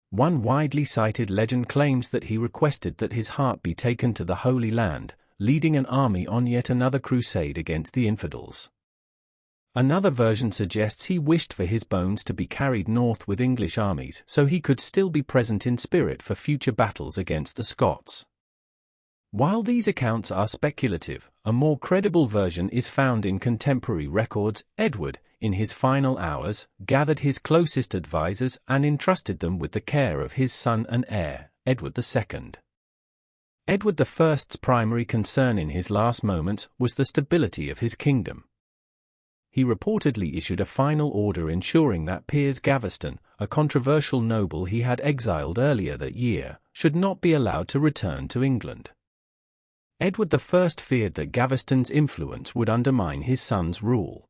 One widely cited legend claims that he requested that his heart be taken to the Holy Land, leading an army on yet another crusade against the infidels. Another version suggests he wished for his bones to be carried north with English armies so he could still be present in spirit for future battles against the Scots. While these accounts are speculative, a more credible version is found in contemporary records. Edward, in his final hours, gathered his closest advisors and entrusted them with the care of his son and heir, Edward II. Edward I's primary concern in his last moments was the stability of his kingdom. He reportedly issued a final order ensuring that Piers Gaveston, a controversial noble he had exiled earlier that year, should not be allowed to return to England. Edward I feared that Gaveston's influence would undermine his son's rule.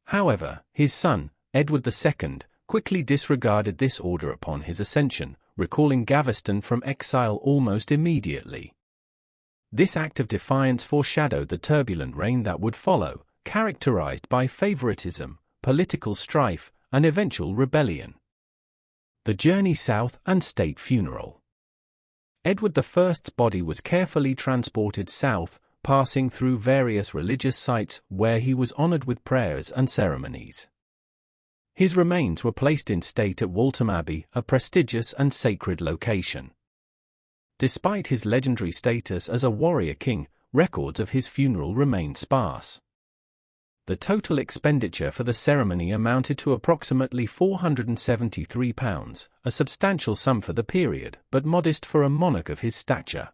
However, his son, Edward II, quickly disregarded this order upon his ascension, recalling Gaveston from exile almost immediately. This act of defiance foreshadowed the turbulent reign that would follow, characterized by favoritism, political strife, and eventual rebellion. The journey south and state funeral. Edward I's body was carefully transported south, passing through various religious sites where he was honored with prayers and ceremonies. His remains were placed in state at Waltham Abbey, a prestigious and sacred location. Despite his legendary status as a warrior king, records of his funeral remain sparse. The total expenditure for the ceremony amounted to approximately £473, a substantial sum for the period, but modest for a monarch of his stature.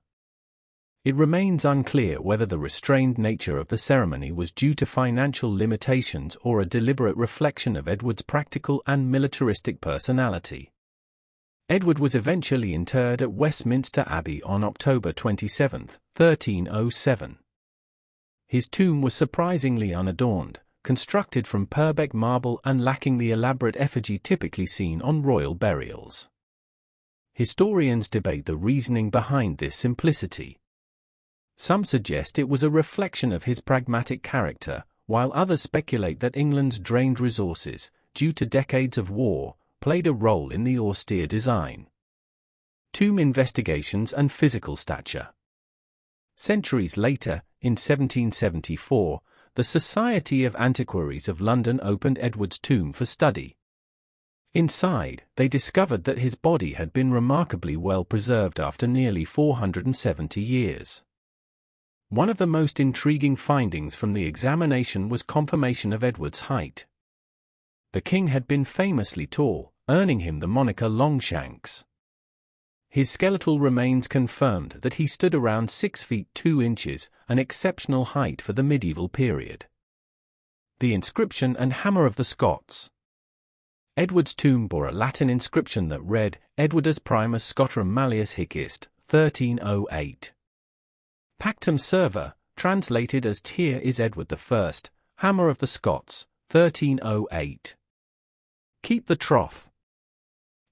It remains unclear whether the restrained nature of the ceremony was due to financial limitations or a deliberate reflection of Edward's practical and militaristic personality. Edward was eventually interred at Westminster Abbey on October 27, 1307. His tomb was surprisingly unadorned, constructed from Purbeck marble and lacking the elaborate effigy typically seen on royal burials. Historians debate the reasoning behind this simplicity. Some suggest it was a reflection of his pragmatic character, while others speculate that England's drained resources, due to decades of war, played a role in the austere design. Tomb investigations and physical stature. Centuries later, in 1774, the Society of Antiquaries of London opened Edward's tomb for study. Inside, they discovered that his body had been remarkably well preserved after nearly 470 years. One of the most intriguing findings from the examination was confirmation of Edward's height. The king had been famously tall, earning him the moniker Longshanks. His skeletal remains confirmed that he stood around 6 feet 2 inches, an exceptional height for the medieval period. The inscription and hammer of the Scots. Edward's tomb bore a Latin inscription that read, Edwardus primus Scotram Malleus Hic est, 1308. Pactum serva, translated as Here is Edward I, Hammer of the Scots, 1308. Keep the trough.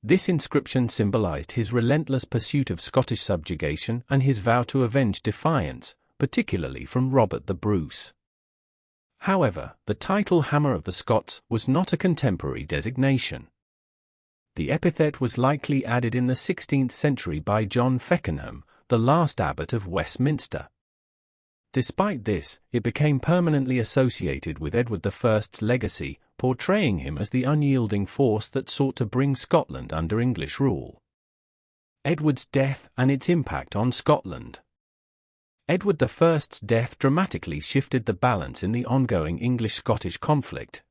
This inscription symbolized his relentless pursuit of Scottish subjugation and his vow to avenge defiance, particularly from Robert the Bruce. However, the title Hammer of the Scots was not a contemporary designation. The epithet was likely added in the 16th century by John Feckenham, the last abbot of Westminster. Despite this, it became permanently associated with Edward I's legacy, portraying him as the unyielding force that sought to bring Scotland under English rule. Edward's death and its impact on Scotland. Edward I's death dramatically shifted the balance in the ongoing English-Scottish conflict.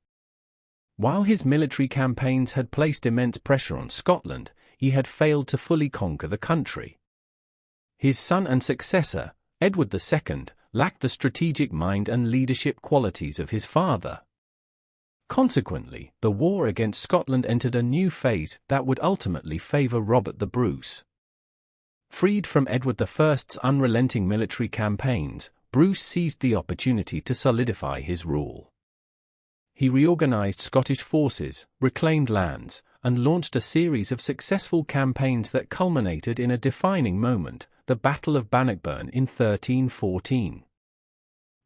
While his military campaigns had placed immense pressure on Scotland, he had failed to fully conquer the country. His son and successor, Edward II, lacked the strategic mind and leadership qualities of his father. Consequently, the war against Scotland entered a new phase that would ultimately favour Robert the Bruce. Freed from Edward I's unrelenting military campaigns, Bruce seized the opportunity to solidify his rule. He reorganized Scottish forces, reclaimed lands, and launched a series of successful campaigns that culminated in a defining moment, the Battle of Bannockburn in 1314.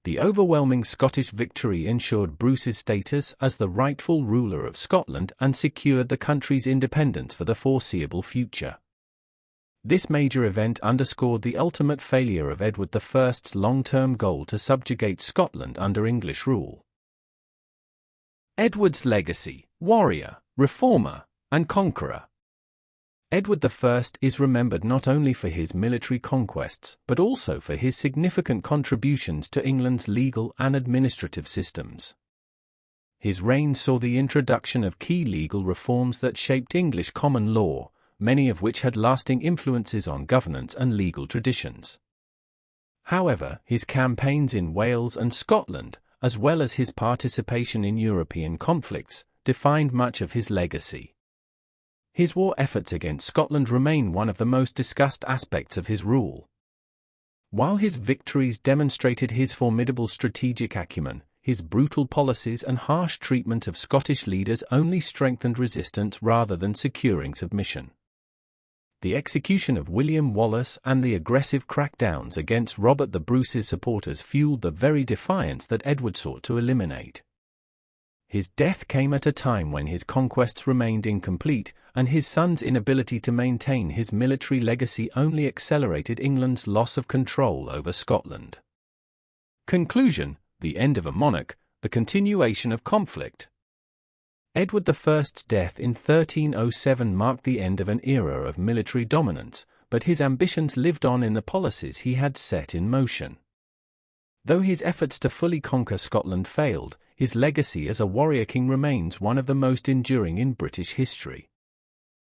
The overwhelming Scottish victory ensured Bruce's status as the rightful ruler of Scotland and secured the country's independence for the foreseeable future. This major event underscored the ultimate failure of Edward I's long-term goal to subjugate Scotland under English rule. Edward's legacy: warrior, reformer, and conqueror. Edward I is remembered not only for his military conquests but also for his significant contributions to England's legal and administrative systems. His reign saw the introduction of key legal reforms that shaped English common law, many of which had lasting influences on governance and legal traditions. However, his campaigns in Wales and Scotland, as well as his participation in European conflicts, defined much of his legacy. His war efforts against Scotland remain one of the most discussed aspects of his rule. While his victories demonstrated his formidable strategic acumen, his brutal policies and harsh treatment of Scottish leaders only strengthened resistance rather than securing submission. The execution of William Wallace and the aggressive crackdowns against Robert the Bruce's supporters fueled the very defiance that Edward sought to eliminate. His death came at a time when his conquests remained incomplete, and his son's inability to maintain his military legacy only accelerated England's loss of control over Scotland. Conclusion: the end of a monarch, the continuation of conflict. Edward I's death in 1307 marked the end of an era of military dominance, but his ambitions lived on in the policies he had set in motion. Though his efforts to fully conquer Scotland failed, his legacy as a warrior king remains one of the most enduring in British history.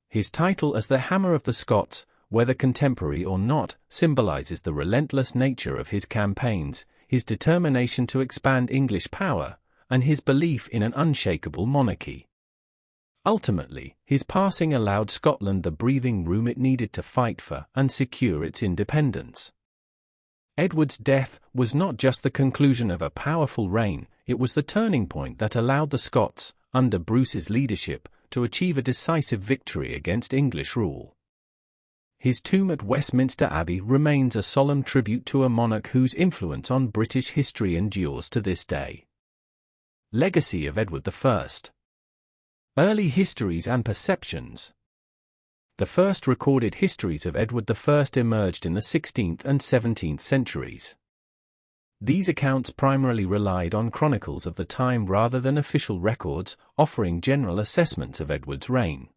His title as the Hammer of the Scots, whether contemporary or not, symbolizes the relentless nature of his campaigns, his determination to expand English power, and his belief in an unshakable monarchy. Ultimately, his passing allowed Scotland the breathing room it needed to fight for and secure its independence. Edward's death was not just the conclusion of a powerful reign, it was the turning point that allowed the Scots, under Bruce's leadership, to achieve a decisive victory against English rule. His tomb at Westminster Abbey remains a solemn tribute to a monarch whose influence on British history endures to this day. Legacy of Edward I. Early histories and perceptions. The first recorded histories of Edward I emerged in the 16th and 17th centuries. These accounts primarily relied on chronicles of the time rather than official records, offering general assessments of Edward's reign.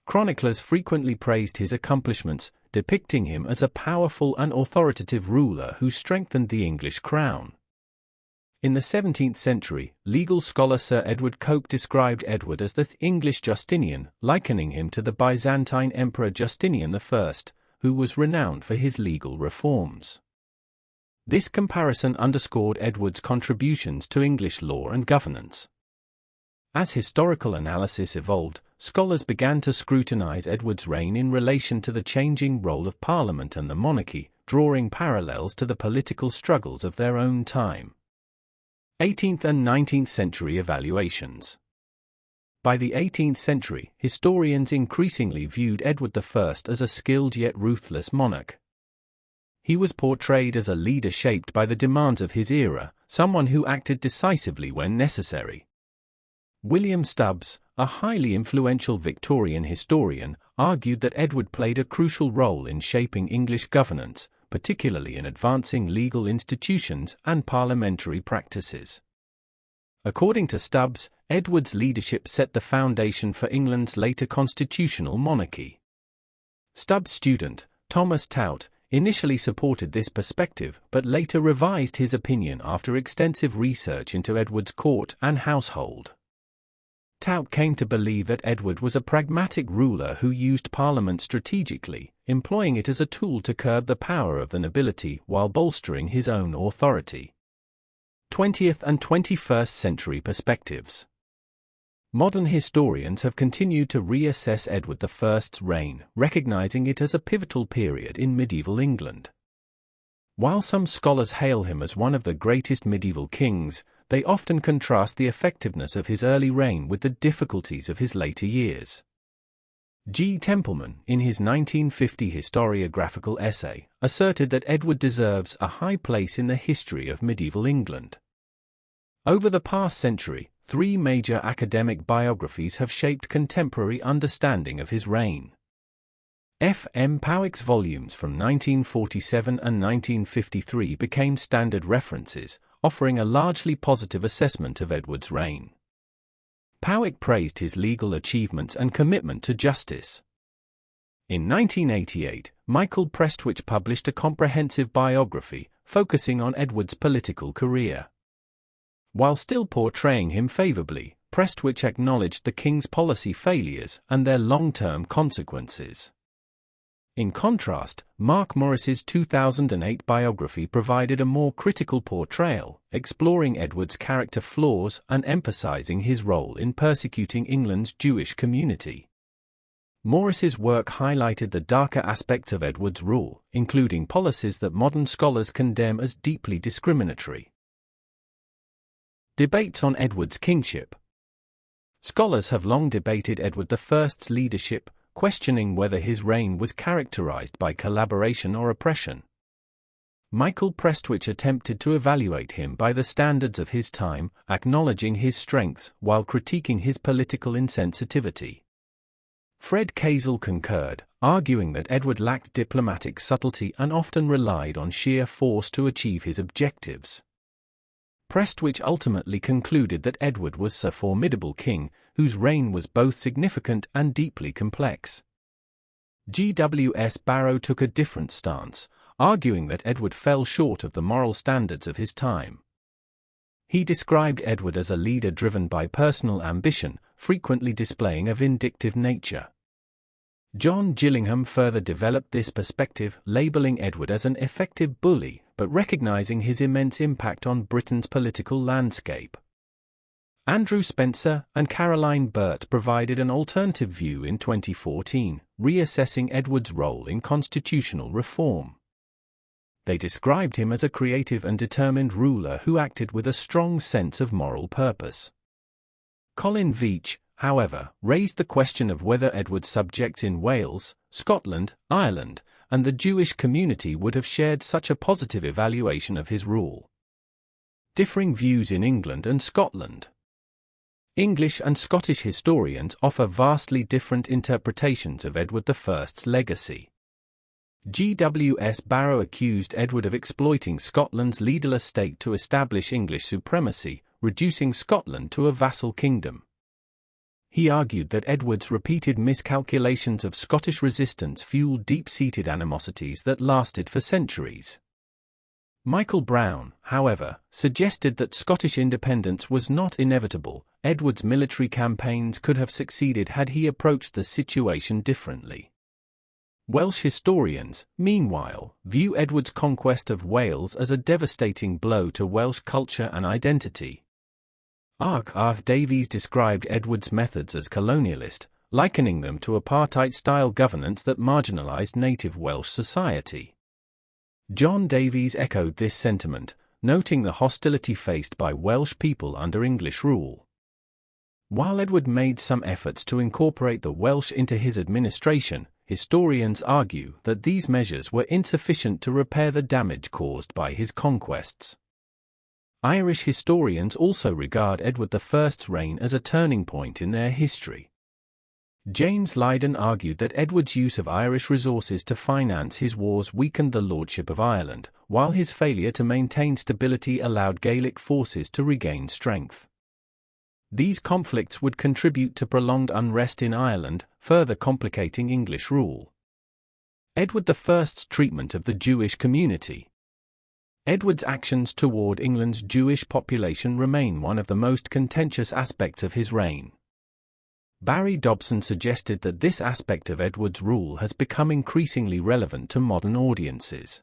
Chroniclers frequently praised his accomplishments, depicting him as a powerful and authoritative ruler who strengthened the English crown. In the 17th century, legal scholar Sir Edward Coke described Edward as the English Justinian, likening him to the Byzantine Emperor Justinian I, who was renowned for his legal reforms. This comparison underscored Edward's contributions to English law and governance. As historical analysis evolved, scholars began to scrutinize Edward's reign in relation to the changing role of Parliament and the monarchy, drawing parallels to the political struggles of their own time. 18th and 19th century evaluations. By the 18th century, historians increasingly viewed Edward I as a skilled yet ruthless monarch. He was portrayed as a leader shaped by the demands of his era, someone who acted decisively when necessary. William Stubbs, a highly influential Victorian historian, argued that Edward played a crucial role in shaping English governance, particularly in advancing legal institutions and parliamentary practices. According to Stubbs, Edward's leadership set the foundation for England's later constitutional monarchy. Stubbs' student, Thomas Tout, initially supported this perspective but later revised his opinion after extensive research into Edward's court and household. Tout came to believe that Edward was a pragmatic ruler who used Parliament strategically, employing it as a tool to curb the power of the nobility while bolstering his own authority. 20th and 21st century perspectives. Modern historians have continued to reassess Edward I's reign, recognizing it as a pivotal period in medieval England. While some scholars hail him as one of the greatest medieval kings, they often contrast the effectiveness of his early reign with the difficulties of his later years. G. Templeman, in his 1950 historiographical essay, asserted that Edward deserves a high place in the history of medieval England. Over the past century, 3 major academic biographies have shaped contemporary understanding of his reign. F. M. Powick's volumes from 1947 and 1953 became standard references, offering a largely positive assessment of Edward's reign. Powick praised his legal achievements and commitment to justice. In 1988, Michael Prestwich published a comprehensive biography, focusing on Edward's political career. While still portraying him favorably, Prestwich acknowledged the king's policy failures and their long-term consequences. In contrast, Mark Morris's 2008 biography provided a more critical portrayal, exploring Edward's character flaws and emphasizing his role in persecuting England's Jewish community. Morris's work highlighted the darker aspects of Edward's rule, including policies that modern scholars condemn as deeply discriminatory. Debates on Edward's kingship. Scholars have long debated Edward I's leadership, questioning whether his reign was characterized by collaboration or oppression. Michael Prestwich attempted to evaluate him by the standards of his time, acknowledging his strengths while critiquing his political insensitivity. Fred Kazel concurred, arguing that Edward lacked diplomatic subtlety and often relied on sheer force to achieve his objectives. Prestwich ultimately concluded that Edward was a formidable king, whose reign was both significant and deeply complex. G.W.S. Barrow took a different stance, arguing that Edward fell short of the moral standards of his time. He described Edward as a leader driven by personal ambition, frequently displaying a vindictive nature. John Gillingham further developed this perspective, labeling Edward as an effective bully, but recognizing his immense impact on Britain's political landscape. Andrew Spencer and Caroline Burt provided an alternative view in 2014, reassessing Edward's role in constitutional reform. They described him as a creative and determined ruler who acted with a strong sense of moral purpose. Colin Veitch, however, raised the question of whether Edward's subjects in Wales, Scotland, Ireland, and the Jewish community would have shared such a positive evaluation of his rule. Differing views in England and Scotland. English and Scottish historians offer vastly different interpretations of Edward I's legacy. G.W.S. Barrow accused Edward of exploiting Scotland's leaderless state to establish English supremacy, reducing Scotland to a vassal kingdom. He argued that Edward's repeated miscalculations of Scottish resistance fueled deep-seated animosities that lasted for centuries. Michael Brown, however, suggested that Scottish independence was not inevitable. Edward's military campaigns could have succeeded had he approached the situation differently. Welsh historians, meanwhile, view Edward's conquest of Wales as a devastating blow to Welsh culture and identity. Arthur Davies described Edward's methods as colonialist, likening them to apartheid-style governance that marginalized native Welsh society. John Davies echoed this sentiment, noting the hostility faced by Welsh people under English rule. While Edward made some efforts to incorporate the Welsh into his administration, historians argue that these measures were insufficient to repair the damage caused by his conquests. Irish historians also regard Edward I's reign as a turning point in their history. James Lydon argued that Edward's use of Irish resources to finance his wars weakened the lordship of Ireland, while his failure to maintain stability allowed Gaelic forces to regain strength. These conflicts would contribute to prolonged unrest in Ireland, further complicating English rule. Edward I's treatment of the Jewish community. Edward's actions toward England's Jewish population remain one of the most contentious aspects of his reign. Barry Dobson suggested that this aspect of Edward's rule has become increasingly relevant to modern audiences.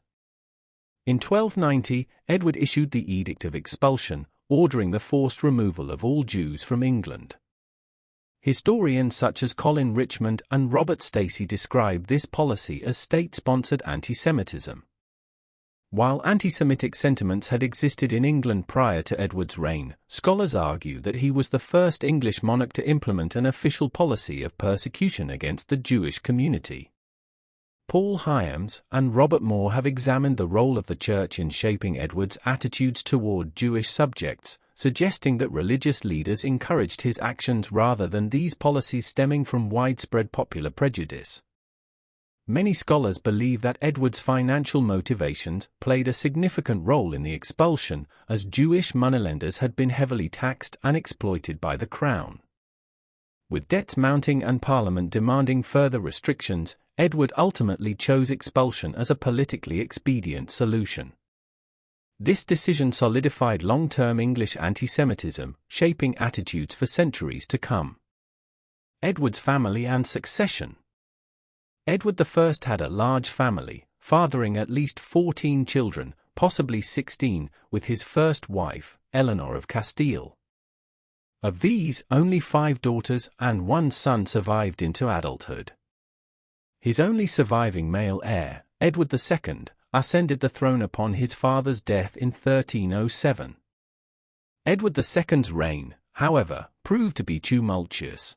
In 1290, Edward issued the Edict of Expulsion, ordering the forced removal of all Jews from England. Historians such as Colin Richmond and Robert Stacey describe this policy as state-sponsored anti-Semitism. While anti-Semitic sentiments had existed in England prior to Edward's reign, scholars argue that he was the first English monarch to implement an official policy of persecution against the Jewish community. Paul Hyams and Robert Moore have examined the role of the Church in shaping Edward's attitudes toward Jewish subjects, suggesting that religious leaders encouraged his actions rather than these policies stemming from widespread popular prejudice. Many scholars believe that Edward's financial motivations played a significant role in the expulsion, as Jewish moneylenders had been heavily taxed and exploited by the crown. With debts mounting and Parliament demanding further restrictions, Edward ultimately chose expulsion as a politically expedient solution. This decision solidified long-term English anti-Semitism, shaping attitudes for centuries to come. Edward's family and succession. Edward I had a large family, fathering at least 14 children, possibly 16, with his first wife, Eleanor of Castile. Of these, only 5 daughters and 1 son survived into adulthood. His only surviving male heir, Edward II, ascended the throne upon his father's death in 1307. Edward II's reign, however, proved to be tumultuous.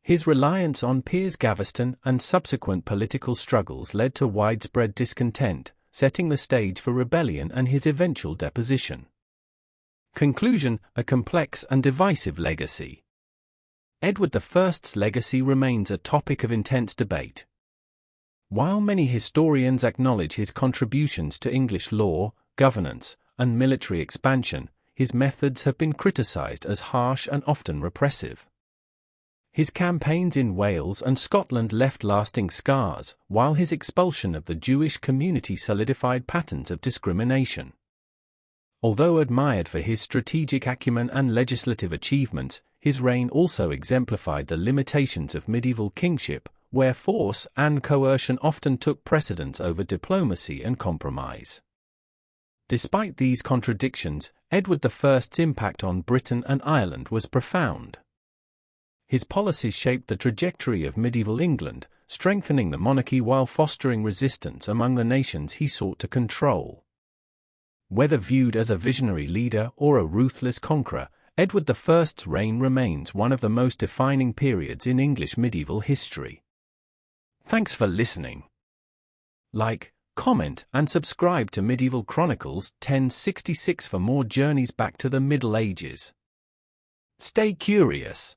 His reliance on Piers Gaveston and subsequent political struggles led to widespread discontent, setting the stage for rebellion and his eventual deposition. Conclusion: a complex and divisive legacy. Edward I's legacy remains a topic of intense debate. While many historians acknowledge his contributions to English law, governance, and military expansion, his methods have been criticized as harsh and often repressive. His campaigns in Wales and Scotland left lasting scars, while his expulsion of the Jewish community solidified patterns of discrimination. Although admired for his strategic acumen and legislative achievements, his reign also exemplified the limitations of medieval kingship, where force and coercion often took precedence over diplomacy and compromise. Despite these contradictions, Edward I's impact on Britain and Ireland was profound. His policies shaped the trajectory of medieval England, strengthening the monarchy while fostering resistance among the nations he sought to control. Whether viewed as a visionary leader or a ruthless conqueror, Edward I's reign remains one of the most defining periods in English medieval history. Thanks for listening. Like, comment, and subscribe to Medieval Chronicles 1066 for more journeys back to the Middle Ages. Stay curious.